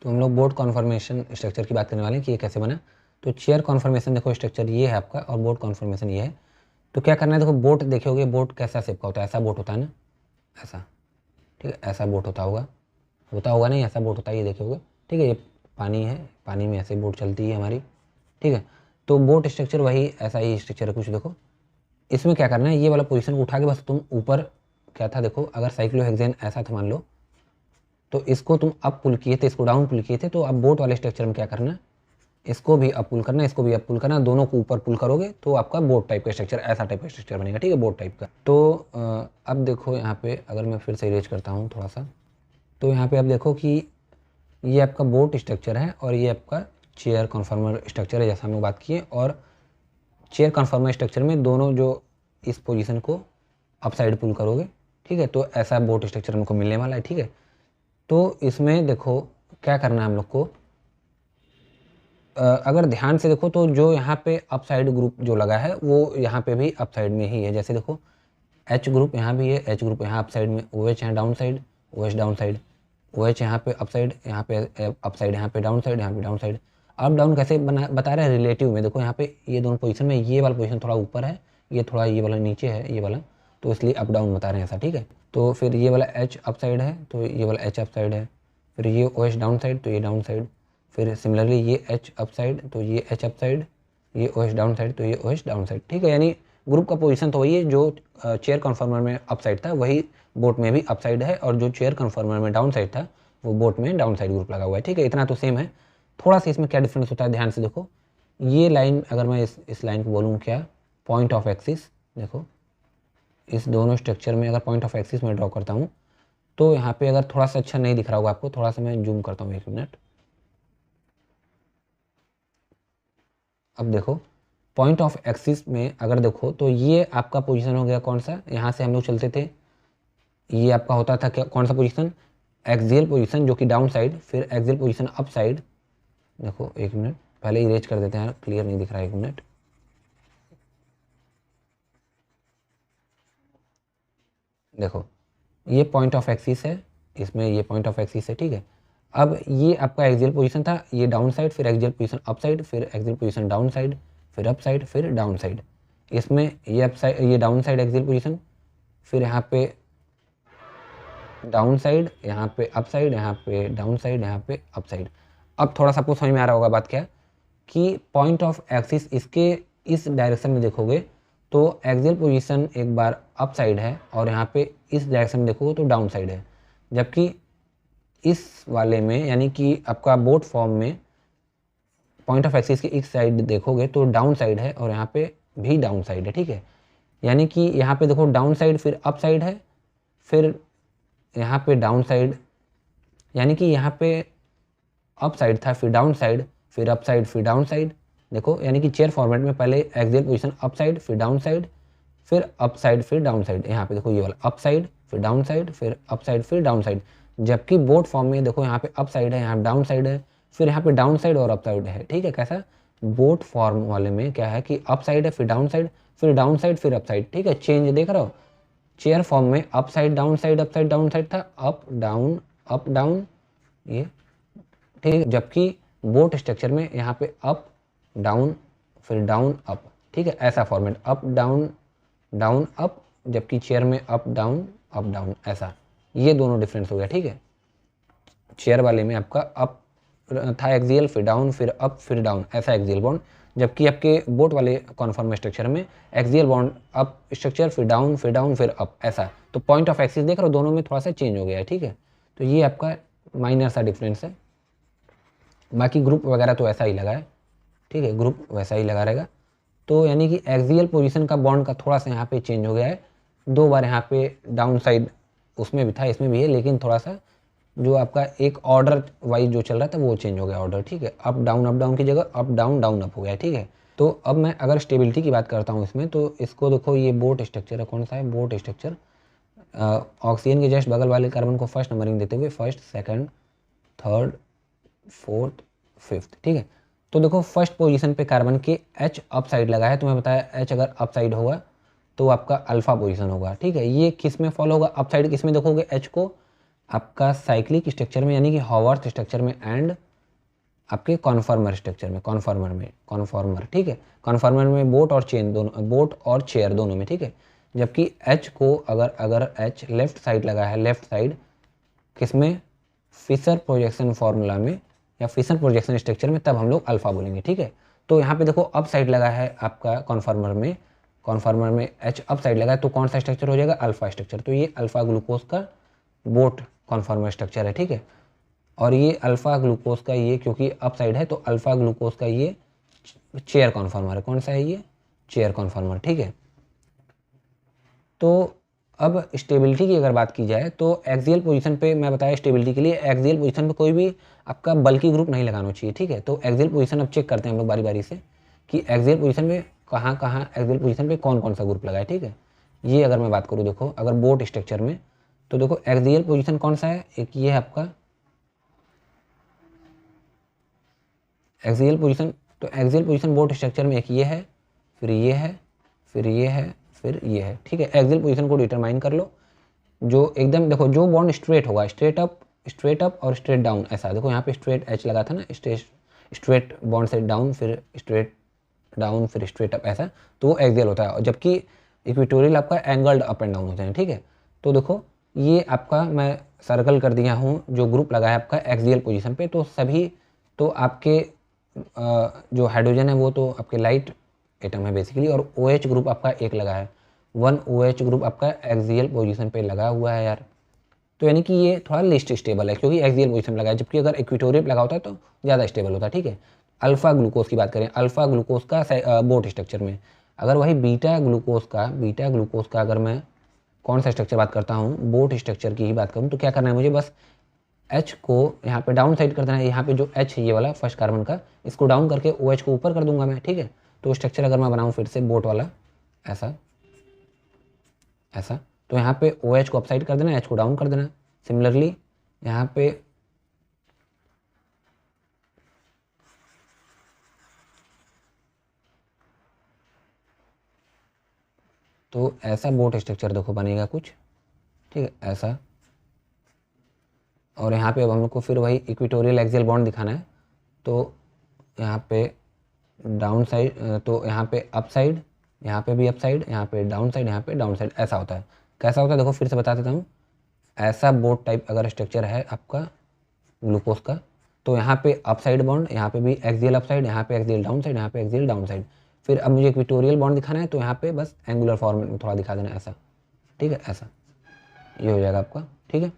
तो हम लोग बोट कॉन्फॉर्मेशन स्ट्रक्चर की बात करने वाले हैं कि ये कैसे बना। तो चेयर कॉन्फॉर्मेशन देखो स्ट्रक्चर ये है आपका और बोट कॉन्फॉर्मेशन ये है। तो क्या करना है, देखो बोट देखोगे, बोट कैसा शेप का होता है, ऐसा बोट होता है ना, ऐसा, ठीक है, ऐसा बोट होता होगा नहीं, ऐसा बोट होता है, ये देखोगे, ठीक है। ये पानी है, पानी में ऐसे बोट चलती है हमारी, ठीक है। तो बोट स्ट्रक्चर वही ऐसा ही स्ट्रक्चर है कुछ। देखो इसमें क्या करना है, ये वाला पोजीशन उठा के बस तुम ऊपर, क्या था देखो, अगर साइक्लोहेक्सेन ऐसा था मान लो, तो इसको तुम अप पुल किए थे, इसको डाउन पुल किए थे। तो अब बोट वाले स्ट्रक्चर में क्या करना, इसको भी अप पुल करना, इसको भी अप पुल करना, दोनों को ऊपर पुल करोगे तो आपका बोट टाइप का स्ट्रक्चर, ऐसा टाइप का स्ट्रक्चर बनेगा, ठीक है, बोट टाइप का। तो अब देखो यहाँ पे अगर मैं फिर से इरेज करता हूँ थोड़ा सा, तो यहाँ पे अब देखो कि ये आपका बोट स्ट्रक्चर है और ये आपका चेयर कॉन्फॉर्मर स्ट्रक्चर है, जैसा हम लोग बात किए। और चेयर कॉन्फॉर्मर स्ट्रक्चर में दोनों जो इस पोजीशन को अप साइड पुल करोगे, ठीक है, तो ऐसा बोट स्ट्रक्चर हमको मिलने वाला है, ठीक है। तो इसमें देखो क्या करना है हम लोग को, अगर ध्यान से देखो तो जो यहाँ पे अप साइड ग्रुप जो लगा है वो यहाँ पे भी अप साइड में ही है। जैसे देखो H ग्रुप यहाँ भी है, H ग्रुप यहाँ अप साइड में, OH यहाँ down side, OH down side, OH यहाँ पे अप साइड, यहाँ पे अप साइड, यहाँ पे डाउन साइड, यहाँ पे डाउन साइड। अप डाउन कैसे बता रहे हैं, रिलेटिव में। देखो यहाँ पे ये दोनों पोजीशन में ये वाला पोजीशन थोड़ा ऊपर है, ये थोड़ा ये वाला नीचे है, ये वाला, तो इसलिए अप डाउन बता रहे हैं ऐसा, ठीक है। तो फिर ये वाला H अप साइड है तो ये वाला H अप साइड है, फिर ये OH डाउन साइड तो ये डाउन साइड, फिर सिमिलरली ये H अप साइड तो ये H अप साइड, ये OH डाउन साइड तो ये OH डाउन साइड, ठीक है। यानी ग्रुप का पोजीशन तो वही है, जो चेयर कॉन्फॉर्मर में अप साइड था वही बोट में भी अप साइड है, और जो चेयर कॉन्फॉर्मर में डाउन साइड था वो बोट में डाउन साइड ग्रुप लगा हुआ है, ठीक है। इतना तो सेम है, थोड़ा सा इसमें क्या डिफरेंस होता है ध्यान से देखो। ये लाइन अगर मैं इस लाइन को बोलूँ क्या, पॉइंट ऑफ एक्सिस, देखो इस दोनों स्ट्रक्चर में अगर पॉइंट ऑफ एक्सिस में ड्रॉ करता हूँ तो यहाँ पे अगर थोड़ा सा अच्छा नहीं दिख रहा होगा आपको, थोड़ा सा मैं जूम करता हूँ, एक मिनट। अब देखो पॉइंट ऑफ एक्सिस में अगर देखो तो ये आपका पोजीशन हो गया कौन सा, यहाँ से हम लोग चलते थे, ये आपका होता था क्या, कौन सा पोजीशन, एक्सियल पोजीशन जो कि डाउन साइड, फिर एक्सियल पोजीशन अप साइड। देखो एक मिनट पहले इरेज कर देते हैं, क्लियर नहीं दिख रहा है, एक मिनट। देखो ये पॉइंट ऑफ एक्सिस है, इसमें ये पॉइंट ऑफ एक्सिस है, ठीक है। अब ये आपका एक्सियल पोजीशन था, ये डाउन साइड, फिर एक्सियल पोजीशन अप साइड, फिर एक्सियल पोजीशन डाउन साइड, फिर अप साइड, फिर डाउन साइड। इसमें ये अप साइड, ये डाउन साइड एक्सियल पोजीशन, फिर यहाँ पे डाउन साइड, यहाँ पे अप साइड, यहाँ पे डाउन साइड, यहाँ पे अप साइड। अब थोड़ा सा आपको समझ में आ रहा होगा बात क्या, कि पॉइंट ऑफ एक्सिस इसके इस डायरेक्शन में देखोगे तो एक्सियल पोजीशन एक बार अप साइड है और यहाँ पे इस डायरेक्शन में देखोगे तो डाउन साइड है, जबकि इस वाले में यानी कि आपका बोट फॉर्म में पॉइंट ऑफ एक्सिस की इस साइड देखोगे तो डाउन साइड है और यहाँ पे भी डाउन साइड है, ठीक है। यानी कि यहाँ पे देखो डाउन साइड फिर अप साइड है, फिर यहाँ पे डाउन साइड, यानी कि यहाँ पे अप साइड था, फिर डाउन साइड, फिर अप साइड, फिर डाउन साइड। देखो यानी कि चेयर फॉर्मेट में पहले एक्सियल पोजीशन अप साइड, फिर डाउन साइड, फिर अप साइड, फिर डाउन साइड। यहाँ पे देखो ये वाला अप साइड, फिर डाउन साइड, फिर अप साइड, फिर डाउन साइड। जबकि बोट फॉर्म में देखो यहाँ पे अप साइड है, यहाँ डाउन साइड है, फिर यहाँ पे डाउन साइड और अप साइड है। ठीक है, कैसा बोट फॉर्म वाले में क्या है कि अप साइड है, फिर डाउन साइड, फिर डाउन साइड, फिर अप साइड। ठीक है, चेंज देख रहे हो। चेयर फॉर्म में up side down side up side down side था, अप डाउन ये। ठीक है, जबकि बोट स्ट्रक्चर में यहाँ पे अप डाउन फिर डाउन अप। ठीक है, ऐसा format up down down up, जबकि चेयर में अप डाउन ऐसा। ये दोनों डिफरेंस हो गया। ठीक है, चेयर वाले में आपका अप था एक्सियल, फिर डाउन, फिर अप, फिर डाउन, ऐसा एक्सियल बॉन्ड। जबकि आपके बोट वाले कॉन्फॉर्म स्ट्रक्चर में एक्सियल बॉन्ड अप स्ट्रक्चर, फिर डाउन, फिर अप, ऐसा। तो पॉइंट ऑफ एक्सिस देख रहे हो, दोनों में थोड़ा सा चेंज हो गया है। ठीक है, तो ये आपका माइनर सा डिफरेंस है। बाकी ग्रुप वगैरह तो ऐसा ही लगा है। ठीक है, ग्रुप वैसा ही लगा रहेगा। तो यानी कि एक्सियल पोजीशन का बॉन्ड का थोड़ा सा यहाँ पे चेंज हो गया है। 2 बार यहाँ पे डाउन साइड उसमें भी था, इसमें भी है, लेकिन थोड़ा सा जो आपका एक ऑर्डर वाइज जो चल रहा था वो चेंज हो गया ऑर्डर। ठीक है, अप डाउन की जगह अप डाउन अप हो गया। ठीक है, तो अब मैं अगर स्टेबिलिटी की बात करता हूँ इसमें, तो इसको देखो, ये बोट स्ट्रक्चर है। कौन सा है? Boat structure. ऑक्सीजन के जस्ट बगल वाले कार्बन को फर्स्ट नंबरिंग देते हुए first, second, third, fourth, fifth. ठीक है, तो देखो फर्स्ट पोजीशन पे कार्बन के H अप साइड लगा है। तुम्हें बताया H अगर अप साइड होगा तो आपका अल्फा पोजीशन होगा। ठीक है, ये किस में फॉलो होगा? अप साइड किस में देखोगे H को? आपका साइक्लिक स्ट्रक्चर में, यानी कि हॉवर्थ स्ट्रक्चर में, एंड आपके कॉन्फॉर्मर स्ट्रक्चर में, कॉन्फॉर्मर। ठीक है, कॉन्फॉर्मर में बोट और चेन दोनों, बोट और चेयर दोनों में। ठीक है, जबकि H को अगर H लेफ्ट साइड लगा है, लेफ्ट साइड किस में? फिशर प्रोजेक्शन फॉर्मूला में या फिशर प्रोजेक्शन स्ट्रक्चर में, तब हम लोग अल्फा बोलेंगे। ठीक है, तो यहाँ पे देखो अप साइड लगा है आपका कॉन्फॉर्मर में H अप साइड लगा है, तो कौन सा स्ट्रक्चर हो जाएगा? Alpha structure. तो ये अल्फा ग्लूकोज का बोट कॉन्फॉर्मर स्ट्रक्चर है। ठीक है, और ये अल्फा ग्लूकोज का ये क्योंकि अप साइड है, तो अल्फा ग्लूकोज का ये चेयर कॉन्फॉर्मर है। कौन सा है? ये चेयर कॉन्फॉर्मर। ठीक है, तो अब स्टेबिलिटी की अगर बात की जाए तो एक्सियल पोजीशन पे मैं बताया स्टेबिलिटी के लिए एक्सियल पोजीशन पे कोई भी आपका बल्कि ग्रुप नहीं लगाना चाहिए। ठीक है, तो एक्सियल पोजीशन अब चेक करते हैं हम लोग बारी बारी से कि एक्सियल पोजीशन में कहाँ एक्सियल पोजीशन पे कौन कौन सा ग्रुप लगा है। ठीक है, ये अगर मैं बात करूँ, देखो अगर बोट स्ट्रक्चर में, तो देखो एक्सियल पोजीशन कौन सा है? एक ये है आपका एक्सियल पोजीशन। तो एक्सियल पोजीशन बोट स्ट्रक्चर में एक ये है, फिर ये है, फिर ये है, फिर ये है। ठीक है, एक्सियल पोजीशन को डिटरमाइन कर लो। जो एकदम देखो, जो बॉन्ड स्ट्रेट होगा, स्ट्रेट अप और स्ट्रेट डाउन, ऐसा। देखो यहाँ पे स्ट्रेट H लगा था ना, स्ट्रेट बॉन्ड से डाउन, फिर स्ट्रेट डाउन, फिर स्ट्रेट अप, ऐसा। तो वो एक्सियल होता है, और जबकि इक्वेटोरियल आपका एंगल्ड अप एंड डाउन होते हैं। ठीक है, तो देखो ये आपका मैं सर्कल कर दिया हूँ जो ग्रुप लगा है आपका एक्सियल पोजीशन पे। तो सभी तो आपके जो हाइड्रोजन है वो तो आपके लाइट एटम है बेसिकली, और OH ग्रुप आपका एक लगा है, 1 OH ग्रुप आपका एक्सियल पोजीशन पे लगा हुआ है यार। तो यानी कि ये थोड़ा लिस्ट स्टेबल है क्योंकि एक्सियल पोजीशन लगा है, जबकि अगर इक्वेटोरियल लगा होता है तो ज़्यादा स्टेबल होता है। ठीक है, अल्फा ग्लूकोज की बात करें, अल्फा ग्लूकोज का बोट स्ट्रक्चर में, अगर वही बीटा ग्लूकोज का अगर मैं कौन सा स्ट्रक्चर बात करता हूँ, बोट स्ट्रक्चर की ही बात करूँ, तो क्या करना है मुझे? बस H को यहाँ पे डाउन साइड कर देना है। यहाँ पे जो H है ये वाला फर्स्ट कार्बन का, इसको डाउन करके OH को ऊपर कर दूंगा मैं। ठीक है, तो स्ट्रक्चर अगर मैं बनाऊँ फिर से बोट वाला, ऐसा, तो यहाँ पे OH को अपसाइड कर देना, H को डाउन कर देना। सिमिलरली यहाँ पे तो ऐसा बोट स्ट्रक्चर देखो बनेगा कुछ। ठीक है, ऐसा। और यहाँ पे अब हम लोग को फिर वही इक्वेटोरियल एक्सियल बॉन्ड दिखाना है। तो यहाँ पे डाउन साइड, तो यहाँ पे अप साइड, यहाँ पे भी अप साइड, यहाँ पे डाउन साइड, यहाँ पे डाउन साइड, ऐसा होता है। कैसा होता है देखो फिर से बता देता हूँ। ऐसा बोट टाइप अगर स्ट्रक्चर है आपका ग्लूकोज का, तो यहाँ पे अप साइड बॉन्ड, यहाँ पे भी एक्सियल अप साइड, यहाँ पे एक्सियल डाउन साइड, यहाँ पे एक्सियल डाउन साइड। फिर अब मुझे इक्वेटोरियल बॉन्ड दिखाना है, तो यहाँ पे बस एंगुलर फॉर्मेट में थोड़ा दिखा देना, ऐसा। ठीक है, ऐसा ये हो जाएगा आपका। ठीक है,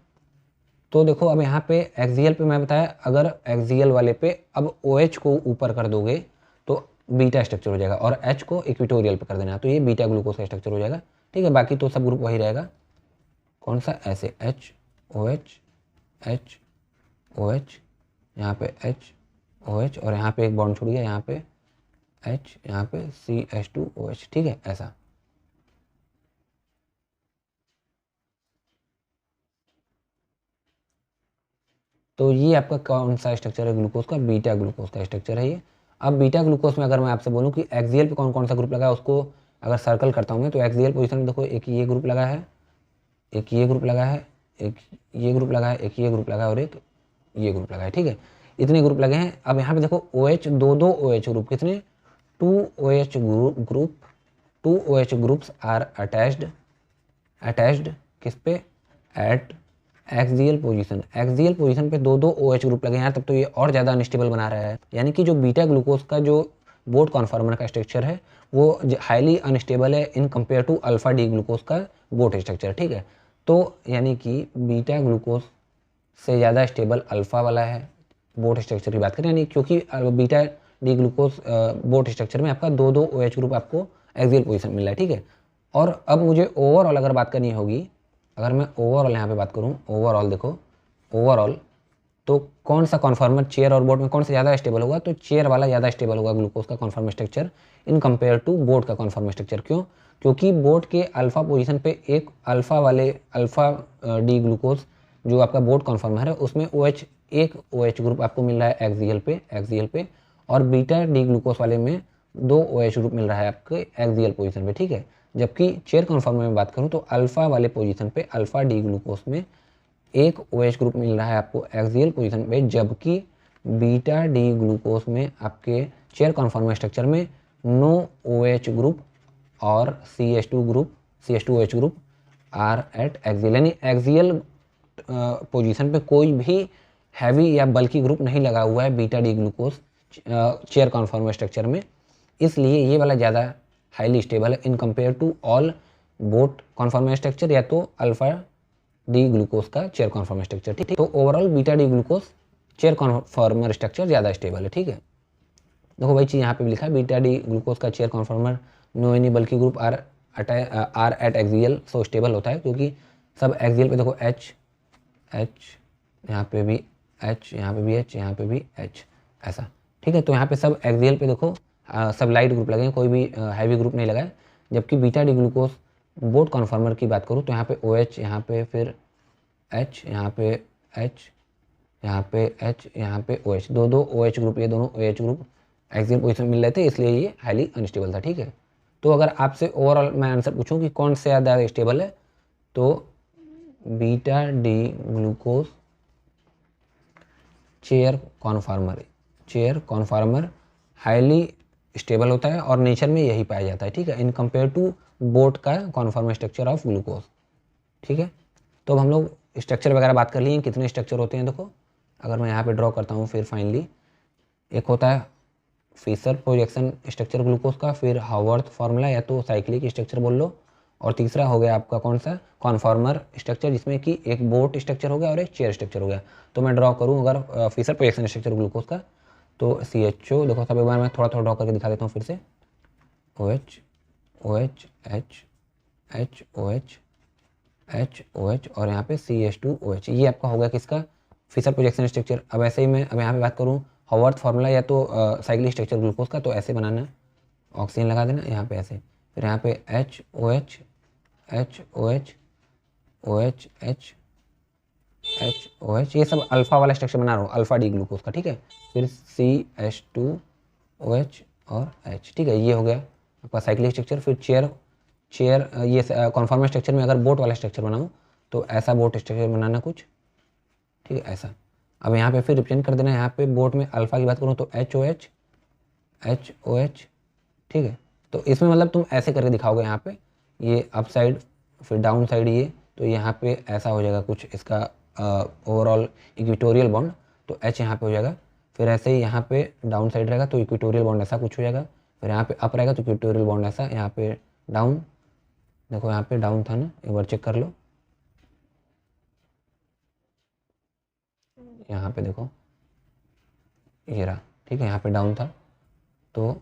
तो देखो अब यहाँ पे एक्सियल पे मैं बताया, अगर एक्सियल वाले पे अब OH को ऊपर कर दोगे तो बीटा स्ट्रक्चर हो जाएगा, और H को इक्वेटोरियल पे कर देना, तो ये बीटा ग्लूकोज का स्ट्रक्चर हो जाएगा। ठीक है, बाकी तो सब ग्रुप वही रहेगा। कौन सा? ऐसे H OH H OH यहाँ पे HOH और यहाँ पे एक बॉन्ड छूट गया, यहाँ पे H, यहाँ पे CH2OH, ठीक है ऐसा। तो ये आपका कौन सा स्ट्रक्चर है ग्लूकोज का, बीटा ग्लूकोज का स्ट्रक्चर है ये। अब बीटा ग्लूकोज में अगर मैं आपसे बोलूँ कि एक्सियल पे कौन कौन सा ग्रुप लगा है, उसको अगर सर्कल करता हूँ मैं, तो एक्सियल पोजीशन में देखो एक ये ग्रुप लगा है, एक ये ग्रुप लगा है, एक ये ग्रुप लगा है, एक ये ग्रुप लगा है और एक ये ग्रुप लगा है, ठीक है। इतने ग्रुप लगे हैं। अब यहाँ पे देखो OH, दो OH ग्रुप, कितने, 2 OH group, 2 OH groups are attached किस पे, एट एक्सियल पोजीशन पे दो OH ग्रुप लगे हैं, तब तो ये और ज़्यादा अनस्टेबल बना रहा है। यानी कि जो बीटा ग्लूकोज का जो बोट कॉन्फॉर्मर का स्ट्रक्चर है वो हाईली अनस्टेबल है in compare to alpha D glucose का बोट स्ट्रक्चर, ठीक है। तो यानी कि बीटा ग्लूकोज से ज़्यादा स्टेबल अल्फा वाला है बोट स्ट्रक्चर की बात करें, यानी क्योंकि beta D glucose boat structure में आपका दो OH ग्रुप आपको एक्सियल पोजीशन मिल रहा है, ठीक है। और अब मुझे ओवरऑल अगर बात करनी होगी, अगर मैं ओवरऑल यहाँ पे बात करूँ, ओवरऑल देखो, ओवरऑल तो कौन सा कॉन्फॉर्मर चेयर और बोट में कौन सा ज़्यादा स्टेबल होगा, तो चेयर वाला ज़्यादा स्टेबल होगा ग्लूकोज का conformer structure in compare to boat का कॉन्फॉर्मर स्ट्रक्चर। क्यों, क्योंकि बोट के अल्फा पोजीशन पे एक अल्फा डी ग्लूकोज जो आपका बोट कॉन्फॉर्मर है उसमें OH, एक OH ग्रुप आपको मिल रहा है एक्सियल पे, और बीटा डी ग्लूकोज वाले में 2 OH ग्रुप मिल रहा है आपके एक्सियल पोजीशन पे, ठीक है। जबकि चेयर कॉन्फॉर्मर में बात करूँ तो अल्फा वाले पोजीशन पे अल्फा डी ग्लूकोज में एक OH ग्रुप मिल रहा है आपको एक्सियल पोजीशन पे, जबकि बीटा डी ग्लूकोज में आपके चेयर कॉन्फॉर्मर स्ट्रक्चर में नो OH ग्रुप और CH2OH group are at axial, यानी एक्सियल पोजीशन पे कोई भी हैवी या बल्की ग्रुप नहीं लगा हुआ है beta D glucose chair conformer structure में, इसलिए ये वाला ज़्यादा हाईली स्टेबल है in compare to all boat conformer structure या तो अल्फा डी ग्लूकोज का चेयर कॉन्फॉर्मर स्ट्रक्चर, ठीक है। तो overall beta D glucose chair conformer structure ज़्यादा स्टेबल है, ठीक है। देखो वही चीज़ यहाँ पे भी लिखा है, बीटा डी ग्लूकोज का chair conformer no any bulky group are at axial, so stable होता है क्योंकि सब एक्सियल पे देखो H यहाँ पे भी H, यहाँ पे भी H, यहाँ पे भी H, ऐसा, ठीक है। तो यहाँ पे सब एक्सियल पे देखो सब लाइट ग्रुप लगे हैं, कोई भी हैवी ग्रुप नहीं लगा है। जबकि beta D glucose boat conformer की बात करूँ तो यहाँ पे OH, यहाँ पे फिर H, यहाँ पे H, यहाँ पे H, यहाँ पे OH, दो OH ग्रुप, ये दोनों OH ग्रुप एक्सियल पोजीशन मिल रहे थे, इसलिए ये हाईली अनस्टेबल था, ठीक है। तो अगर आपसे ओवरऑल मैं आंसर पूछूं कि कौन से ज़्यादा स्टेबल है, तो beta D glucose chair conformer highly stable होता है और नेचर में यही पाया जाता है, ठीक है, इन कंपेयर टू बोट का कॉन्फॉर्मर स्ट्रक्चर ऑफ ग्लूकोज, ठीक है। तो अब हम लोग स्ट्रक्चर वगैरह बात कर लिए, कितने स्ट्रक्चर होते हैं देखो, अगर मैं यहाँ पे ड्रॉ करता हूँ फिर फाइनली, एक होता है फिशर प्रोजेक्शन स्ट्रक्चर ग्लूकोज का, फिर हावर्थ फार्मूला या तो साइक्लिक स्ट्रक्चर बोल लो, और तीसरा हो गया आपका कौन सा, कॉन्फॉर्मर स्ट्रक्चर, जिसमें कि एक बोट स्ट्रक्चर हो गया और एक चेयर स्ट्रक्चर हो गया। तो मैं ड्रॉ करूँ अगर फिशर प्रोजेक्शन स्ट्रक्चर ग्लूकोज का, तो CHO देखो, सब एक बार मैं थोड़ा थोड़ा ड्रॉ करके दिखा देता हूँ फिर से, OH OH H H OH H OH और यहाँ पे CH2OH, ये आपका हो गया किसका, फिशर प्रोजेक्शन स्ट्रक्चर। अब ऐसे ही मैं अब यहाँ पे बात करूँ हावर्थ फार्मूला या तो साइक्लिक स्ट्रक्चर ग्लूकोज का, तो ऐसे बनाना, ऑक्सीजन लगा देना यहाँ पे ऐसे, फिर यहाँ पे HOH HOH OH HOH, ये सब अल्फा वाला स्ट्रक्चर बना रहा हूँ अल्फा डी ग्लूकोज का, ठीक है। फिर CH2OH और H, ठीक है, ये हो गया आपका साइक्लिक स्ट्रक्चर। फिर चेयर ये कॉन्फॉर्मर स्ट्रक्चर में अगर बोट वाला स्ट्रक्चर बनाऊँ तो ऐसा बोट स्ट्रक्चर बनाना कुछ, ठीक है, ऐसा। अब यहाँ पे फिर रिप्रेजेंट कर देना, यहाँ पे बोट में अल्फा की बात करूँ तो HOH HOH, ठीक है। तो इसमें मतलब तुम ऐसे करके दिखाओगे, यहाँ पे ये अप साइड फिर डाउन साइड ये, तो यहाँ पे ऐसा हो जाएगा कुछ इसका ओवरऑल इक्वेटोरियल बॉन्ड, तो H यहाँ पे हो जाएगा। फिर ऐसे ही यहाँ पे डाउन साइड रहेगा तो इक्वेटोरियल बॉन्ड ऐसा कुछ हो जाएगा। फिर यहाँ पे अप रहेगा तो इक्वेटोरियल बॉन्ड ऐसा, यहाँ पे डाउन, देखो यहाँ पे डाउन था ना, एक बार चेक कर लो, यहाँ पे देखो ये रहा, ठीक है, यहाँ पे डाउन था तो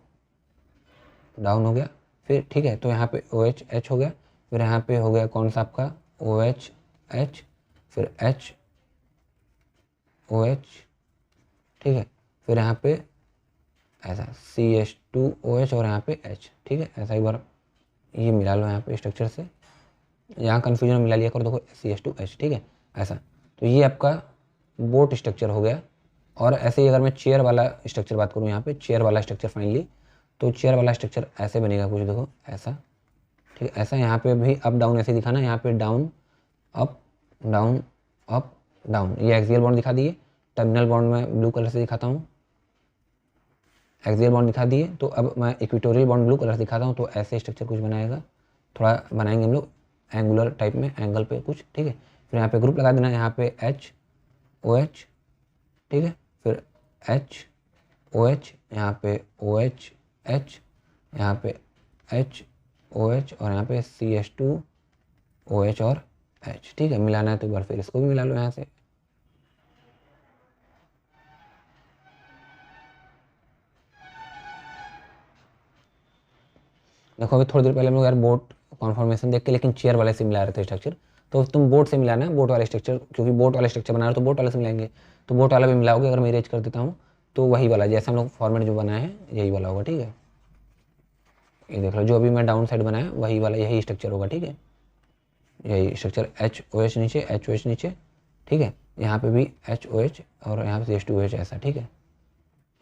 डाउन हो गया। फिर ठीक है, तो यहाँ पे OH H हो गया। फिर यहाँ पे हो गया कौन सा आपका OH H, फिर H OH ठीक है। फिर यहाँ पे ऐसा CH2OH और यहाँ पे H, ठीक है। ऐसा एक बार ये मिला लो यहाँ पे स्ट्रक्चर से, यहाँ कन्फ्यूजन मिला लिया करो, देखो CH2H, ठीक है ऐसा। तो ये आपका बोट स्ट्रक्चर हो गया। और ऐसे ही अगर मैं चेयर वाला स्ट्रक्चर बात करूँ, यहाँ पे चेयर वाला स्ट्रक्चर फाइनली, तो चेयर वाला स्ट्रक्चर ऐसे बनेगा कुछ, देखो ऐसा, ठीक है ऐसा। यहाँ पे भी अप डाउन ऐसे दिखाना, यहाँ पे down up down up down, ये एक्सियल बॉन्ड दिखा दिए। टर्मिनल बॉन्ड में ब्लू कलर से दिखाता हूँ, एक्सियल बॉन्ड दिखा दिए। तो अब मैं इक्वेटोरियल बॉन्ड ब्लू कलर से दिखाता हूँ। तो ऐसे स्ट्रक्चर कुछ बनाएगा, थोड़ा बनाएंगे हम लोग एंगुलर टाइप में, एंगल पे कुछ, ठीक है। फिर यहाँ पे ग्रुप लगा देना, यहाँ पे HOH, ठीक है। फिर HOH, यहाँ पे OH, यहाँ पे HOH और यहाँ पे CH2OH और H, ठीक है। मिलाना है तो एक बार फिर इसको भी मिला लो यहाँ से। देखो अभी थोड़ी देर पहले हम लोग यार बोट कॉन्फॉर्मेशन देख के लेकिन चेयर वाले से मिला रहे थे स्ट्रक्चर, तो तुम बोट से मिलाना है, बोट वाले स्ट्रक्चर, क्योंकि बोट वाला स्ट्रक्चर बना रहे हो तो बोट वाले से मिलाएंगे। तो बोट वाला भी मिलाओगे, अगर मैं इरेज कर देता हूँ तो वही वाला जैसे हम लोग फॉर्मेट जो बनाए हैं यही वाला होगा, ठीक है। ये देख लो जो अभी मैं डाउन साइड बनाया वही वाला यही स्ट्रक्चर होगा, ठीक है। यही स्ट्रक्चर HOH नीचे, HOH नीचे, ठीक है। यहाँ पे भी HOH और यहाँ पे CH2OH ऐसा, ठीक है।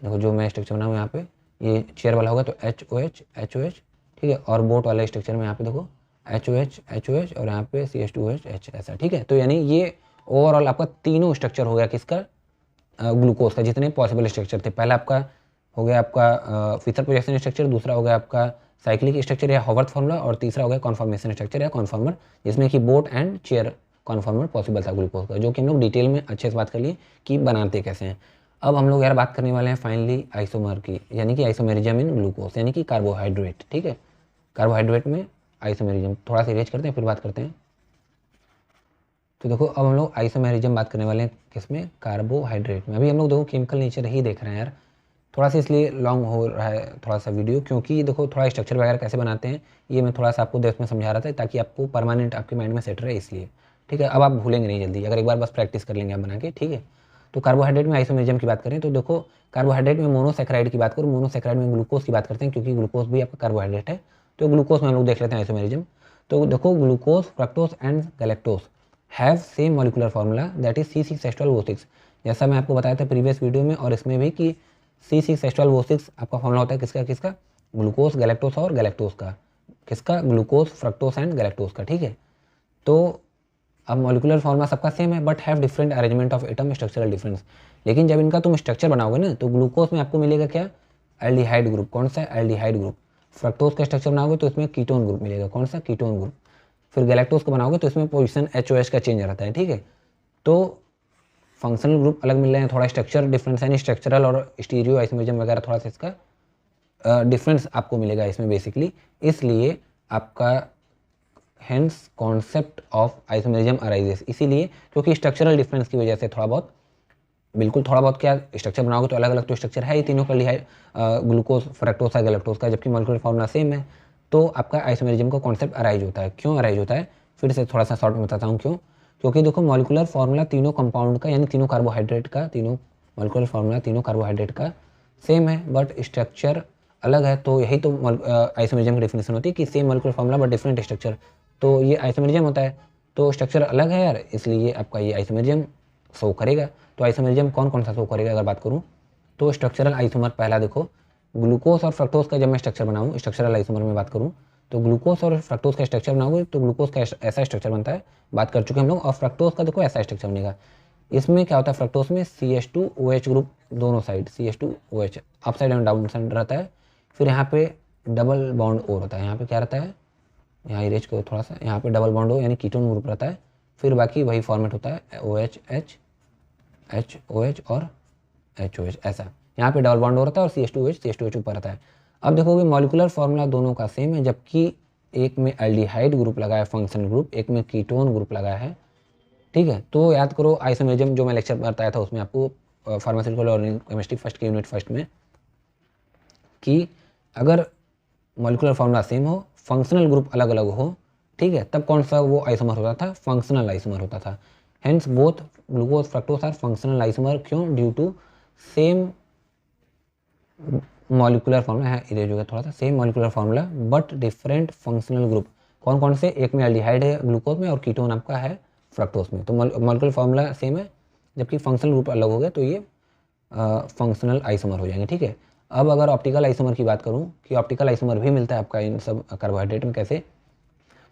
देखो जो मैं स्ट्रक्चर बनाऊँ यहाँ पे ये चेयर वाला होगा तो HOH HOH, ठीक है। और बोट वाला स्ट्रक्चर में यहाँ पे देखो HOH और यहाँ पे CH2OH ऐसा, ठीक है। तो यानी ये ओवरऑल आपका तीनों स्ट्रक्चर हो गया किसका, ग्लूकोज का। जितने पॉसिबल स्ट्रक्चर थे, पहला आपका हो गया आपका फिशर प्रोजेक्शन स्ट्रक्चर, दूसरा हो गया आपका साइक्लिक स्ट्रक्चर या हॉवर्थ फार्मूला, और तीसरा हो गया कॉन्फॉर्मेशन स्ट्रक्चर या कॉन्फॉर्मर, जिसमें कि boat and chair conformer possible था ग्लूकोज का, जो कि हम लोग डिटेल में अच्छे से बात कर लिए कि बनाते कैसे हैं। अब हम लोग यार बात करने वाले हैं फाइनली आइसोमर की, यानी कि आइसोमेरिज्म इन ग्लूकोज, यानी कि कार्बोहाइड्रेट, ठीक है। कार्बोहाइड्रेट में आइसोमेरिज्म, थोड़ा सा इरेज करते हैं फिर बात करते हैं। तो देखो अब हम लोग आइसोमेरिज्म बात करने वाले हैं किसमें, कार्बोहाइड्रेट में। अभी हम लोग देखो केमिकल नेचर ही देख रहे हैं यार, थोड़ा सा इसलिए लॉन्ग हो रहा है थोड़ा सा वीडियो, क्योंकि देखो थोड़ा स्ट्रक्चर वगैरह कैसे बनाते हैं ये मैं थोड़ा सा आपको देख में समझा रहा था, ताकि आपको परमानेंट आपके माइंड में सेट रहे इसलिए, ठीक है। अब आप भूलेंगे नहीं जल्दी, अगर एक बार बस प्रैक्टिस कर लेंगे आप बना के, ठीक है। तो कार्बोहाइड्रेट में आइसोमेरिज्म की बात करें तो देखो कार्बोहाइड्रेट में मोनोसेक्राइड की बात करूँ, मोनोसेक्राइड में ग्लूकोज की बात करते हैं, क्योंकि ग्लूकोज भी आपका कार्बोहाइड्रेट है। तो ग्लूकोज में हम लोग देख लेते हैं आइसोमेरिज्म। तो देखो glucose, fructose and galactose have same molecular formula that is C6H12O6। जैसा मैं आपको बताया था प्रीवियस वीडियो में और इसमें भी कि C6H12O6 आपका फॉर्मूला होता है किसका किसका, ग्लूकोज, गैलेक्टोज और गैलेक्टोज का, किसका, ग्लूकोज, फ्रक्टोज एंड गैलेक्टोज का, ठीक है। तो अब मॉलिकुलर फार्मूला सबका सेम है but have different arrangement of atom, structural difference. लेकिन जब इनका तुम स्ट्रक्चर बनाओगे ना तो ग्लूकोज में आपको मिलेगा क्या, एल्डिहाइड ग्रुप। कौन सा, एल्डिहाइड ग्रुप। फ्रक्टोज का स्ट्रक्चर बनाओगे तो इसमें कीटोन ग्रुप मिलेगा, कौन सा, कीटोन ग्रुप। फिर गैलेक्टोज को बनाओगे तो इसमें पोजीशन HOH का चेंज रहता है, ठीक है। तो फंक्शनल ग्रुप अलग मिल रहे हैं, थोड़ा स्ट्रक्चर डिफरेंस है, स्ट्रक्चरल और स्टीरियो आइसोमेरिज्म वगैरह थोड़ा सा इसका डिफरेंस आपको मिलेगा इसमें बेसिकली, इसलिए आपका hence concept of isomerism arises, इसीलिए क्योंकि स्ट्रक्चरल डिफरेंस की वजह से थोड़ा बहुत, बिल्कुल थोड़ा बहुत क्या, स्ट्रक्चर बनाओगे तो अलग अलग तो स्ट्रक्चर है ही तीनों का, ग्लूकोज, फ्रक्टोज का, गैलेक्टोज का, जबकि मॉलिक्यूलर फार्मूला सेम है। तो आपका आइसोमेरिज्म का कॉन्सेप्ट अराइज होता है। क्यों अराइज होता है, फिर से थोड़ा सा शॉर्ट में बताता हूँ क्यों। क्योंकि देखो मॉलिक्यूलर फार्मूला तीनों कंपाउंड का, यानी तीनों कार्बोहाइड्रेट का, तीनों मॉलिक्यूलर फार्मूला तीनों कार्बोहाइड्रेट का सेम है बट स्ट्रक्चर अलग है। तो यही तो आइसोमेरिज्म की डेफिनेशन होती है कि same molecular formula but different structure, तो ये आइसोमेरिज्म होता है। तो स्ट्रक्चर अलग है यार, इसलिए आपका ये आइसोमेरिज्म शो करेगा। तो आइसोमेरिज्म कौन कौन सा शो करेगा अगर बात करूँ तो स्ट्रक्चरल आइसोमर, पहला देखो ग्लूकोज और फ्रक्टोज का जब मैं स्ट्रक्चर बनाऊँ, स्ट्रक्चरल आइसोमर में बात करूँ तो ग्लूकोज और फ्रक्टोज का स्ट्रक्चर बनाओगे तो ग्लूकोज का ऐसा स्ट्रक्चर बनता है, बात कर चुके हम लोग। और फ्रक्टोज का देखो ऐसा स्ट्रक्चर बनेगा। इसमें क्या होता है, फ्रक्टोज में CH2OH ग्रुप दोनों side, CH2OH up side and down side रहता है। फिर यहाँ पे डबल बॉन्ड O रहता है, यहाँ पे क्या रहता है, यहाँ इरेज को थोड़ा सा, यहाँ पे डबल बॉन्ड O यानी कीटोन ग्रुप रहता है। फिर बाकी वही फॉर्मेट होता है OH HOH और HOH ऐसा। यहाँ पे डबल बॉन्ड O रहता है और CH2OH ऊपर रहता है। अब देखोगे मॉलिकुलर फार्मूला दोनों का सेम है, जबकि एक में एल्डिहाइड ग्रुप लगा है फंक्शनल ग्रुप, एक में कीटोन ग्रुप लगा है, ठीक है। तो याद करो आइसोमेरिज्म जो मैं लेक्चर बताया था उसमें आपको फार्मास्यूटिकल और केमिस्ट्री फर्स्ट के यूनिट फर्स्ट में, कि अगर मॉलिकुलर फार्मूला सेम हो, फंक्शनल ग्रुप अलग अलग हो, ठीक है, तब कौन सा वो आइसोमर होता था, फंक्शनल आइसोमर होता था। Hence both glucose fructose are functional isomer. क्यों, due to same molecular formula है, इरेज हो गया थोड़ा सा, same molecular formula but different functional group. कौन कौन से, एक में एल्डिहाइड है ग्लूकोज में और कीटोन आपका है फ्रक्टोज में। तो मॉलिकुलर फार्मूला सेम है, जबकि फंक्शनल ग्रुप अलग हो गया, तो ये फंक्शनल आइसोमर हो जाएंगे, ठीक है। अब अगर ऑप्टिकल आइसोमर की बात करूँ कि ऑप्टिकल आइसोमर भी मिलता है आपका इन सब कार्बोहाइड्रेट में, कैसे,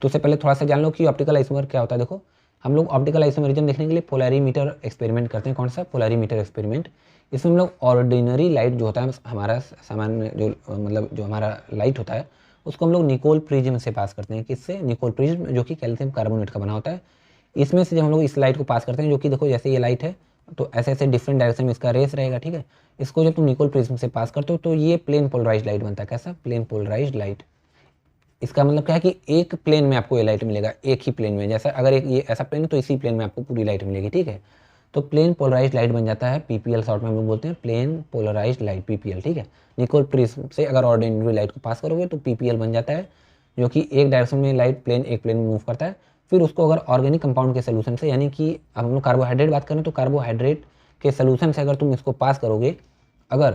तो उससे पहले थोड़ा सा जान लो कि ऑप्टिकल आइसोमर क्या होता है। देखो, हम लोग ऑप्टिकल आइसोमरिज्म देखने के लिए पोलैरीमीटर एक्सपेरिमेंट करते हैं। कौन सा, पोलैरीमीटर एक्सपेरिमेंट। इसमें हम लोग ऑर्डिनरी लाइट जो होता है, हमारा सामान्य जो मतलब जो हमारा लाइट होता है, उसको हम लोग निकोल प्रिज्म से पास करते हैं। किससे, निकोल प्रिज्म, जो कि कैल्शियम कार्बोनेट का बना होता है। इसमें से जब हम लोग इस लाइट को पास करते हैं, जो कि देखो जैसे ये लाइट है, तो ऐसे ऐसे डिफरेंट डायरेक्शन में इसका रेस रहेगा, ठीक है। इसको जब तुम निकोल प्रिज्म से पास करते हो तो ये प्लेन पोलराइज्ड लाइट बनता है। कैसा, प्लेन पोलराइज्ड लाइट। इसका मतलब क्या है कि एक प्लेन में आपको ये लाइट मिलेगा, एक ही प्लेन में। जैसा अगर एक ये ऐसा प्लेन है तो इसी प्लेन में आपको पूरी लाइट मिलेगी, ठीक है। तो प्लेन पोलराइज्ड लाइट बन जाता है, पीपीएल शॉर्ट में हम लोग बोलते हैं, प्लेन पोलराइज्ड लाइट, पीपीएल, ठीक है। निकोल प्रिज्म से अगर ऑर्डिनरी लाइट को पास करोगे तो पीपीएल बन जाता है, जो कि एक डायरेक्शन में लाइट प्लेन, एक प्लेन में मूव करता है। फिर उसको अगर ऑर्गेनिक कंपाउंड के सोल्यूशन से, यानी कि अब हम लोग कार्बोहाइड्रेट बात करें तो कार्बोहाइड्रेट के सोल्यूशन से अगर तुम इसको पास करोगे, अगर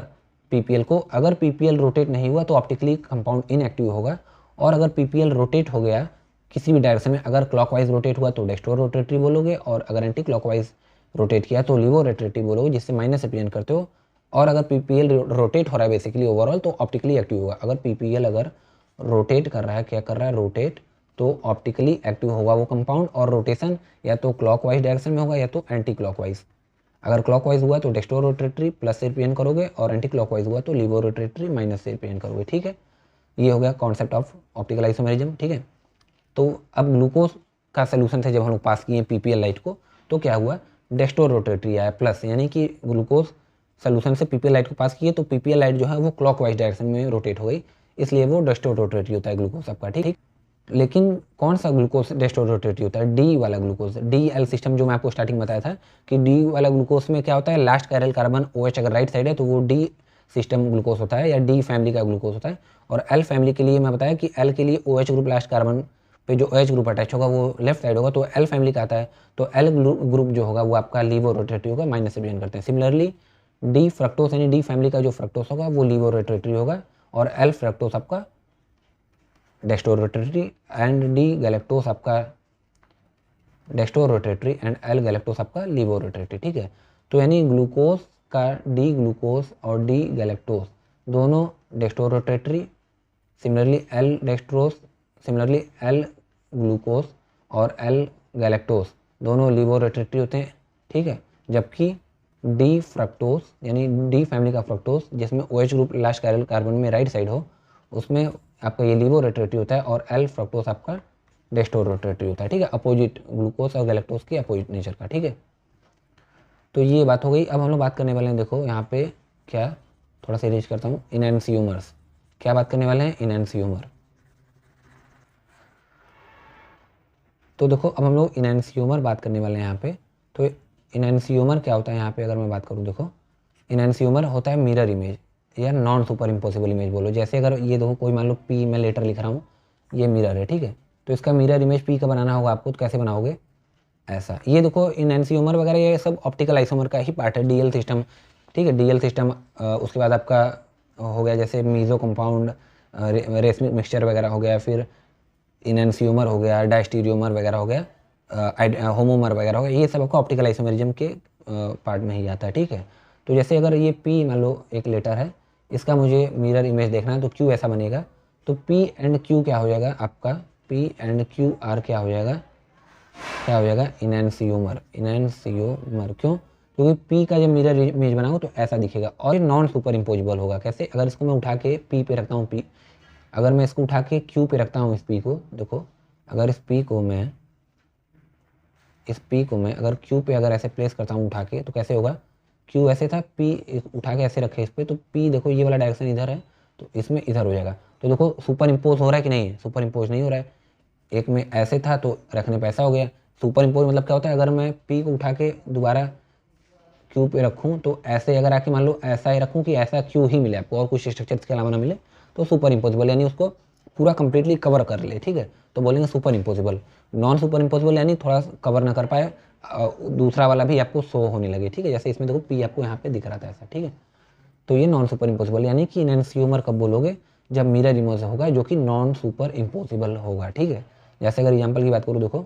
पीपीएल को, अगर पीपीएल रोटेट नहीं हुआ तो ऑप्टिकली कंपाउंड इनएक्टिव होगा। और अगर पीपीएल रोटेट हो गया किसी भी डायरेक्शन में, अगर क्लॉकवाइज रोटेट हुआ तो डेस्टो रोटेटरी बोलोगे, और अगर एंटी क्लॉकवाइज रोटेट किया तो लिवो रोटेटरी बोलोगे, जिससे माइनस रिप्रेजेंट करते हो। और अगर पीपीएल रोटेट हो रहा है बेसिकली ओवरऑल, तो ऑप्टिकली एक्टिव होगा। अगर पीपीएल अगर रोटेट कर रहा है, क्या कर रहा है, रोटेट, तो ऑप्टिकली एक्टिव होगा वो कंपाउंड। और रोटेशन या तो क्लॉकवाइज डायरेक्शन में होगा या तो एंटी क्लॉकवाइज। अगर क्लॉकवाइज हुआ तो डेस्टो रोटेटरी प्लस से रिप्रेजेंट करोगे, और एंटी क्लॉकवाइज हुआ तो लिवो रोटेटरी माइनस से रिप्रेजेंट करोगे, ठीक है। ये हो गया कॉन्सेप्ट ऑफ ऑप्टिकल आइसोमेरिज्म, ठीक है। तो अब ग्लूकोज का सोल्यूशन से जब हम लोग पास किए पीपीएल लाइट को, तो क्या हुआ, डेस्टो रोटेटरी आया प्लस, यानी कि ग्लूकोज सोल्यूशन से पीपीएल लाइट को पास किए तो पीपीएल लाइट जो है वो क्लॉकवाइज डायरेक्शन में रोटेट हो गई, इसलिए वो डेस्टो रोटेटरी होता है ग्लूकोज आपका, ठीक। लेकिन कौन सा ग्लूकोज डेस्टो रोटेटरी होता है, डी वाला ग्लूकोज, डी एल सिस्टम, जो मैं आपको स्टार्टिंग बताया था कि डी वाला ग्लूकोज में क्या होता है, लास्ट कैरल कार्बन OH अगर राइट साइड है तो वो डी सिस्टम ग्लूकोज होता है, या डी फैमिली का ग्लूकोज होता है। और एल फैमिली के लिए मैं बताया कि एल के लिए OH ग्रुप लास्ट कार्बन पे जो OH ग्रुप अटैच होगा वो लेफ्ट साइड होगा, तो एल फैमिली का आता है। तो एल ग्रुप जो होगा वो आपका लीवो रोटेटरी होगा, माइनस से बिहेव करते हैं। सिमिलरली डी फ्रक्टोस, यानी डी फैमिली का जो फ्रक्टोस होगा वो लीवो रोटेटरी होगा, और एल फ्रक्टोस आपका dextro rotatory, and D galactose आपका dextro rotatory, and L galactose आपका लीवो रोटेटरी, ठीक है। तो यानी ग्लूकोज का डी ग्लूकोज और डी गैलेक्टोस दोनों dextro rotatory, similarly L dextrose, similarly L glucose और एल गैलेक्टोस दोनों लीवो रोटेटरी होते हैं, ठीक है। जबकि डी फ्रक्टोस, यानी डी फैमिली का फ्रक्टोस, जिसमें OH group last chiral carbon में राइट साइड हो, उसमें आपका ये लीवो रोटेटरी होता है, और एल फ्रक्टोस आपका डेस्टो रोटेटरी होता है, ठीक है। अपोजिट, ग्लूकोज और गैलेक्टोस के अपोजिट नेचर का, ठीक है। तो ये बात हो गई। अब हम लोग बात करने वाले हैं, देखो यहाँ पे क्या, थोड़ा सा इरेज करता हूँ, इनएंशियोमर्स। क्या बात करने वाले हैं, इनएंशियोमर। तो देखो अब हम लोग इनएंशियोमर बात करने वाले हैं यहाँ पे। तो इनएंशियोमर क्या होता है यहाँ पे, अगर मैं बात करूँ, देखो इनएंशियोमर होता है मिरर इमेज या नॉन सुपर इम्पॉसिबल इमेज बोलो। जैसे अगर ये देखो कोई मान लो पी मैं लेटर लिख रहा हूँ, ये मिरर है, ठीक है। तो इसका मिरर इमेज पी का बनाना होगा आपको, तो कैसे बनाओगे, ऐसा। ये देखो इनएंशियोमर वगैरह ये सब ऑप्टिकल आइसोमर का ही पार्ट है, डीएल सिस्टम, ठीक है, डीएल सिस्टम। उसके बाद आपका हो गया जैसे मीजो कंपाउंड, रेसमिक मिक्सचर वगैरह हो गया, फिर इनएंशियोमर हो गया, डायस्टीरियोमर वगैरह हो गया, होमोमर वगैरह हो गया, ये सब आपको ऑप्टिकल आइसोमेरिज्म के पार्ट में ही आता है, ठीक है। तो जैसे अगर ये पी मान लो एक लेटर है, इसका मुझे मिरर इमेज देखना है, तो क्यू ऐसा बनेगा। तो पी एंड क्यू क्या हो जाएगा आपका, पी एंड क्यू आर क्या हो जाएगा, क्या हो जाएगा, इनएंशियोमर, इनएंशियोमर। क्यों, क्योंकि पी का जब मिरर इमेज बनाऊँ तो ऐसा दिखेगा, और नॉन सुपर इम्पोजिबल होगा। कैसे, अगर इसको मैं उठा के पी पे रखता हूँ, पी अगर मैं इसको उठा के क्यू पे रखता हूँ, इस पी को देखो, अगर इस पी को मैं अगर क्यू पे अगर ऐसे प्लेस करता हूँ उठा के, तो कैसे होगा, क्यू ऐसे था, पी उठा के ऐसे रखे इस पर, तो पी देखो ये वाला डायरेक्शन इधर है, तो इसमें इधर हो जाएगा। तो देखो सुपर इम्पोज हो रहा है कि नहीं है, सुपर इम्पोज नहीं हो रहा है। एक में ऐसे था तो रखने पे ऐसा हो गया। सुपर इम्पोज मतलब क्या होता है, अगर मैं पी को उठा के दोबारा क्यू पे रखूँ, तो ऐसे अगर आके मान लो ऐसा ही रखूँ कि ऐसा क्यू ही मिले आपको और कुछ स्ट्रक्चर इसके अलावा ना मिले, तो सुपर इम्पोजिबल, यानी उसको पूरा कंप्लीटली कवर कर ले, ठीक है, तो बोलेंगे super imposable. Non super imposable यानी थोड़ा कवर ना कर पाए, दूसरा वाला भी आपको शो होने लगे, ठीक है। जैसे इसमें देखो पी आपको यहाँ पे दिख रहा था ऐसा, ठीक है। तो ये नॉन सुपर इम्पॉसिबल, यानी कि इनएनसीओमर कब बोलोगे, जब मिरर इमेज होगा जो कि नॉन सुपर इम्पॉसिबल होगा, ठीक है। जैसे अगर एग्जाम्पल की बात करूँ, देखो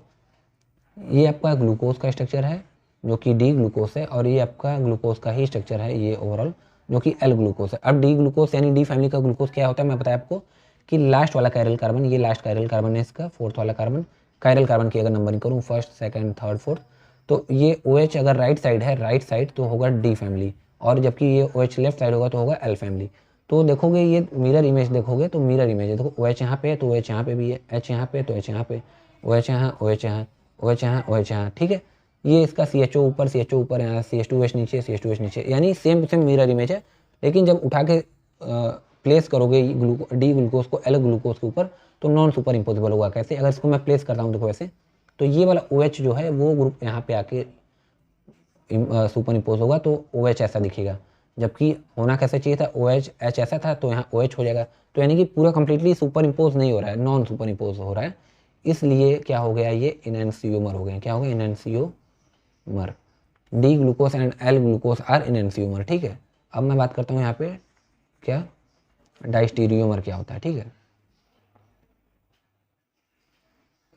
ये आपका ग्लूकोज का स्ट्रक्चर है जो कि डी ग्लूकोज है, और ये आपका ग्लूकोज का ही स्ट्रक्चर है ये ओवरऑल जो कि एल ग्लूकोज है। अब डी ग्लूकोज यानी डी फैमिली का ग्लूकोज क्या होता है, मैं बताया आपको कि लास्ट वाला कायरल कार्बन, ये लास्ट कायरल कार्बन है इसका, फोर्थ वाला कार्बन, कायरल कार्बन की अगर नंबरिंग करूँ फर्स्ट सेकंड थर्ड फोर्थ, तो ये OH अगर राइट साइड है, राइट साइड तो होगा डी फैमिली, और जबकि ये OH लेफ्ट साइड होगा तो होगा एल फैमिली। तो देखोगे ये मिरर इमेज देखोगे तो मिरर इमेज है, देखो OH यहाँ पे है तो OH यहाँ पे भी है, H यहाँ पे तो H यहाँ पे, OH यहाँ, OH यहाँ, OH यहाँ, OH यहाँ, ठीक है। ये इसका CHO ऊपर, CHO ऊपर, यहाँ CH2OH नीचे, CH2OH नीचे, यानी same to same mirror image है। लेकिन जब उठा के प्लेस करोगे डी ग्लूकोज को एल ग्लूकोज के ऊपर तो नॉन सुपर इम्पोजिबल होगा। कैसे, अगर इसको मैं प्लेस करता हूँ देखो ऐसे, तो ये वाला OH जो है वो ग्रुप यहाँ पे आके सुपर इम्पोज होगा तो OH ऐसा दिखेगा, जबकि होना कैसे चाहिए था, OH H ऐसा था तो यहाँ OH हो जाएगा। तो यानी कि पूरा कंप्लीटली सुपर इम्पोज नहीं हो रहा है, नॉन सुपर इम्पोज हो रहा है, इसलिए क्या हो गया, ये इनएनसीओमर हो गए। क्या हो गया, enantiomer. D glucose and L glucose are enantiomer, ठीक है। अब मैं बात करता हूँ यहाँ पे क्या डाइस्टीरियोमर क्या होता है, ठीक है।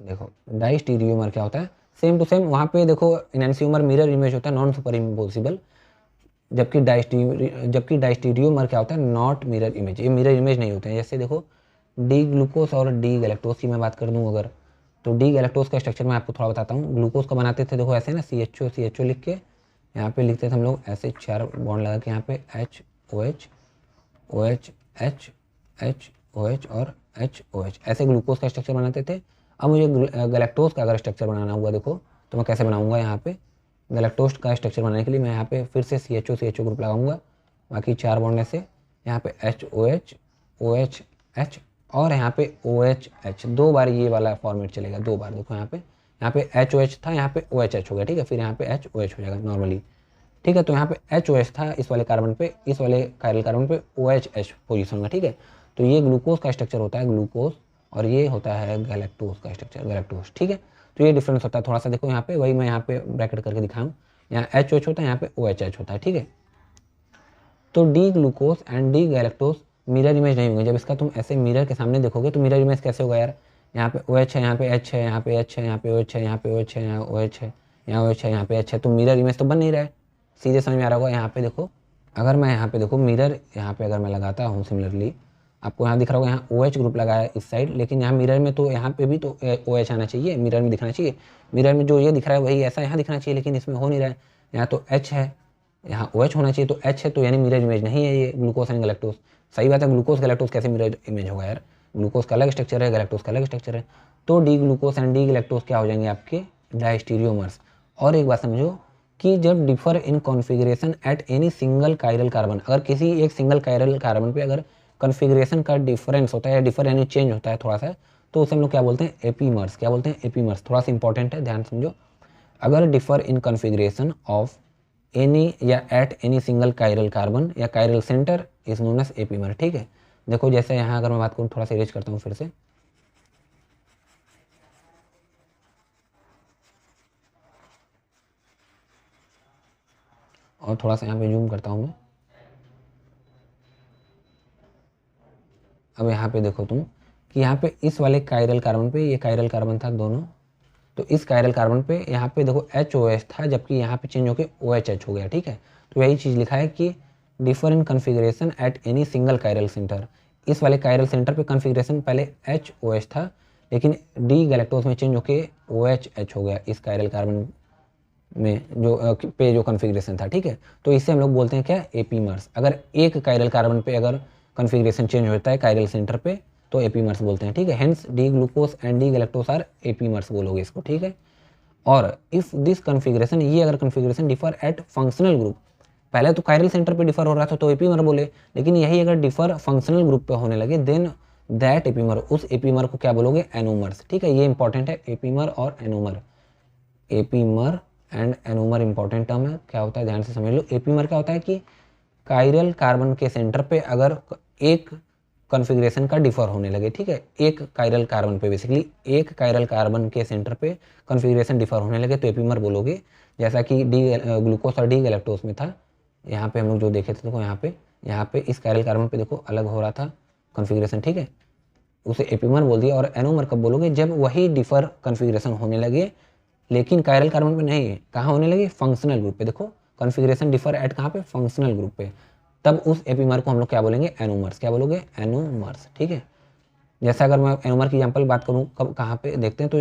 देखो डाइस्टीरियोमर क्या होता है, सेम टू सेम वहाँ पे देखो इनएनसीओमर मिरर इमेज होता है, नॉन सुपर इम्पोसिबल, जबकि डाइस्टीरियोमर क्या होता है, नॉट मिरर इमेज, ये मिरर इमेज नहीं होते हैं। जैसे देखो डी ग्लूकोज और डी गैलेक्टोज की मैं बात कर दूँ अगर, तो डी गैलेक्टोज का स्ट्रक्चर मैं आपको थोड़ा बताता हूँ। ग्लूकोज का बनाते थे देखो ऐसे ना, CHO लिख के यहाँ पे लिखते थे हम लोग ऐसे 4 बॉन्ड लगा के, यहाँ पे HOH OH H H OH और HOH, ऐसे ग्लूकोज का स्ट्रक्चर बनाते थे। अब मुझे गैलेक्टोज का अगर स्ट्रक्चर बनाना हुआ देखो, तो मैं कैसे बनाऊंगा, यहाँ पे गैलेक्टोज का स्ट्रक्चर बनाने के लिए मैं यहाँ पे फिर से CHO ग्रुप लगाऊंगा, बाकी 4 बॉन्ड ऐसे, यहाँ पे HOH OH H और यहाँ पे OH H, 2 बार ये वाला फॉर्मेट चलेगा, 2 बार। देखो यहाँ पे HOH था, यहाँ पे OH H हो गया, ठीक है। फिर यहाँ पे HOH हो जाएगा नॉर्मली, ठीक है। तो यहाँ पे HOH था इस वाले कार्बन पे, इस वाले कायरल कार्बन पे OH H पोजीशन में, ठीक है। तो ये ग्लूकोज का स्ट्रक्चर होता है, ग्लूकोज, और ये होता है गैलेक्टोज का स्ट्रक्चर, गैलेक्टोज, ठीक है। तो ये डिफरेंस होता है थोड़ा सा, देखो यहाँ पे वही मैं यहाँ पे ब्रैकेट करके दिखाऊँ, यहाँ HOH होता है, यहाँ पे OH H होता है, ठीक है। तो D glucose and D galactose mirror image नहीं होंगे। जब इसका तुम ऐसे मिरर के सामने देखोगे तो मिरर इमेज कैसे होगा यार, यहाँ पे OH है, यहाँ पे H है, यहाँ पे H है, यहाँ पे OH है, यहाँ पे OH है, यहाँ OH है, यहाँ OH है, यहाँ पे H है, तो मिरर इमेज तो बन नहीं रहा है। सीधे समझ में आ रहा होगा। यहाँ पे देखो, अगर मैं यहाँ पे देखो मिरर यहाँ पे अगर मैं लगाता हूँ सिमिलरली, आपको यहाँ दिख रहा होगा, यहाँ OH ग्रुप लगाया इस साइड, लेकिन यहाँ मिरर में तो यहाँ पे भी तो OH आना चाहिए, मिरर में दिखना चाहिए। मिरर में जो ये दिख रहा है वही ऐसा यहाँ दिखना चाहिए, लेकिन इसमें हो नहीं रहा है। यहाँ तो H है, यहाँ OH होना चाहिए, तो H है, तो यानी मिरर इमेज नहीं है ये ग्लूकोज एंड गैलेक्टोज। सही बात है, ग्लूकोज गैलेक्टोज कैसे मिरर इमेज होगा यार, ग्लूकोज का अलग स्ट्रक्चर है, गैलेक्टोज का अलग स्ट्रक्चर है। तो D glucose and D galactose क्या हो जाएंगे, आपके डायस्टीरियोमर्स। और एक बात समझो कि जब differ in configuration eight any single chiral carbon, अगर किसी एक सिंगल कायरल कार्बन पे अगर कॉन्फ़िगरेशन का डिफरेंस होता है या डिफर यानी चेंज होता है थोड़ा सा, तो उसे हम लोग क्या बोलते हैं, एपीमर्स। क्या बोलते हैं, एपीमर्स। थोड़ा सा इंपॉर्टेंट है, ध्यान समझो। अगर differ in configuration of any या at any single chiral carbon या chiral centre is known as epimer, ठीक है। देखो जैसे यहाँ अगर मैं बात करूँ, थोड़ा सा इरेज करता हूँ फिर से, और थोड़ा सा यहाँ पे जूम करता हूँ मैं। अब यहाँ पे देखो तुम कि यहाँ पे इस वाले कायरल कार्बन पे, ये कायरल कार्बन था दोनों, तो इस कायरल कार्बन पे यहाँ पे देखो HOH था, जबकि यहाँ पे चेंज होकर OH हो गया, ठीक है। तो यही चीज़ लिखा है कि differ in configuration eight any single chiral centre. इस वाले कायरल सेंटर पे कॉन्फ़िगरेशन पहले HOH था, लेकिन डी गैलेक्टोज में चेंज होकर OH हो गया इस कायरल कार्बन में जो कॉन्फ़िगरेशन था, ठीक है। तो इससे हम लोग बोलते हैं क्या, एपीमर्स। अगर एक कायरल कार्बन पे अगर कॉन्फ़िगरेशन चेंज होता है कायरल सेंटर पे तो एपीमर्स बोलते हैं, ठीक है। Hence D glucose and D galactose are epimers बोलोगे इसको, ठीक है। और इफ दिस कॉन्फ़िगरेशन, ये अगर configuration differ at functional group, पहले तो कायरल सेंटर पे डिफर हो रहा था तो एपीमर बोले, लेकिन यही अगर डिफर फंक्शनल ग्रुप पे होने लगे देन दैट एपीमर, उस एपीमर को क्या बोलोगे, एनोमर्स, ठीक है। ये इंपॉर्टेंट है, एपीमर और anomer. Epimer and anomer important term है, क्या होता है ध्यान से समझ लो। एपीमर क्या होता है कि कायरल कार्बन के सेंटर पे अगर एक कॉन्फ़िगरेशन का डिफर होने लगे, ठीक है, एक कायरल कार्बन पे, बेसिकली एक कायरल कार्बन के सेंटर पे कॉन्फ़िगरेशन डिफर होने लगे तो एपीमर बोलोगे। जैसा कि डी ग्लूकोज और डी गैलेक्टोज में था, यहाँ पे हम लोग जो देखे थे, देखो यहाँ पे इस कायरल कार्बन पे देखो अलग हो रहा था कॉन्फ़िगरेशन, ठीक है, उसे एपीमर बोल दिया। और एनोमर कब बोलोगे, जब वही डिफर कॉन्फ़िगरेशन होने लगे लेकिन कायरल कार्बन पे नहीं, कहाँ होने लगे, फंक्शनल ग्रुप पे। देखो कॉन्फ़िगरेशन डिफर एट कहाँ पे, फंक्शनल ग्रुप पे, तब उस एपीमर को हम लोग क्या बोलेंगे, एनोमर्स। क्या बोलोगे, एनोमर्स, ठीक है। जैसा अगर मैं एनोमर की एग्जांपल बात करूँ, कब कहाँ पे देखते हैं, तो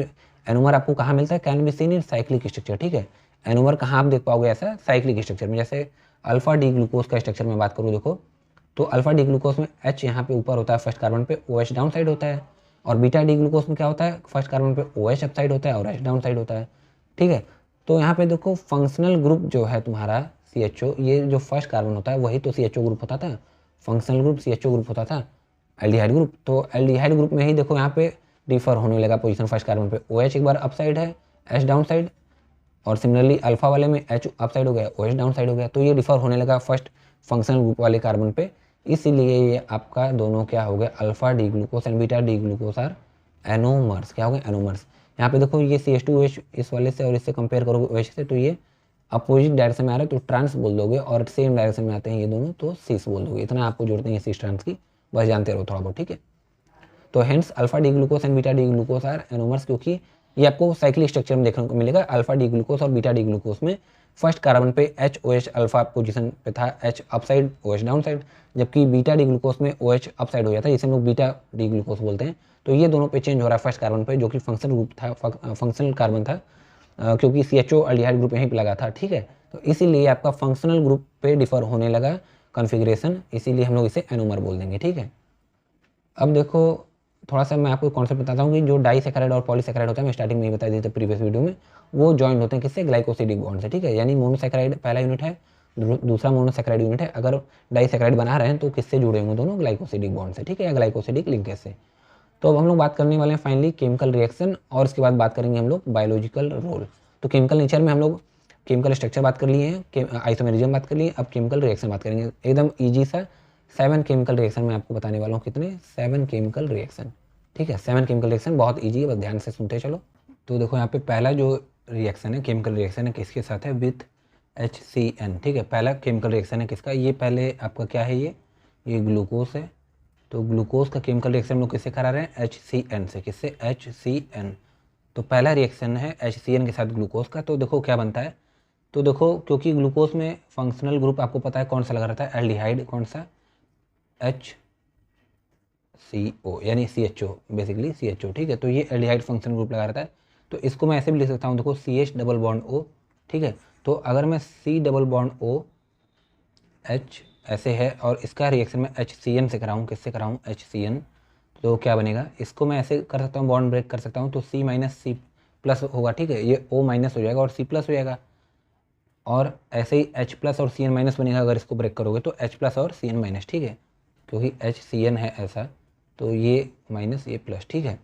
एनोमर आपको कहाँ मिलता है, can be seen in cyclic structure, ठीक है। एनोमर कहाँ आप देख पाओगे ऐसा, साइक्लिक स्ट्रक्चर में। जैसे अल्फा डी ग्लूकोज का स्ट्रक्चर में बात करूँ, देखो तो अल्फा डी ग्लूकोज में H यहाँ पे ऊपर होता है फर्स्ट कार्बन पे, OH डाउन साइड होता है। और बीटा डी ग्लूकोज में क्या होता है, फर्स्ट कार्बन पे OH अप साइड होता है और H डाउन साइड होता है, ठीक है। तो यहाँ पे देखो फंक्शनल ग्रुप जो है तुम्हारा CHO, ये जो फर्स्ट कार्बन होता है वही तो CHO ग्रुप होता था, फंक्शनल ग्रुप CHO ग्रुप होता था, एल्डिहाइड ग्रुप। तो एल्डिहाइड ग्रुप में ही देखो यहाँ पे डिफर होने लगा पोजीशन, फर्स्ट कार्बन पे OH एक बार अप साइड है, H डाउन साइड, और सिमिलरली अल्फा वाले में H अप साइड हो गया, OH डाउन साइड हो गया। तो ये डिफर होने लगा फर्स्ट फंक्शनल ग्रुप वाले कार्बन पे, इसीलिए ये आपका दोनों क्या हो गया, alpha D glucose and beta D glucose are anomers. क्या हो गए, एनोमर्स। यहाँ पे देखो ये CH2OH इस वाले से और इससे कंपेयर करोगे OH से, तो ये अपोजिट डायरेक्शन में आ रहा है तो ट्रांस बोल दोगे, और सेम डायरेक्शन में आते हैं ये दोनों तो सिस बोल दोगे। इतना आपको जरूरत नहीं है सिस ट्रांस की, बस जानते रहो थोड़ा बहुत, ठीक है। तो hence alpha D glucose and beta D glucose are anomers, क्योंकि ये आपको साइक्लिक स्ट्रक्चर में देखने को मिलेगा। अल्फा डी ग्लूकोस और बीटा डी ग्लूकोस में फर्स्ट कार्बन पे HOH अल्फा पोजीशन पे था, H up side OH down side, जबकि बीटा डी ग्लूकोस में OH अप साइड हो जाता है, जिसे हम लोग बीटा डी ग्लूकोस बोलते हैं। तो ये दोनों पे चेंज हो रहा है फर्स्ट कार्बन पे, जो कि फंक्शनल ग्रुप था, फंक्शनल कार्बन था, क्योंकि CHO एल्डिहाइड ग्रुप यहीं पे लगा था, ठीक है। तो इसीलिए आपका फंक्शनल ग्रुप पे डिफर होने लगा कॉन्फ़िगरेशन, इसीलिए हम लोग इसे एनोमर बोल देंगे, ठीक है। अब देखो थोड़ा सा मैं आपको कॉन्सेप्ट बताता हूँ कि जो डाइसैकेराइड और पॉलीसैकेराइड होता है, मैं स्टार्टिंग में ही बता दिया था प्रीवियस वीडियो में, वो जॉइंट होते हैं किससे, ग्लाइकोसिडिक बॉन्ड से, ठीक है। यानी मोनोसैकेराइड पहला यूनिट है, दूसरा मोनोसैकेराइड यूनिट है। अगर डाइसैकेराइड बना रहे हैं तो किससे जुड़े होंगे दोनों, ग्लाइकोसिडिक बॉन्ड से, ठीक है, या ग्लाइकोसिडिक लिंकेज से। तो अब हम लोग बात करने वाले हैं फाइनली केमिकल रिएक्शन, और इसके बाद बात करेंगे हम लोग बायोलॉजिकल रोल। तो केमिकल नेचर में हम लोग केमिकल स्ट्रक्चर बात कर लिए हैं, आइसोमेरिज्म बात कर लिए, अब केमिकल रिएक्शन बात करेंगे, एकदम ईजी सा 7 केमिकल रिएक्शन मैं आपको बताने वाला हूँ। कितने, 7 केमिकल रिएक्शन, ठीक है। 7 केमिकल रिएक्शन बहुत ईजी है, बस ध्यान से सुनते चलो। तो देखो यहाँ पे पहला जो रिएक्शन है, केमिकल रिएक्शन है, किसके साथ है, विथ HCN, ठीक है। पहला केमिकल रिएक्शन है किसका, ये पहले आपका क्या है, ये ग्लूकोज है। तो ग्लूकोज का केमिकल रिएक्शन हम लोग किससे करा रहे हैं, HCN से, किससे, HCN। तो पहला रिएक्शन है HCN के साथ ग्लूकोज का। तो देखो क्या बनता है, तो देखो क्योंकि ग्लूकोज में फंक्शनल ग्रुप आपको पता है कौन सा लगा रहता है, एल्डिहाइड, कौन सा, HCO यानी CHO, बेसिकली CHO, ठीक है। तो ये एल्डिहाइड फंक्शनल ग्रुप लगा रहता है। तो इसको मैं ऐसे भी लिख सकता हूँ, देखो CH डबल बॉन्ड O, ठीक है। तो अगर मैं C double bond O H ऐसे है और इसका रिएक्शन मैं HCN से कराऊँ, किससे कराऊँ, HCN, तो क्या बनेगा, इसको मैं ऐसे कर सकता हूँ, बॉन्ड ब्रेक कर सकता हूँ, तो C माइनस C प्लस होगा, ठीक है। ये O माइनस हो जाएगा और C प्लस हो जाएगा, और ऐसे ही H प्लस और CN माइनस बनेगा। अगर इसको ब्रेक करोगे तो H प्लस और CN माइनस, ठीक है, क्योंकि HCN है ऐसा, तो ये माइनस ये प्लस, ठीक है।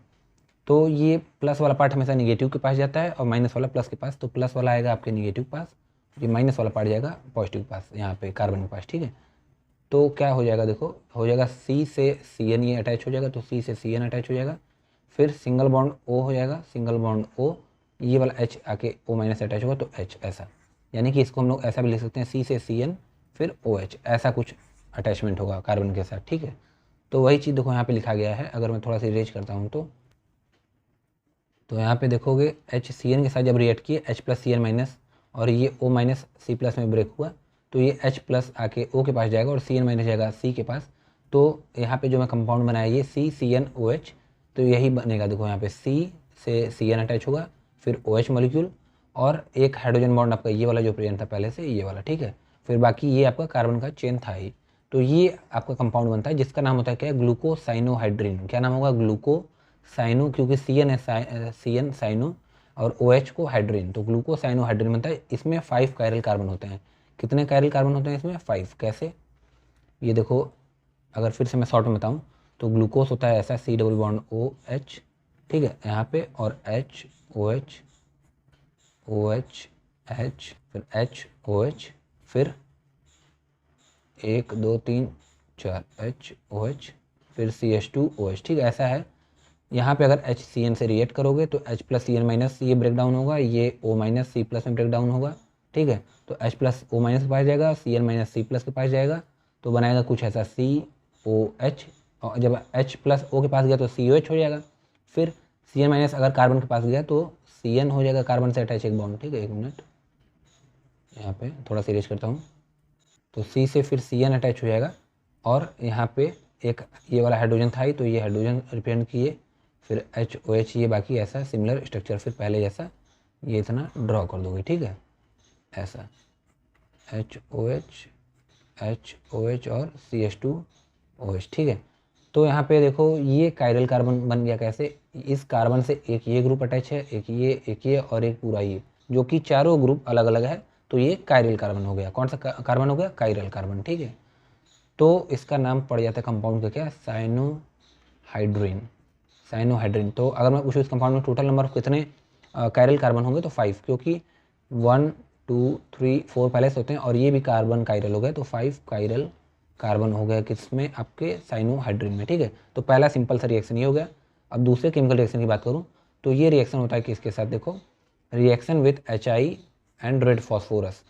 तो ये प्लस वाला पार्ट हमेशा निगेटिव के पास जाता है और माइनस वाला प्लस के पास, तो प्लस वाला आएगा आपके निगेटिव के पास, ये माइनस वाला पार्ट जाएगा पॉजिटिव के पास, यहाँ पे कार्बन के पास, ठीक है। तो क्या हो जाएगा, देखो हो जाएगा C से CN ये अटैच हो जाएगा, तो C से CN अटैच हो जाएगा, फिर सिंगल बॉन्ड O हो जाएगा, सिंगल बॉन्ड O, ये वाला H आके O माइनस अटैच होगा तो H ऐसा, यानी कि इसको हम लोग ऐसा भी लिख सकते हैं, C से CN फिर OH, ऐसा कुछ अटैचमेंट होगा कार्बन के साथ, ठीक है। तो वही चीज़ देखो यहाँ पे लिखा गया है। अगर मैं थोड़ा सा इरेज करता हूँ तो यहाँ पे देखोगे HCN के साथ जब रिएक्ट किए H प्लस CN माइनस, और ये O माइनस C प्लस में ब्रेक हुआ, तो ये H प्लस आके O के पास जाएगा और CN माइनस जाएगा C के पास। तो यहाँ पे जो मैं कंपाउंड बनाया ये CCNOH, तो यही बनेगा। देखो यहाँ पे C से CN अटैच होगा, फिर OH मॉलिक्यूल, और एक हाइड्रोजन बॉन्ड आपका ये वाला जो प्रेजेंट था पहले से, ये वाला, ठीक है। फिर बाकी ये आपका कार्बन का चेन था ही। तो ये आपका कंपाउंड बनता है जिसका नाम होता है क्या, ग्लूकोसाइनोहाइड्रिन। क्या नाम होगा, ग्लूकोसाइनो, क्योंकि CN है, CN साइनो, और OH को हाइड्रिन, तो ग्लूकोसाइनोहाइड्रिन बनता है। इसमें 5 कायरल कार्बन होते हैं। कितने कायरल कार्बन होते हैं इसमें, 5। कैसे, ये देखो, अगर फिर से मैं शॉर्ट में बताऊँ तो ग्लूकोज होता है ऐसा, C डबल बॉन्ड OH, ठीक है, यहाँ पे, और H OH OH H, फिर H OH, फिर 1 2 3 4 H OH, फिर CH2OH, ठीक है, ऐसा है। यहाँ पे अगर HCN से रिएक्ट करोगे तो H प्लस CN माइनस ये ब्रेक डाउन होगा, ये O माइनस C प्लस में ब्रेक डाउन होगा, ठीक है। तो H प्लस O माइनस के पास जाएगा, CN माइनस C प्लस के पास जाएगा, तो बनाएगा कुछ ऐसा COH, और जब H प्लस O के पास गया तो COH हो जाएगा। फिर CN माइनस अगर कार्बन के पास गया तो CN हो जाएगा, कार्बन से अटैच एक बॉन्ड, ठीक है। एक मिनट, यहाँ पे थोड़ा सा इरेज करता हूँ। तो C से फिर CN अटैच हो जाएगा, और यहाँ पे एक ये वाला हाइड्रोजन था ही, तो ये हाइड्रोजन रिप्रेजेंट किए, फिर HOH, ये बाकी ऐसा सिमिलर स्ट्रक्चर फिर पहले जैसा ये इतना ड्रॉ कर दोगे, ठीक है, ऐसा HOH HOH और CH2OH, ठीक है। तो यहाँ पे देखो ये कायरल कार्बन बन गया कैसे, इस कार्बन से एक ये ग्रुप अटैच है, एक ये और एक पूरा ये, जो कि चारों ग्रुप अलग अलग है, तो ये कायरल कार्बन हो गया। कौन सा कार्बन हो गया? कायरल कार्बन, ठीक है। तो इसका नाम पड़ जाता है कंपाउंड का क्या? साइनोहाइड्रिन। साइनोहाइड्रिन। तो अगर मैं पूछूँ इस कंपाउंड में टोटल नंबर कितने कायरल कार्बन होंगे तो 5, क्योंकि 1 2 3 4 पहले से होते हैं और ये भी कार्बन कायरल हो गए, तो 5 कायरल कार्बन हो गया किसमें? आपके साइनोहाइड्रिन में, ठीक है। तो पहला सिंपल सा रिएक्शन ये हो गया। अब दूसरे केमिकल रिएक्शन की बात करूँ तो ये रिएक्शन होता है किसके साथ? देखो, reaction with HI and red phosphorus.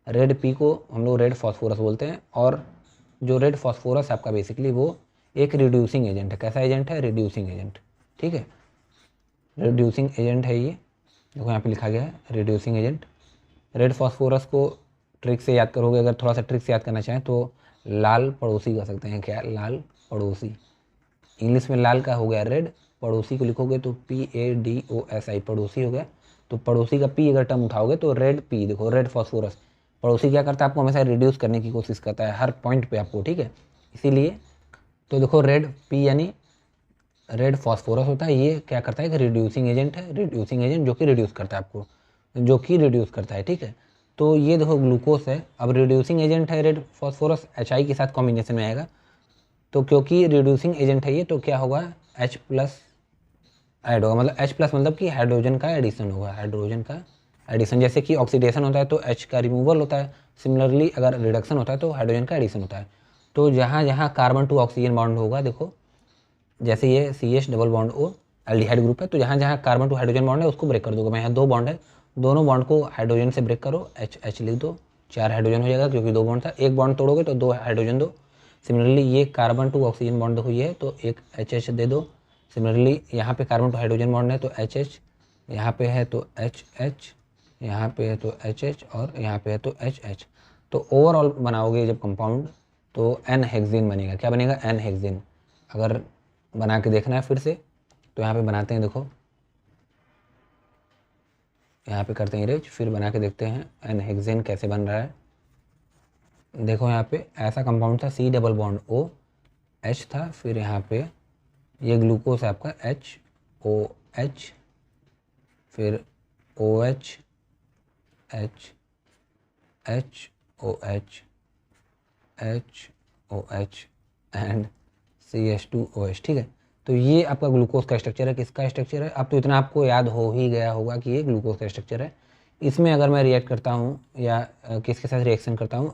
Red P को हम लोग रेड फॉस्फोरस बोलते हैं, और जो रेड फॉस्फोरस आपका बेसिकली वो एक रिड्यूसिंग एजेंट है। कैसा एजेंट है? रिड्यूसिंग एजेंट, ठीक है। रिड्यूसिंग एजेंट है ये, देखो यहाँ पे लिखा गया है रिड्यूसिंग एजेंट। रेड फॉस्फोरस को ट्रिक से याद करोगे, अगर थोड़ा सा ट्रिक से याद करना चाहें तो लाल पड़ोसी कर सकते हैं। क्या? लाल पड़ोसी। इंग्लिश में लाल का हो गया रेड, पड़ोसी को लिखोगे तो PADOSI, पड़ोसी हो गया। तो पड़ोसी का P अगर टर्म उठाओगे तो रेड P, देखो रेड फॉस्फोरस। पड़ोसी क्या करता है? आपको हमेशा रिड्यूस करने की कोशिश करता है हर पॉइंट पे आपको, ठीक है। इसीलिए तो देखो रेड P यानी रेड फॉस्फोरस होता है, ये क्या करता है? कि रिड्यूसिंग एजेंट है। रिड्यूसिंग एजेंट जो कि रिड्यूस करता है आपको, जो कि रिड्यूस करता है, ठीक है। तो ये देखो ग्लूकोज है, अब रिड्यूसिंग एजेंट है रेड फॉस्फोरस, HI के साथ कॉम्बिनेशन में आएगा। तो क्योंकि रिड्यूसिंग एजेंट है ये, तो क्या होगा? H प्लस ऐड होगा, मतलब H प्लस मतलब कि हाइड्रोजन का एडिशन होगा, हाइड्रोजन का एडिशन। जैसे कि ऑक्सीडेशन होता है तो H का रिमूवल होता है, सिमिलरली अगर रिडक्शन होता है तो हाइड्रोजन का एडिशन होता है। तो जहाँ जहाँ कार्बन टू ऑक्सीजन बॉन्ड होगा, देखो जैसे ये CH double bond O aldehyde group है, तो जहाँ जहाँ कार्बन टू हाइड्रोजन बॉन्ड है उसको ब्रेक कर दोगे। मैं यहाँ 2 बॉन्ड है, दोनों बॉन्ड को हाइड्रोजन से ब्रेक करो, H लिख दो, 4 हाइड्रोजन हो जाएगा, क्योंकि 2 बॉन्ड था। एक बॉन्ड तोड़ोगे तो 2 हाइड्रोजन दो। सिमिलरली ये कार्बन टू ऑक्सीजन बॉन्ड देखो ये है, तो एक HH दे दो। सिमिलरली यहाँ पे कार्बन टू हाइड्रोजन बॉन्ड है तो HH, यहाँ पे है तो HH, यहाँ पे है तो HH, और यहाँ पे है तो HH। तो ओवरऑल बनाओगे जब कंपाउंड तो N हेक्सेन बनेगा। क्या बनेगा? N hexane. अगर बना के देखना है फिर से तो यहाँ पे बनाते हैं, देखो यहाँ पे करते हैं इरेज, फिर बना के देखते हैं N हेक्सेन कैसे बन रहा है। देखो यहाँ पे ऐसा कंपाउंड था, C double bond O H था, फिर यहाँ पे ये ग्लूकोज है आपका HOH, फिर OH H HOH HOH and CH2OH, ठीक है। तो ये आपका ग्लूकोज का स्ट्रक्चर है। किसका स्ट्रक्चर है? अब तो इतना आपको याद हो ही गया होगा कि ये ग्लूकोज का स्ट्रक्चर है। इसमें अगर मैं रिएक्ट करता हूँ या किसके साथ रिएक्शन करता हूँ?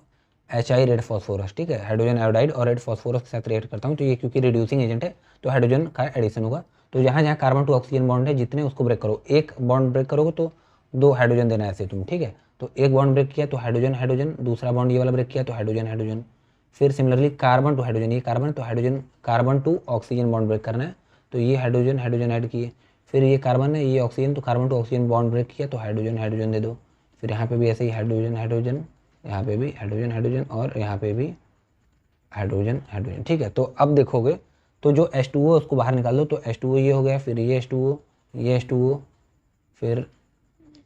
HI रेड फॉस्फोरस, ठीक है, हाइड्रोजन आयोडाइड और रेड फॉस्फोरस के साथ रिएक्ट करता हूँ, तो ये क्योंकि रिड्यूसिंग एजेंट है तो हाइड्रोजन का एडिशन होगा। तो जहाँ जहाँ कार्बन टू ऑक्सीजन बॉन्ड है जितने, उसको ब्रेक करो। एक बॉन्ड ब्रेक करोगे तो 2 हाइड्रोजन देना है ऐसे तुम, ठीक है। तो एक बॉन्ड ब्रेक किया तो हाइड्रोजन हाइड्रोजन, दूसरा बॉन्ड ये वाला ब्रेक किया तो हाइड्रोजन हाइड्रोजन। फिर सिमिलरली कार्बन टू हाइड्रोजन, ये कार्बन तो hydrogen, carbon to oxygen bond break करना है, तो ये हाइड्रोजन हाइड्रोजन ऐड किए। फिर ये कार्बन है, ये ऑक्सीजन, तो carbon to oxygen bond break किया तो हाइड्रोजन हाइड्रोजन दे दो। फिर यहाँ पे भी ऐसे ही हाइड्रोजन हाइड्रोजन, यहाँ पे भी हाइड्रोजन हाइड्रोजन, और यहाँ पे भी हाइड्रोजन हाइड्रोजन, ठीक है। तो अब देखोगे तो जो H2O उसको बाहर निकाल दो, तो H2O ये हो गया, फिर ये H2O, ये H2O, फिर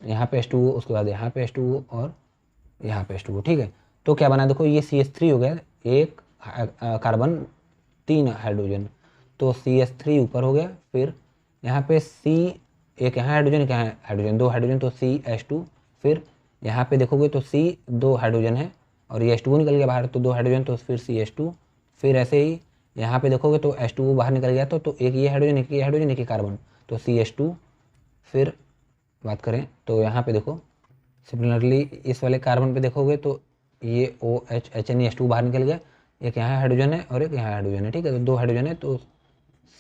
यहाँ पे H2O, उसके बाद यहाँ पे H2O और यहाँ पे H2O, ठीक है। तो क्या बना? देखो ये CH3 हो गया, एक कार्बन 3 हाइड्रोजन, तो CH3 ऊपर हो गया। फिर यहाँ पे C, एक यहाँ हाइड्रोजन, एक यहाँ हाइड्रोजन, 2 हाइड्रोजन, तो CH2। फिर यहाँ पे देखोगे तो C 2 हाइड्रोजन है और ये H2O निकल गया बाहर, तो 2 हाइड्रोजन, तो फिर CH2। फिर ऐसे ही यहाँ पे देखोगे तो H2O बाहर निकल गया, तो एक ये हाइड्रोजन, एक ये हाइड्रोजन, एक ये कार्बन, तो CH2। फिर बात करें तो यहाँ पे देखो सिमिलरली इस वाले कार्बन पे देखोगे तो ये OH HNE H2 बाहर निकल गया, एक यहाँ हाइड्रोजन है और एक यहाँ हाइड्रोजन है, ठीक है। तो 2 हाइड्रोजन है तो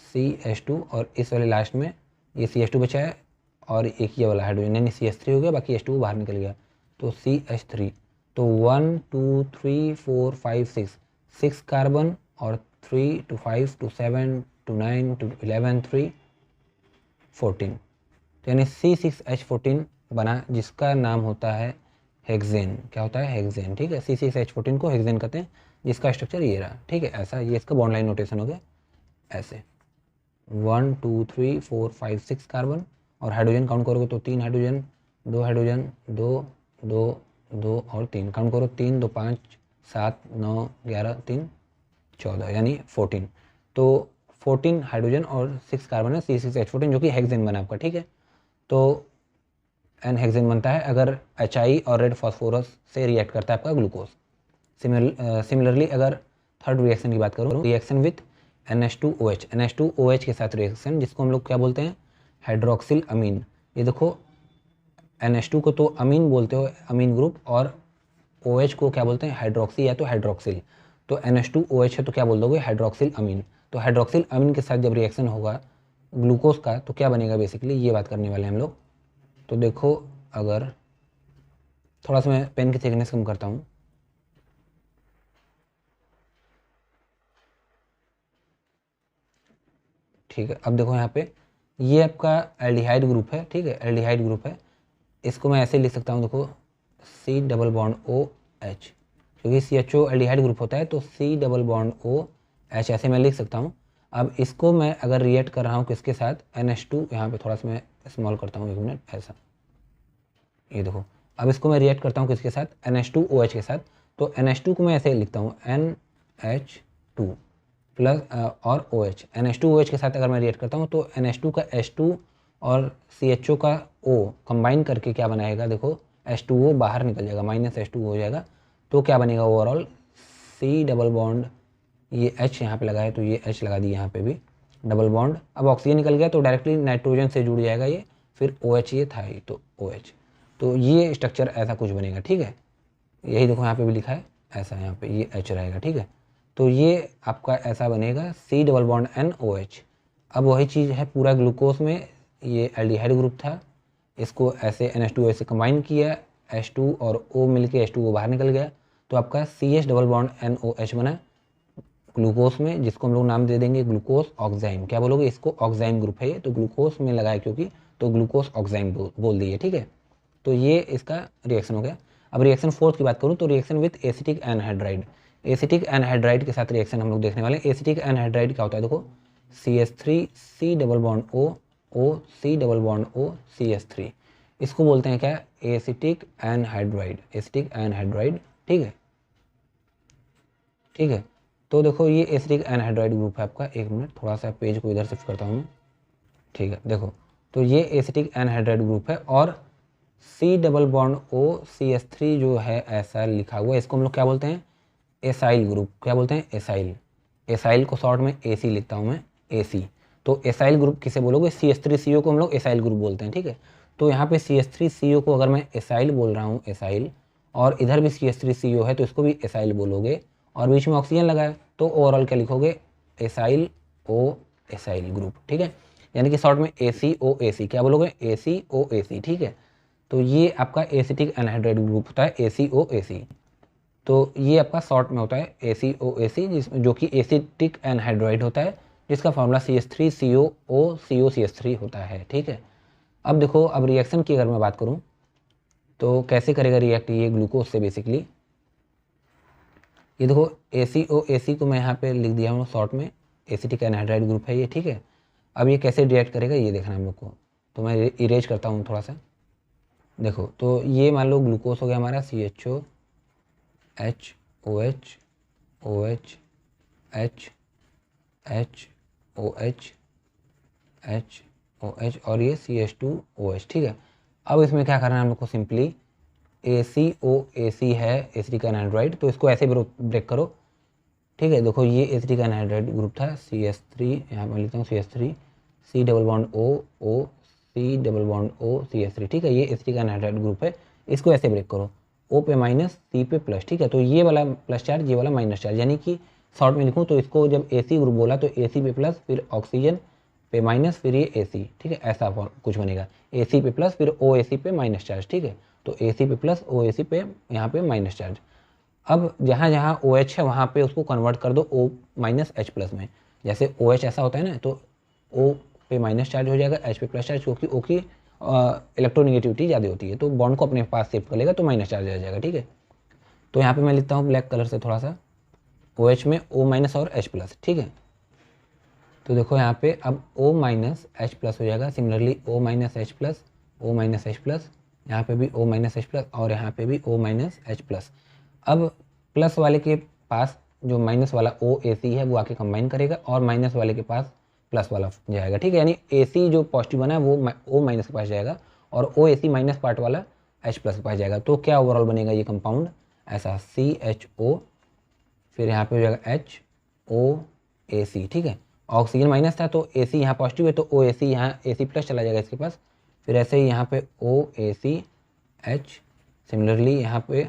CH2 और इस वाले लास्ट में ये CH2 बचा है और एक ये वाला हाइड्रोजन यानी CH3 हो गया, बाकी H2 बाहर निकल गया तो CH3। तो 1 2 3 4 5 6 कार्बन और 3 to 5 to 7 to 9 to 11 3 14, तो यानी C6H14 बना, जिसका नाम होता है हेक्सेन। क्या होता है? हेक्सेन, ठीक है। C6H14 को हेक्सेन कहते हैं, जिसका स्ट्रक्चर ये रहा, ठीक है। ऐसा ये इसका बॉन्ड लाइन नोटेशन हो गया ऐसे 1 2 3 4 5 6 कार्बन और हाइड्रोजन काउंट करोगे तो 3 हाइड्रोजन, 2 हाइड्रोजन, 2 2 2 और 3 काउंट करो, 3 2 5 7 9 11 3 14 यानी 14। तो 14 हाइड्रोजन और 6 कार्बन है C6H14 जो कि हेक्सेन बना आपका, ठीक है। तो एन हेक्सेन बनता है अगर HI और रेड फॉस्फोरस से रिएक्ट करता है आपका ग्लूकोज। सिमिलरली अगर थर्ड रिएक्शन की बात करूँ, रिएक्शन विथ NH2OH, NH2OH के साथ रिएक्शन, जिसको हम लोग क्या बोलते हैं? हाइड्रोक्सिल अमीन। ये देखो NH2 को तो अमीन बोलते हो, अमीन ग्रुप, और OH को क्या बोलते हैं? हाइड्रोक्सी या तो हाइड्रोक्सिल। तो NH2OH है तो क्या बोल दोगे? हाइड्रोक्सिल अमीन। तो हाइड्रोक्सिल अमीन के साथ जब रिएक्शन होगा ग्लूकोज का तो क्या बनेगा? बेसिकली ये बात करने वाले हैं हम लोग। तो देखो, अगर थोड़ा सा मैं पेन की थिकनेस कम करता हूँ, ठीक है। अब देखो यहाँ पे ये आपका एल्डिहाइड ग्रुप है, ठीक है, एल्डिहाइड ग्रुप है। इसको मैं ऐसे लिख सकता हूँ, देखो C डबल बॉन्ड OH, क्योंकि CHO एल्डिहाइड ग्रुप होता है तो C डबल बॉन्ड OH ऐसे मैं लिख सकता हूँ। अब इसको मैं अगर रिएक्ट कर रहा हूँ किसके साथ? NH2, यहाँ पे थोड़ा सा मैं स्मॉल करता हूँ, 1 मिनट, ऐसा, ये देखो। अब इसको मैं रिएक्ट करता हूँ किसके साथ? NH2OH के साथ। तो NH2 को मैं ऐसे लिखता हूँ NH2 प्लस और OH, NH2OH के साथ अगर मैं रिएक्ट करता हूँ तो NH2 का H2 और CHO का O कंबाइन करके क्या बनाएगा? देखो H2O बाहर निकल जाएगा, -H2O हो जाएगा। तो क्या बनेगा ओवरऑल? C डबल बॉन्ड, ये H यहाँ पे लगा है तो ये H लगा दी यहाँ पे भी, डबल बॉन्ड। अब ऑक्सीजन निकल गया तो डायरेक्टली नाइट्रोजन से जुड़ जाएगा ये, फिर OH ये था ये, तो OH। तो ये स्ट्रक्चर ऐसा कुछ बनेगा, ठीक है। यही देखो यहाँ पे भी लिखा है ऐसा, यहाँ पे ये H रहेगा, ठीक है। तो ये आपका ऐसा बनेगा C डबल बॉन्ड NOH। अब वही चीज़ है पूरा ग्लूकोज में, ये एल्डिहाइड ग्रुप था, इसको ऐसे NH2OH से कंबाइन किया, H2 और O मिलके H2O बाहर निकल गया, तो आपका CH डबल बॉन्ड NOH बना ग्लूकोज में, जिसको हम लोग नाम दे देंगे ग्लूकोज ऑक्साइम। क्या बोलोगे? इसको ऑक्साइम ग्रुप है ये, तो ग्लूकोज में लगा है क्योंकि, तो ग्लूकोज ऑक्साइम बोल दिए, ठीक है। तो ये इसका रिएक्शन हो गया। अब रिएक्शन फोर्थ की बात करूँ तो reaction with acetic anhydride. Acetic anhydride के साथ रिएक्शन हम लोग देखने वाले हैं। एसिटिक एनहाइड्राइड क्या होता है? देखो CH3 C double bond O O C double bond O CH3, इसको बोलते हैं क्या? एसिटिक एनहाइड्राइड, एसिटिक एनहाइड्राइड, ठीक है, ठीक है। तो देखो ये एसिटिक एनहाइड्राइड ग्रुप है आपका। 1 मिनट, थोड़ा सा पेज को इधर शिफ्ट करता हूँ मैं, ठीक है। देखो तो ये एसिटिक एनहाइड्राइड ग्रुप है और C double bond O CH3 जो है ऐसा लिखा हुआ है, इसको हम लोग क्या बोलते हैं? Acyl group. क्या बोलते हैं? एसाइल। एसाइल को शॉर्ट में AC लिखता हूँ मैं, AC। तो एसाइल ग्रुप किसे बोलोगे? CH3CO को हम लोग एसाइल ग्रुप बोलते हैं, ठीक है। तो यहाँ पे CH3CO को अगर मैं एसाइल बोल रहा हूँ, एसाइल, और इधर भी CH3CO है तो इसको भी एसाइल बोलोगे, और बीच में ऑक्सीजन लगा है तो ओवरऑल क्या लिखोगे? एसाइल O एसाइल ग्रुप, ठीक है। यानी कि शॉर्ट में ACOAC। क्या बोलोगे? ACOAC, ठीक है। तो ये आपका एसिटिक एनहाइड्राइड ग्रुप होता है, ACOAC। तो ये आपका शॉर्ट में होता है ACOAC, जिसमें जो कि एसिटिक एनहाइड्राइड होता है, जिसका फॉर्मूला CH3COOCH3 होता है, ठीक है। अब देखो, अब रिएक्शन की अगर मैं बात करूँ तो कैसे करेगा रिएक्ट ये ग्लूकोज से? बेसिकली ये देखो ACOAC को मैं यहाँ पे लिख दिया हूँ शॉर्ट में, एसिटिक एनहाइड्राइड ग्रुप है ये, ठीक है। अब ये कैसे रिएक्ट करेगा ये देखना हम लोग को, तो मैं इरेज करता हूँ थोड़ा सा। देखो तो ये मान लो ग्लूकोज हो गया हमारा, CHO H OH OH H H OH H OH और ये CH2OH, ठीक है। अब इसमें क्या करना है हम लोग को? सिंपली ACOAC है एसिटिक एनहाइड्राइड, तो इसको ऐसे ब्रेक करो, ठीक है। देखो ये एसिटिक एनहाइड्राइड ग्रुप था CH3, यहाँ मैं लिखता हूँ CH3 C double bond O O C double bond O CH3, ठीक है। ये एसिटिक एनहाइड्राइड ग्रुप है, इसको ऐसे ब्रेक करो O पे माइनस, C पे प्लस, ठीक है। तो ये वाला प्लस चार्ज, ये वाला माइनस चार्ज, यानी कि शॉर्ट में लिखूँ तो इसको जब AC ग्रुप बोला तो AC पे प्लस, फिर ऑक्सीजन पे माइनस, फिर ये AC, ठीक है, ऐसा कुछ बनेगा। AC पे प्लस, फिर OAC पे माइनस चार्ज, ठीक है। तो AC पे प्लस, OAC पे यहाँ पे माइनस चार्ज। अब जहाँ जहाँ OH है वहाँ पे उसको कन्वर्ट कर दो O माइनस H प्लस में। जैसे OH ऐसा होता है ना, तो O पे माइनस चार्ज हो जाएगा, H पे प्लस चार्ज, क्योंकि O की इलेक्ट्रोनिगेटिविटी ज़्यादा होती है, तो बॉन्ड को अपने पास शिफ्ट कर लेगा, तो माइनस चार्ज आ जाएगा, ठीक है। तो यहाँ पे मैं लिखता हूँ ब्लैक कलर से थोड़ा सा, OH में O माइनस और H प्लस, ठीक है। तो देखो यहाँ पे अब O माइनस H प्लस हो जाएगा, similarly O minus H plus, O minus H plus, यहाँ पे भी O माइनस H प्लस, और यहाँ पे भी O माइनस H प्लस। अब प्लस वाले के पास जो माइनस वाला OAC है वो आके कंबाइन करेगा, और माइनस वाले के पास प्लस वाला जाएगा, ठीक है। यानी AC जो पॉजिटिव बना है वो O माइनस के पास जाएगा, और OAC माइनस पार्ट वाला H प्लस के पास जाएगा। तो क्या ओवरऑल बनेगा ये कंपाउंड, ऐसा CHO, फिर यहाँ पे हो जाएगा HOAC, ठीक है। ऑक्सीजन माइनस था तो AC यहाँ पॉजिटिव है, तो OAC यहाँ AC प्लस चला जाएगा इसके पास, फिर ऐसे ही यहाँ पे OACH, सिमिलरली यहाँ पे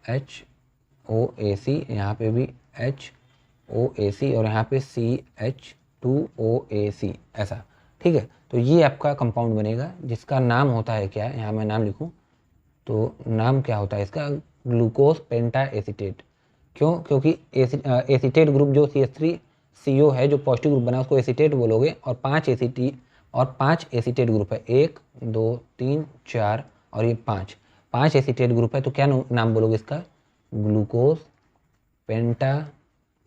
HOAC, यहाँ पे भी HOAC, और यहाँ पे CH2OAC, ऐसा, ठीक है। तो ये आपका कंपाउंड बनेगा जिसका नाम होता है क्या, यहाँ मैं नाम लिखूँ तो नाम क्या होता है इसका, ग्लूकोज पेंटा एसीटेट। क्यों? क्योंकि एसीटेट ग्रुप जो CH3CO है, जो पॉजिटिव ग्रुप बना उसको एसीटेट बोलोगे, और 5 एसीटेट ग्रुप है, 1 2 3 4 और ये 5 एसीटेट ग्रुप है, तो क्या नाम बोलोगे इसका, ग्लूकोज पेंटा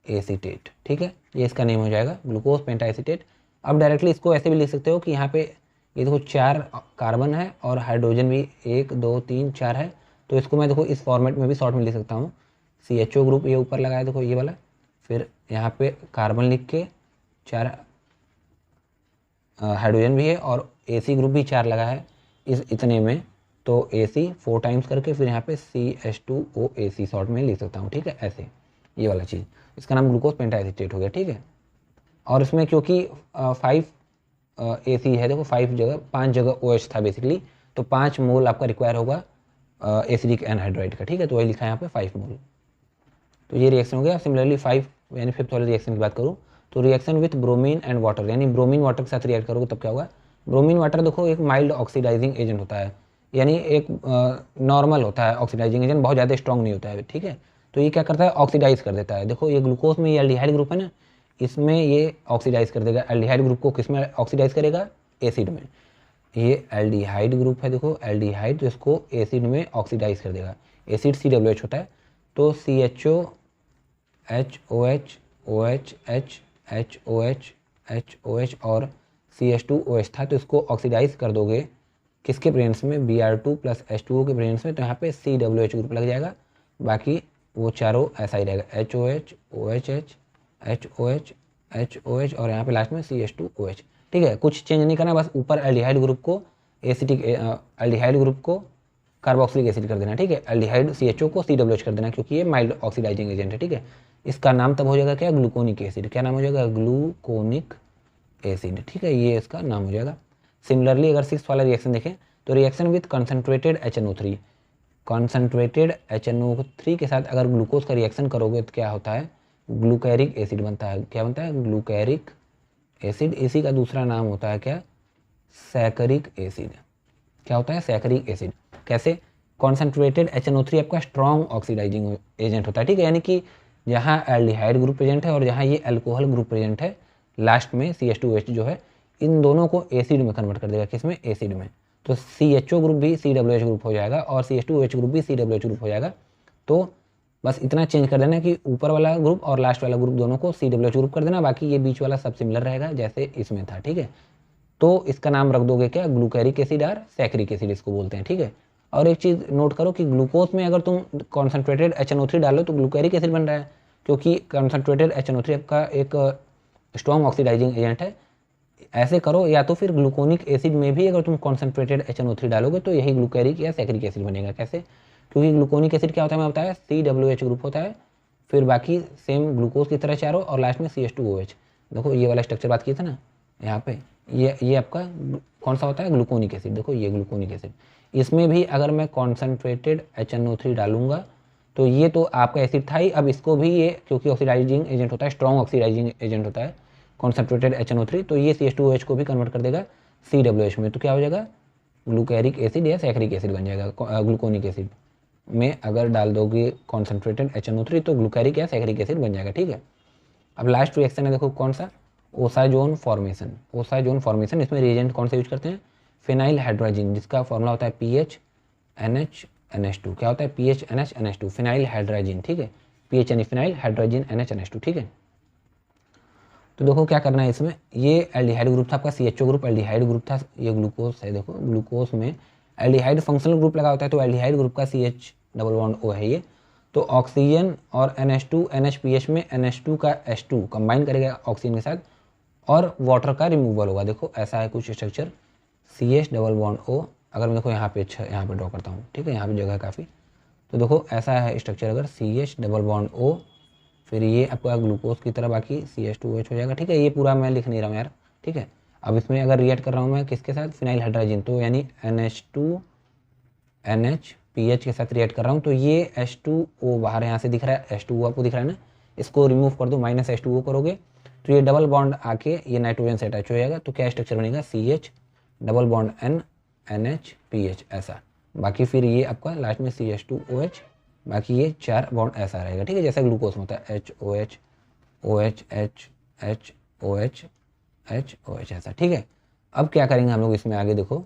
एसीटेट, ठीक है। ये इसका नेम हो जाएगा ग्लूकोज पेंटा एसीटेट। अब डायरेक्टली इसको ऐसे भी लिख सकते हो कि यहाँ पे ये देखो 4 कार्बन है और हाइड्रोजन भी 1 2 3 4 है, तो इसको मैं देखो इस फॉर्मेट में भी शॉर्ट में लिख सकता हूँ, CHO ग्रुप ये ऊपर लगाया देखो ये वाला, फिर यहाँ पे कार्बन लिख के 4 हाइड्रोजन भी है, और AC ग्रुप भी 4 लगा है इतने में, तो AC 4 टाइम्स करके फिर यहाँ पे CH2OAC शॉर्ट में लिख सकता हूँ, ठीक है, ऐसे ये वाला चीज़, इसका नाम ग्लूकोज पेंटा एसीटेट हो गया, ठीक है। और इसमें क्योंकि 5 AC है, देखो 5 जगह OH था बेसिकली, तो 5 मोल आपका रिक्वायर होगा एसिडिक एनहाइड्राइड का, ठीक है। तो वही लिखा है यहाँ पे 5 मोल। तो ये रिएक्शन हो गया। सिमिलरली 5 यानी फिफ्थ वाले रिएक्शन की बात करूँ तो reaction with bromine and water, यानी ब्रोमीन वाटर के साथ रिएक्ट करोगे तब क्या होगा। ब्रोमीन वाटर देखो एक माइल्ड ऑक्सीडाइजिंग एजेंट होता है, यानी एक नॉर्मल होता है ऑक्सीडाइजिंग एजेंट, बहुत ज़्यादा स्ट्रॉन्ग नहीं होता है, ठीक है। तो ये क्या करता है, ऑक्सीडाइज कर देता है। देखो ये ग्लूकोज में ये एल्डिहाइड ग्रुप है ना, इसमें ये ऑक्सीडाइज कर देगा। एल्डिहाइड ग्रुप को किस में ऑक्सीडाइज करेगा, एसिड में। ये एल्डिहाइड ग्रुप है, देखो एल्डिहाइड, तो इसको एसिड में ऑक्सीडाइज कर देगा। एसिड COH होता है, तो CHO HOH OH H HOH HOH और CH2OH था, तो इसको ऑक्सीडाइज कर दोगे किसके प्रेजेंस में, Br2 प्लस H2O के प्रेजेंस में, तो यहाँ पे COH ग्रुप लग जाएगा। बाकी वो चारों ऐसा ही रहेगा, HOH OHH HOH HOH और यहाँ पे लास्ट में CH2OH, ठीक है। कुछ चेंज नहीं करना, बस ऊपर एल्डिहाइड ग्रुप को एल्डिहाइड ग्रुप को कार्बोक्सिलिक एसिड कर देना, ठीक है। एल्डिहाइड CHO को COH कर देना, क्योंकि ये माइल्ड ऑक्सीडाइजिंग एजेंट है, ठीक है। इसका नाम तब हो जाएगा क्या, ग्लूकोनिक एसिड। क्या नाम हो जाएगा, ग्लूकोनिक एसिड, ठीक है, ये इसका नाम हो जाएगा। सिमिलरली अगर 6th वाला रिएक्शन देखें तो reaction with concentrated HNO3, concentrated HNO3 के साथ अगर ग्लूकोज का रिएक्शन करोगे तो क्या होता है, ग्लूकैरिक एसिड बनता है। क्या बनता है, ग्लूकैरिक एसिड। इसी का दूसरा नाम होता है क्या, सैकरिक एसिड। क्या होता है, सैकरिक एसिड। कैसे, कॉन्सेंट्रेटेड HNO3 आपका स्ट्रॉन्ग ऑक्सीडाइजिंग एजेंट होता है, ठीक है। यानी कि जहाँ एल्डिहाइड ग्रुप प्रेजेंट है और जहाँ ये अल्कोहल ग्रुप प्रेजेंट है, लास्ट में CH2OH जो है, इन दोनों को एसिड में कन्वर्ट कर देगा। किसमें, एसिड में। तो CHO ग्रुप भी COH ग्रुप हो जाएगा और CH2OH ग्रुप भी COH ग्रुप हो जाएगा। तो बस इतना चेंज कर देना कि ऊपर वाला ग्रुप और लास्ट वाला ग्रुप दोनों को COH ग्रुप कर देना, बाकी ये बीच वाला सब सिमिलर रहेगा जैसे इसमें था, ठीक है। तो इसका नाम रख दोगे क्या, ग्लूकैरिक एसिड और सैकरिक एसिड इसको बोलते हैं, ठीक है। और एक चीज़ नोट करो कि ग्लूकोज में अगर तुम कॉन्सेंट्रेटेड HNO3 डालो तो ग्लूकैरिक एसिड बन रहा है, क्योंकि कॉन्सेंट्रेटेड HNO3 आपका एक स्ट्रॉन्ग ऑक्सीडाइजिंग एजेंट है। ऐसे करो, या तो फिर ग्लूकोनिक एसिड में भी अगर तुम कॉन्सेंट्रेटेड HNO3 डालोगे तो यही ग्लूकैरिक या सैकरिक एसिड बनेगा। कैसे, क्योंकि ग्लूकोनिक एसिड क्या होता है मैं बताया, COH ग्रुप होता है, फिर बाकी सेम ग्लूकोज की तरह चारों, और लास्ट में CH2OH। देखो ये वाला स्ट्रक्चर बात की था ना यहाँ पे, ये आपका कौन सा होता है, ग्लूकोनिक एसिड। देखो ये ग्लूकोनिक एसिड, इसमें भी अगर मैं कॉन्सेंट्रेटेड HNO3 डालूंगा तो ये तो आपका एसिड था ही, अब इसको भी ये क्योंकि ऑक्सीडाइजिंग एजेंट होता है, स्ट्रॉन्ग ऑक्सीडाइजिंग एजेंट होता है कॉन्सेंट्रेटेड HNO3, तो ये CH2OH को भी कन्वर्ट कर देगा COOH में। तो क्या हो जाएगा, ग्लूकैरिक एसिड या सैकरिक एसिड बन जाएगा। ग्लूकोनिक एसिड में अगर डाल दोगे कॉन्सेंट्रेटेड HNO3 तो ग्लूकैरिक या सैकरिक एसिड बन जाएगा, ठीक है। अब लास्ट रिएक्शन है देखो कौन सा, ओसाजोन फॉर्मेशन। ओसाजोन फॉर्मेशन, इसमें रिएजेंट कौन सा यूज करते हैं, फिनाइल हाइड्रोजन, जिसका फॉर्मूला होता है PHNH NH2। क्या होता है, PHNH NH2, फिनाइल हाइड्रोजन, ठीक है। PH यानी फिनाइल, हाइड्रोजन NH NH2, ठीक है। तो देखो क्या करना है इसमें, ये एल्डिहाइड ग्रुप था आपका, CHO ग्रुप एल्डिहाइड ग्रुप था, ये ग्लूकोज है। देखो ग्लूकोज में एल्डिहाइड फंक्शनल ग्रुप लगा होता है, तो एल्डिहाइड ग्रुप का CH_O है ये। तो ऑक्सीजन और NH2 NHPH में NH2 का H2 कंबाइन करेगा ऑक्सीजन के साथ और वाटर का रिमूवल होगा। देखो ऐसा है कुछ स्ट्रक्चर CH_O। अगर मैं देखो यहाँ पे ड्रॉ करता हूँ, ठीक है, यहाँ पे जगह है काफ़ी। तो देखो ऐसा है स्ट्रक्चर, अगर CH_O, फिर ये आपका ग्लूकोज की तरह बाकी CH2OH हो जाएगा, ठीक है। ये पूरा मैं लिख नहीं रहा हूँ यार, ठीक है। अब इसमें अगर रिएक्ट कर रहा हूँ मैं किसके साथ, फिनाइल हाइड्रोजन, तो यानी NH2 NHPH के साथ रिएक्ट कर रहा हूँ, तो ये H2O बाहर यहाँ से दिख रहा है, H2O आपको दिख रहा है ना, इसको रिमूव कर दो, -H2O करोगे तो ये डबल बॉन्ड आके ये नाइट्रोजन से अटैच हो जाएगा। तो क्या स्ट्रक्चर बनेगा, CH_N NHPH ऐसा। बाकी फिर ये आपका लास्ट में CH2OH, बाकी ये 4 बॉन्ड ऐसा रहेगा, ठीक है, जैसा ग्लूकोज में होता है HOH OH H OH HOH ऐसा, ठीक है। अब क्या करेंगे हम लोग इसमें आगे देखो,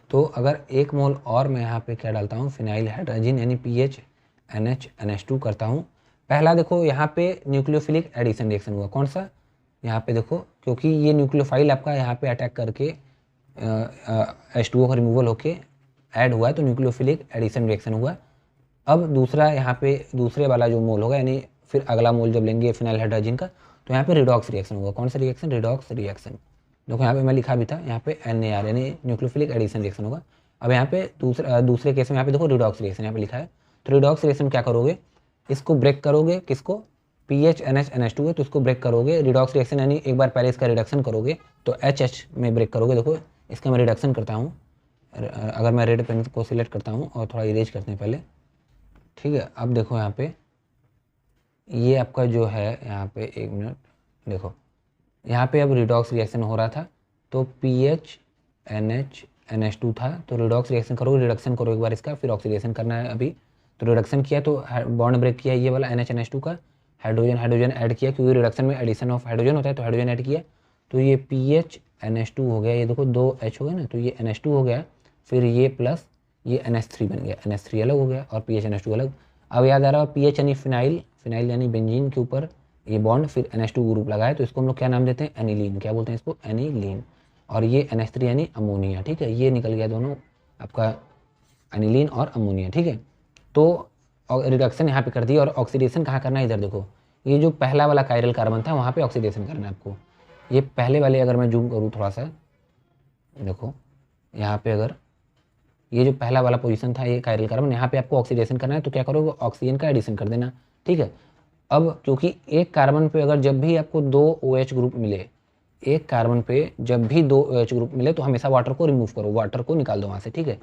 तो अगर 1 मोल और मैं यहाँ पे क्या डालता हूँ, फिनाइल हाइड्रोजन यानी PHNH NH2 करता हूँ। पहला देखो यहाँ पे न्यूक्लियोफिलिक एडिशन रिएक्शन हुआ, कौन सा, यहाँ पे देखो, क्योंकि ये न्यूक्लियोफाइल आपका यहाँ पे अटैक करके H2O का रिमूवल होके ऐड हुआ है, तो न्यूक्लियोफिलिक एडिशन रिएक्शन हुआ। अब दूसरा यहाँ पे दूसरे वाला जो मोल होगा, यानी फिर अगला मोल जब लेंगे फिनाइल हाइड्रोजन का, तो यहाँ पे रिडॉक्स रिएक्शन होगा। कौन सा रिएक्शन, रिडॉक्स रिएक्शन। देखो यहाँ पे मैं लिखा भी था, यहाँ पे NAR यानी न्यूक्लियोफिलिक एडिशन रिएक्शन होगा। अब यहाँ पे दूसरे केस में यहाँ पे देखो रिडॉक्स रिएक्शन यहाँ पे लिखा है। तो रिडॉक्स रिएक्शन क्या करोगे, इसको ब्रेक करोगे, किसको, PHNH NH2 है तो इसको ब्रेक करोगे। रिडॉक्स रिएक्शन यानी एक बार पहले इसका रिडक्शन करोगे तो HH में ब्रेक करोगे। देखो इसका मैं रिडक्शन करता हूँ, अगर मैं रेड पेन को सिलेक्ट करता हूँ और थोड़ा इरेज करते हैं पहले, ठीक है। अब देखो यहाँ पे ये आपका जो है, यहाँ पे 1 मिनट देखो, यहाँ पे अब रिडॉक्स रिएक्शन हो रहा था, तो PHNH NH2 था, तो रिडॉक्स रिएक्शन करो, रिडक्शन करो एक बार इसका, फिर ऑक्सीडेशन करना है अभी। तो रिडक्शन किया तो बॉन्ड ब्रेक किया ये वाला NH NH2 का, हाइड्रोजन ऐड किया, क्योंकि रिडक्शन में एडिशन ऑफ हाइड्रोजन होता है, तो हाइड्रोजन ऐड किया, तो ये PHNH2 हो गया। ये देखो 2 H हो गया ना, तो ये NH2 हो गया, फिर ये प्लस ये NH3 बन गया, NH3 अलग हो गया और PHNH2 अलग। अब याद आ रहा है PH यानी फिनाइल, फिनाइल यानी बेंजीन के ऊपर ये बॉन्ड, फिर NH2 ग्रुप लगाया, तो इसको हम लोग क्या नाम देते हैं, एनिलीन। क्या बोलते हैं इसको, एनिलीन। और ये NH3 यानी अमोनिया, ठीक है, ये निकल गया दोनों आपका एनिलीन और अमोनिया, ठीक है। तो रिडक्शन यहाँ पे कर दी, और ऑक्सीडेशन कहाँ करना है, इधर देखो, ये जो पहला वाला कायरल कार्बन था वहाँ पे ऑक्सीडेशन करना है आपको। ये पहले वाले अगर मैं जूम करूँ थोड़ा सा, देखो यहाँ पे अगर ये जो पहला वाला पोजीशन था ये कायरल कार्बन, यहाँ पे आपको ऑक्सीडेशन करना है, तो क्या करोगे, ऑक्सीजन का एडिशन कर देना, ठीक है। अब क्योंकि एक कार्बन पे अगर जब भी आपको 2 OH ग्रुप मिले, एक कार्बन पे जब भी 2 OH ग्रुप मिले तो हमेशा वाटर को रिमूव करो, वाटर को निकाल दो वहाँ से, ठीक है।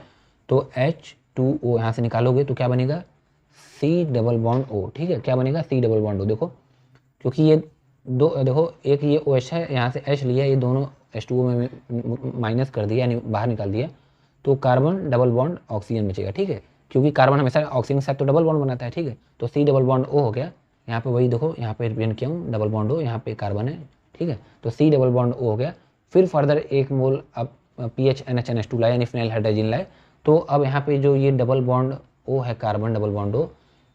तो H2O यहाँ से निकालोगे तो क्या बनेगा, C_O, ठीक है, क्या बनेगा, C_O। देखो क्योंकि ये दो, देखो एक ये OH है, यहाँ से H लिया, ये दोनों H2O में माइनस कर दिया यानी बाहर निकाल दिया, तो कार्बन डबल बॉन्ड ऑक्सीजन बचेगा, ठीक है, क्योंकि कार्बन हमेशा ऑक्सीजन के साथ तो डबल बॉन्ड बनाता है, ठीक है। तो C_O हो गया, यहाँ पे वही देखो, यहाँ पे रिप्रेजेंट किया हूँ डबल बॉन्ड O, यहाँ पे कार्बन है, ठीक है, तो C_O हो गया। फिर फर्दर 1 मोल अब PHNH NH2 लाए यानी फिनाइल हाइड्रोजन लाए, तो अब यहाँ पे जो ये डबल बॉन्ड O है, कार्बन डबल बॉन्ड O,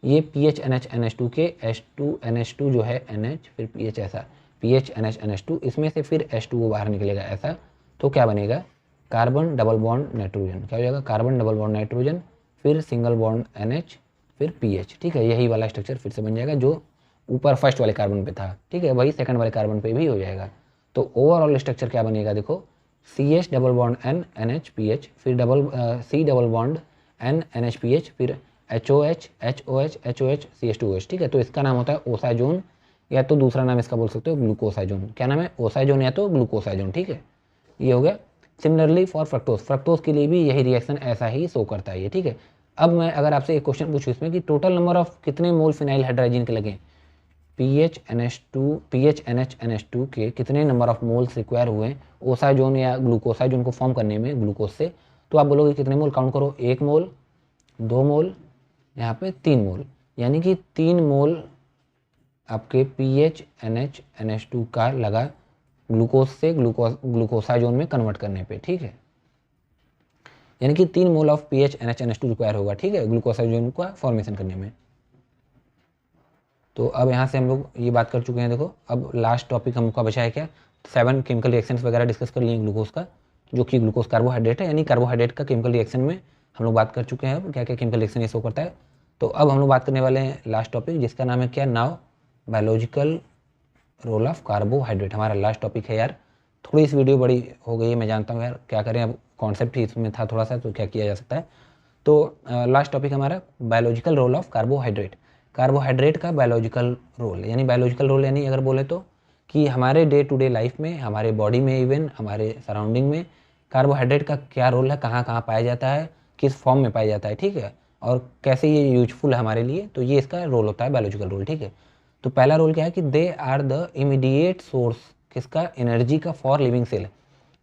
ये PHNH NH2 के H2NH2 जो है NH, फिर PH ऐसा PHNH NH2, इसमें से फिर H2O बाहर निकलेगा ऐसा, तो क्या बनेगा, कार्बन डबल बॉन्ड नाइट्रोजन। क्या हो जाएगा, कार्बन डबल बॉन्ड नाइट्रोजन, फिर सिंगल बॉन्ड NH, फिर PH, ठीक है। यही वाला स्ट्रक्चर फिर से बन जाएगा जो ऊपर फर्स्ट वाले कार्बन पे था, ठीक है, वही सेकंड वाले कार्बन पे भी हो जाएगा। तो ओवरऑल स्ट्रक्चर क्या बनेगा, देखो CH_N NHPH, फिर C_N NHPH, फिर HOH HOH HOH CH2OH, ठीक है। तो इसका नाम होता है ओसाजोन, या तो दूसरा नाम इसका बोल सकते हो ग्लूकोसाजोन। क्या नाम है, ओसाजोन या तो ग्लूकोसाजोन, ठीक है। ये हो गया सिमिलरली फॉर फ्रक्टोज, फ्रक्टोज के लिए भी यही रिएक्शन ऐसा ही शो करता है ये, ठीक है। अब मैं अगर आपसे एक क्वेश्चन पूछूँ इसमें कि टोटल नंबर ऑफ कितने मोल फिनाइल हाइड्रोजन के लगे, PHNH2 के कितने नंबर ऑफ मोल्स रिक्वायर हुए ओसाजोन या ग्लूकोसाजोन को फॉर्म करने में ग्लूकोज से, तो आप बोलोगे कितने मोल, काउंट करो, 1 मोल, 2 मोल, यहाँ पे 3 मोल, यानी कि 3 मोल आपके PHNH2 का लगा ग्लूकोज से ग्लूकोसाजोन में कन्वर्ट करने पे, ठीक है। यानी कि 3 मोल ऑफ PHNH2 रिक्वायर होगा, ठीक है, ग्लूकोसाजोन का फॉर्मेशन करने में। तो अब यहाँ से हम लोग ये बात कर चुके हैं। देखो अब लास्ट टॉपिक हमका बचा है क्या, 7 केमिकल रिएक्शंस वगैरह डिस्कस कर लिए ग्लूकोज का, जो कि ग्लूकोज कार्बोहाइड्रेट है, यानी कार्बोहाइड्रेट का केमिकल रिएक्शन में हम लोग बात कर चुके हैं। अब क्या क्या केमिकल रिएक्शन ये शो करता है। तो अब हम लोग बात करने वाले हैं लास्ट टॉपिक, जिसका नाम है क्या, now biological role of carbohydrate. हमारा लास्ट टॉपिक है यार। थोड़ी इस वीडियो बड़ी हो गई है, मैं जानता हूँ यार, क्या करें, अब कॉन्सेप्ट ही इसमें था थोड़ा सा, तो क्या किया जा सकता है। तो लास्ट टॉपिक हमारा biological role of carbohydrate. Carbohydrate का बायोलॉजिकल रोल, यानी बायोलॉजिकल रोल यानी अगर बोले तो कि हमारे डे टू डे लाइफ में, हमारे बॉडी में, इवन हमारे सराउंडिंग में कार्बोहाइड्रेट का क्या रोल है, कहाँ कहाँ पाया जाता है, किस फॉर्म में पाया जाता है, ठीक है, और कैसे ये यूजफुल है हमारे लिए, तो ये इसका रोल होता है, बायोलॉजिकल रोल, ठीक है। तो पहला रोल क्या है कि they are the immediate source, किसका, एनर्जी का, फॉर लिविंग सेल।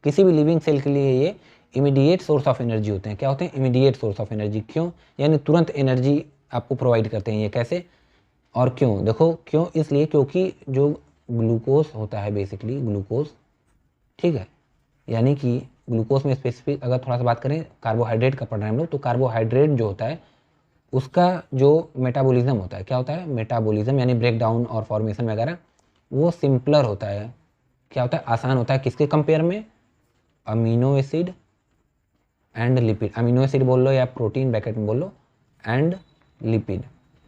किसी भी लिविंग सेल के लिए ये इमीडिएट सोर्स ऑफ एनर्जी होते हैं। क्या होते हैं, इमीडिएट सोर्स ऑफ एनर्जी। क्यों, यानी तुरंत एनर्जी आपको प्रोवाइड करते हैं ये। कैसे और क्यों, देखो क्यों, इसलिए क्योंकि जो ग्लूकोज होता है, बेसिकली ग्लूकोज, ठीक है, यानी कि ग्लूकोज में स्पेसिफिक अगर थोड़ा सा बात करें, कार्बोहाइड्रेट का पढ़ रहे हैं हम लोग, तो कार्बोहाइड्रेट जो होता है उसका जो मेटाबॉलिज्म होता है, क्या होता है, मेटाबॉलिज्म, यानी ब्रेक डाउन और फॉर्मेशन वगैरह, वो सिंपलर होता है। क्या होता है, आसान होता है, किसके कंपेयर में, amino acid and lipid. Amino acid बोल लो या प्रोटीन ब्रैकेट में बोल लो, एंड लिपिड।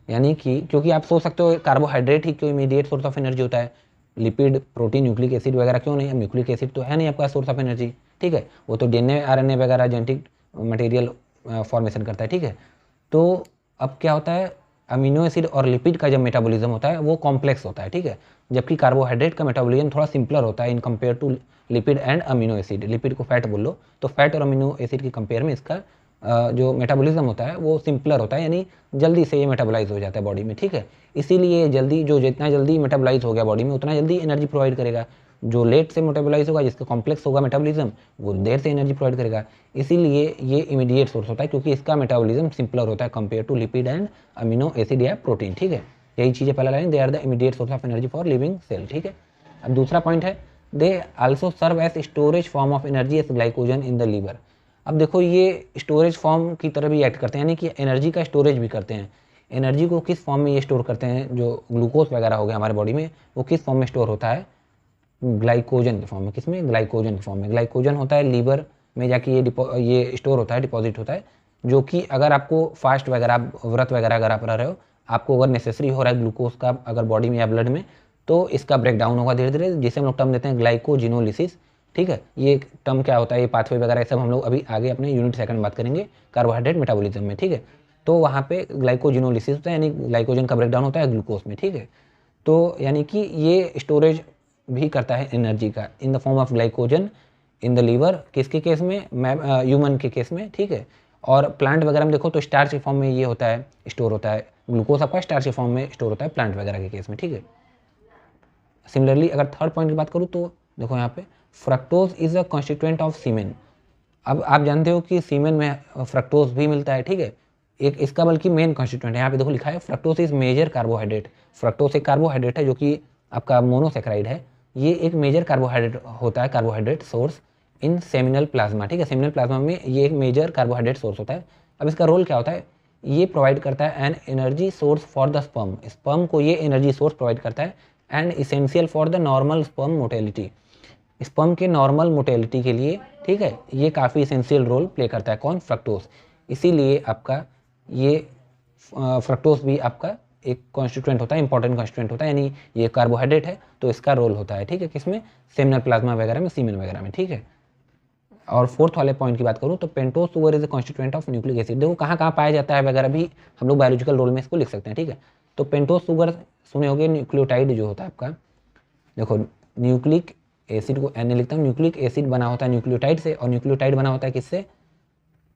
यानी कि क्योंकि आप सोच सकते हो कार्बोहाइड्रेट ही क्यों इमीडिएट सोर्स ऑफ एनर्जी होता है, लिपिड, प्रोटीन, न्यूक्लिक एसिड वगैरह क्यों नहीं है। न्यूक्लिक एसिड तो है नहीं आपका सोर्स ऑफ एनर्जी, ठीक है, वो तो DNA RNA वगैरह जेनेटिक मटेरियल फॉर्मेशन करता है, ठीक है। तो अब क्या होता है, अमीनो एसिड और लिपिड का जब मेटाबॉलिज्म होता है वो कॉम्प्लेक्स होता है, ठीक है, जबकि कार्बोहाइड्रेट का मेटाबॉलिज्म थोड़ा सिंपलर होता है in compare to lipid and amino acid. Lipid को फैट बोल लो, तो फैट और अमीनो एसिड के कंपेयर में इसका जो मेटाबॉलिज्म होता है वो सिंपलर होता है, यानी जल्दी से ये मेटाबोलाइज हो जाता है बॉडी में, ठीक है। इसीलिए जल्दी, जो जितना जल्दी मेटाबोलाइज हो गया बॉडी में उतना जल्दी एनर्जी प्रोवाइड करेगा। जो लेट से मेटाबोलाइज होगा, जिसका कॉम्प्लेक्स होगा मेटाबॉलिज्म, वो देर से एनर्जी प्रोवाइड करेगा। इसीलिए ये इमीडिएट सोर्स होता है, क्योंकि इसका मेटाबॉलिज्म सिंपलर होता है compare to lipid and amino acid या प्रोटीन, ठीक है। यही चीज़ है, पहला line, they are the immediate source of energy for living cell, ठीक है। अब दूसरा पॉइंट है, they also serve as storage form of energy as glycogen in the liver. अब देखो ये स्टोरेज फॉर्म की तरह भी एक्ट करते हैं, यानी कि एनर्जी का स्टोरेज भी करते हैं। एनर्जी को किस फॉर्म में ये स्टोर करते हैं, जो ग्लूकोज वगैरह हो गया हमारे बॉडी में, वो किस फॉर्म में स्टोर होता है, ग्लाइकोजन के फॉर्म में। किसमें, ग्लाइकोजन के फॉर्म में। ग्लाइकोजन होता है लीवर में जाके ये स्टोर होता है, डिपॉजिट होता है, जो कि अगर आपको फास्ट वगैरह, व्रत वगैरह अगर आप रह रहे हो, आपको अगर नेसेसरी हो रहा है ग्लूकोज का अगर बॉडी में या ब्लड में, तो इसका ब्रेक डाउन होगा धीरे धीरे, जिसे हम लोग टर्म देते हैं ग्लाइकोजिनोलिसिस, ठीक है। ये टर्म क्या होता है, ये पाथवे वगैरह सब हम लोग अभी आगे अपने यूनिट सेकंड में बात करेंगे कार्बोहाइड्रेट मेटाबॉलिज्म में, ठीक है। तो वहाँ पे ग्लाइकोजिनोलिसिस होता है, यानी ग्लाइकोजन का ब्रेकडाउन होता है ग्लूकोज में, ठीक है। तो यानी कि ये स्टोरेज भी करता है एनर्जी का in the form of glycogen in the liver, किसके केस में, ह्यूमन के केस में, ठीक है। और प्लांट वगैरह में देखो तो स्टार्च के फॉर्म में ये होता है, स्टोर होता है, ग्लूकोज आपका स्टार्च के फॉर्म में स्टोर होता है प्लांट वगैरह के केस में, ठीक है। सिमिलरली अगर थर्ड पॉइंट की बात करूँ तो देखो यहाँ पे fructose is a constituent of semen. अब आप जानते हो कि सीमेन में फ्रक्टोज भी मिलता है, ठीक है, एक इसका बल्कि मेन कॉन्स्टिट्यूएंट है। यहाँ पे देखो लिखा है fructose is major carbohydrate. Fructose एक कार्बोहाइड्रेट है जो कि आपका मोनोसेक्राइड है, ये एक मेजर कार्बोहाइड्रेट होता है, carbohydrate source in seminal plasma, ठीक है। सेमिनल प्लाज्मा में ये एक मेजर कार्बोहाइड्रेट सोर्स होता है। अब इसका रोल क्या होता है, ये प्रोवाइड करता है an energy source for the sperm. Sperm को ये एनर्जी सोर्स प्रोवाइड करता है, and essential for the normal sperm motility. Sperm के नॉर्मल मोटेलिटी के लिए, ठीक है, ये काफ़ी इसेंशियल रोल प्ले करता है। कौन, फ्रक्टोज। इसीलिए आपका ये फ्रक्टोज भी आपका एक कॉन्स्टिट्यूएंट होता है, इंपॉर्टेंट कॉन्स्टिट्यूएंट होता है, यानी ये कार्बोहाइड्रेट है तो इसका रोल होता है, ठीक है, किसमें, सेमिनल प्लाज्मा वगैरह में, सीमेन वगैरह में, ठीक है। और फोर्थ वाले पॉइंट की बात करूँ तो pentose sugar is the constituent of nucleic acid. देखो कहाँ कहाँ पाया जाता है वगैरह भी हम लोग बायोलॉजिकल रोल में इसको लिख सकते हैं, ठीक है। तो पेंटोज सुगर सुने होगे, न्यूक्लियोटाइड जो होता है आपका, देखो न्यूक्लिक एसिड को एन लिखता हूँ। न्यूक्लिक एसिड बना होता है न्यूक्लियोटाइड से, और न्यूक्लियोटाइड बना होता है किससे?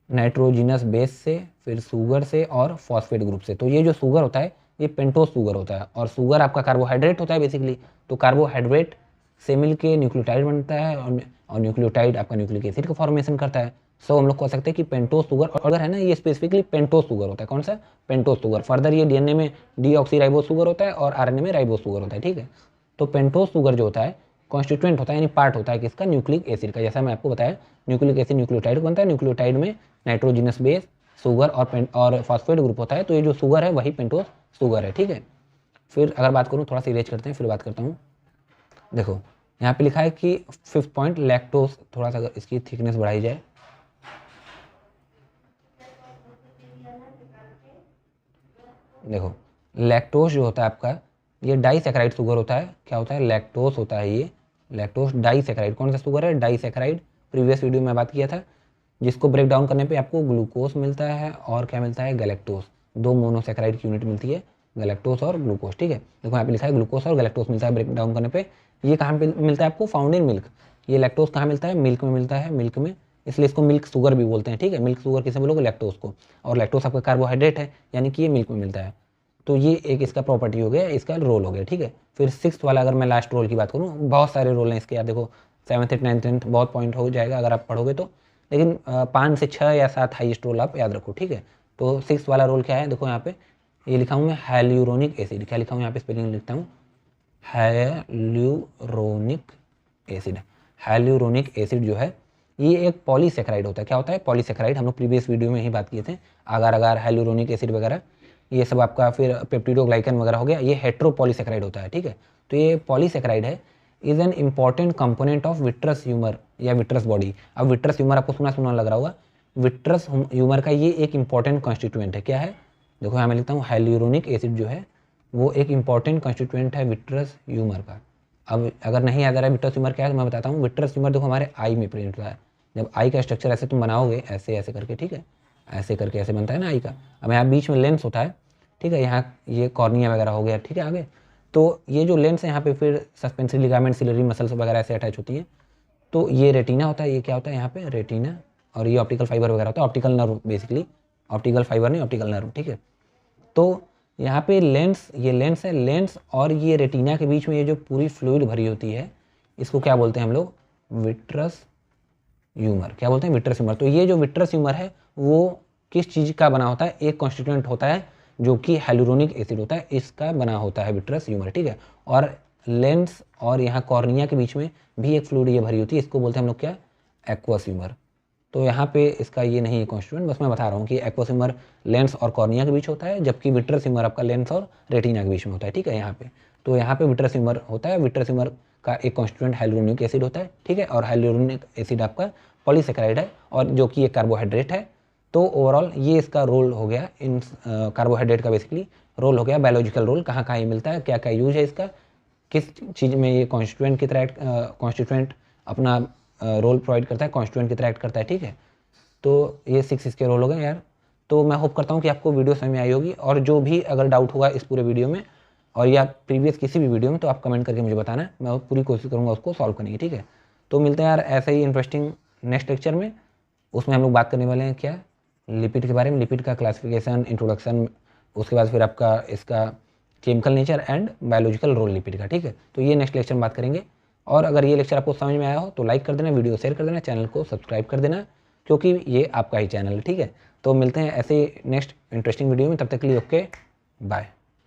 नाइट्रोजिनस बेस से, फिर शुगर से और फॉस्फेट ग्रुप से। तो ये जो शुगर होता है ये पेंटोस शुगर होता है, और शुगर आपका कार्बोहाइड्रेट होता है बेसिकली। तो कार्बोहाइड्रेट से मिल के न्यूक्लियोटाइड बनता है, और न्यूक्लियोटाइड आपका न्यूक्लिक एसिड का फॉर्मेशन करता है। सो हम लोग कह सकते हैं कि पेंटोस शुगर, और अगर है ना ये स्पेसिफिकली पेंटोस शुगर होता है। कौन सा? Pentose sugar. फर्दर ये डीएनए में डीऑक्सीराइबोस शुगर होता है और आरएनए में राइबोस शुगर होता है, ठीक है। तो पेंटोस शुगर जो होता है कॉन्स्टिट्यूएंट होता है, यानी पार्ट होता है किसका? न्यूक्लिक एसिड का। जैसा मैं आपको बताया, न्यूक्लिक एसिड न्यूक्लियोटाइड बनता है, न्यूक्लियोटाइड में नाइट्रोजिनस बेस, शुगर और फॉस्फेट ग्रुप होता है। तो ये जो शुगर है वही पेंटोस शुगर है, ठीक है। फिर अगर बात करूँ, थोड़ा सा इरेज करते हैं फिर बात करता हूँ। देखो यहाँ पे लिखा है कि 5th पॉइंट लैक्टोज, थोड़ा सा अगर इसकी थिकनेस बढ़ाई जाए, देखो लैक्टोज जो होता है आपका ये डाइसैकेराइड शुगर होता है। क्या होता है? लैक्टोज होता है ये, लैक्टोज डाइसैकेराइड। कौन सा शुगर है? डाइसैकेराइड। प्रीवियस वीडियो में बात किया था, जिसको ब्रेक डाउन करने पे आपको ग्लूकोज मिलता है और क्या मिलता है? गैलेक्टोज। दो मोनोसैकेराइड की यूनिट मिलती है, गैलेक्टोज और ग्लूकोज, ठीक है। देखो यहाँ पे लिखा है ग्लूकोज और गैलेक्टोज मिलता है ब्रेक डाउन करने पे। ये कहाँ पे मिलता है आपको? Found in milk. ये लैक्टोज कहाँ मिलता है? मिल्क में मिलता है, मिल्क में, इसलिए इसको मिल्क शुगर भी बोलते हैं, ठीक है। मिल्क शुगर किसे बोलोगे? लैक्टोज को। और लैक्टोज आपका कार्बोहाइड्रेट है, यानी कि ये मिल्क में मिलता है। तो ये एक इसका प्रॉपर्टी हो गया, इसका रोल हो गया, ठीक है। फिर 6th वाला अगर मैं लास्ट रोल की बात करूँ, बहुत सारे रोल हैं इसके यार। देखो 7th 8th 9th 10th बहुत पॉइंट हो जाएगा अगर आप पढ़ोगे तो, लेकिन 5 से 6 या 7 हाईएस्ट रोल आप याद रखो, ठीक है। तो 6th वाला रोल क्या है? देखो यहाँ पे ये लिखा हूँ मैं, हाइल्यूरोनिक एसिड। क्या लिखा हूँ यहाँ पे? स्पेलिंग लिखता हूँ, हाइल्यूरोनिक एसिड। हाइल्यूरोनिक एसिड जो है ये एक पॉलीसेकेराइड होता है। क्या होता है? पॉलीसेकेराइड। हम लोग प्रीवियस वीडियो में ही बात किए थे। अगार अगार, हाइल्यूरोनिक एसिड वगैरह ये सब आपका, फिर पेप्टिडोग्लाइकन वगैरह हो गया, ये हेट्रोपॉलीसेकेराइड होता है, ठीक है। तो ये पॉलीसेकेराइड है, is an important component of vitreous humour या विट्रस बॉडी। अब विट्रस ह्यूमर आपको सुना सुना लग रहा होगा, विट्रस ह्यूमर का ये एक इंपॉर्टेंट कॉन्स्टिट्यूएंट है। क्या है? देखो यहाँ मैं लिखता हूँ, हाइल्यूरोनिक एसिड जो है वो एक इंपॉर्टेंट कॉन्स्टिट्यूएंट है विट्रस ह्यूमर का। अब अगर नहीं याद आ रहा है विट्रस ह्यूमर क्या है तो मैं बताता हूँ। विट्रस ह्यूमर देखो हमारे आई में प्रेजेंट होता है। जब आई का स्ट्रक्चर ऐसे तुम बनाओगे, ऐसे ऐसे करके, ठीक है, ऐसे करके ऐसे बनता है ना आई का। अब यहाँ बीच में लेंस होता है, ठीक है, यहाँ ये कॉर्निया वगैरह हो गया, ठीक है, आगे। तो ये जो लेंस है यहाँ पे फिर सस्पेंसरी लिगामेंट, सिलरी मसल्स वगैरह ऐसे अटैच होती हैं। तो ये रेटिना होता है, ये क्या होता है यहाँ पे? रेटिना। और ये ऑप्टिकल फाइबर वगैरह होता है, optical nerve basically, optical fibre नहीं, ऑप्टिकल नर्व, ठीक है। तो यहाँ पे लेंस, ये लेंस है, लेंस और ये रेटिना के बीच में ये जो पूरी फ्लूइड भरी होती है, इसको क्या बोलते हैं हम लोग? Vitreous humour. क्या बोलते हैं? Vitreous humour. तो ये जो विट्रस ह्यूमर है वो किस चीज़ का बना होता है? एक कॉन्स्टिट्यूएंट होता है जो कि हाइल्यूरोनिक एसिड होता है, इसका बना होता है विट्रस ह्यूमर, ठीक है। और लेंस और यहाँ कॉर्निया के बीच में भी एक फ्लूइड ये भरी होती है, इसको बोलते हैं हम लोग क्या? Aqueous humour. तो यहाँ पे इसका ये नहीं है कॉन्स्टिट्यूएंट, बस मैं बता रहा हूँ कि एक्वस ह्यूमर लेंस और कॉर्निया के बीच होता है, जबकि विट्रस ह्यूमर आपका लेंस और रेटिना के बीच में होता है, ठीक है, यहाँ पे। तो यहाँ पे विट्रस ह्यूमर होता है, विट्रस ह्यूमर का एक कॉन्स्टिट्यूएंट हाइल्यूरोनिक एसिड होता है, ठीक है। और हाइल्यूरोनिक एसिड आपका पॉलीसेकेराइड है, और जो कि एक कार्बोहाइड्रेट है। तो ओवरऑल ये इसका रोल हो गया, इन कार्बोहाइड्रेट का बेसिकली रोल हो गया, बायोलॉजिकल रोल, कहाँ कहाँ ये मिलता है, क्या क्या यूज है इसका, किस चीज़ में ये कॉन्स्टिट्यूएंट की तरह कॉन्स्टिट्यूएंट अपना रोल प्रोवाइड करता है, कॉन्स्टिट्यूएंट की तरह एक्ट करता है, ठीक है। तो ये 6 इसके रोल हो गए यार। तो मैं होप करता हूँ कि आपको वीडियो समझ में आई होगी, और जो भी अगर डाउट होगा इस पूरे वीडियो में और या प्रीवियस किसी भी वीडियो में, तो आप कमेंट करके मुझे बताना, मैं पूरी कोशिश करूँगा उसको सॉल्व करने की, ठीक है। तो मिलते हैं यार ऐसे ही इंटरेस्टिंग नेक्स्ट लेक्चर में। उसमें हम लोग बात करने वाले हैं क्या? लिपिड के बारे में, लिपिड का क्लासिफिकेशन, इंट्रोडक्शन, उसके बाद फिर आपका इसका chemical nature and biological role lipid का, ठीक है। तो ये नेक्स्ट लेक्चर में बात करेंगे। और अगर ये लेक्चर आपको समझ में आया हो तो लाइक कर देना, वीडियो शेयर कर देना, चैनल को सब्सक्राइब कर देना, क्योंकि ये आपका ही चैनल है, ठीक है। तो मिलते हैं ऐसे नेक्स्ट इंटरेस्टिंग वीडियो में, तब तक के लिए ओके बाय।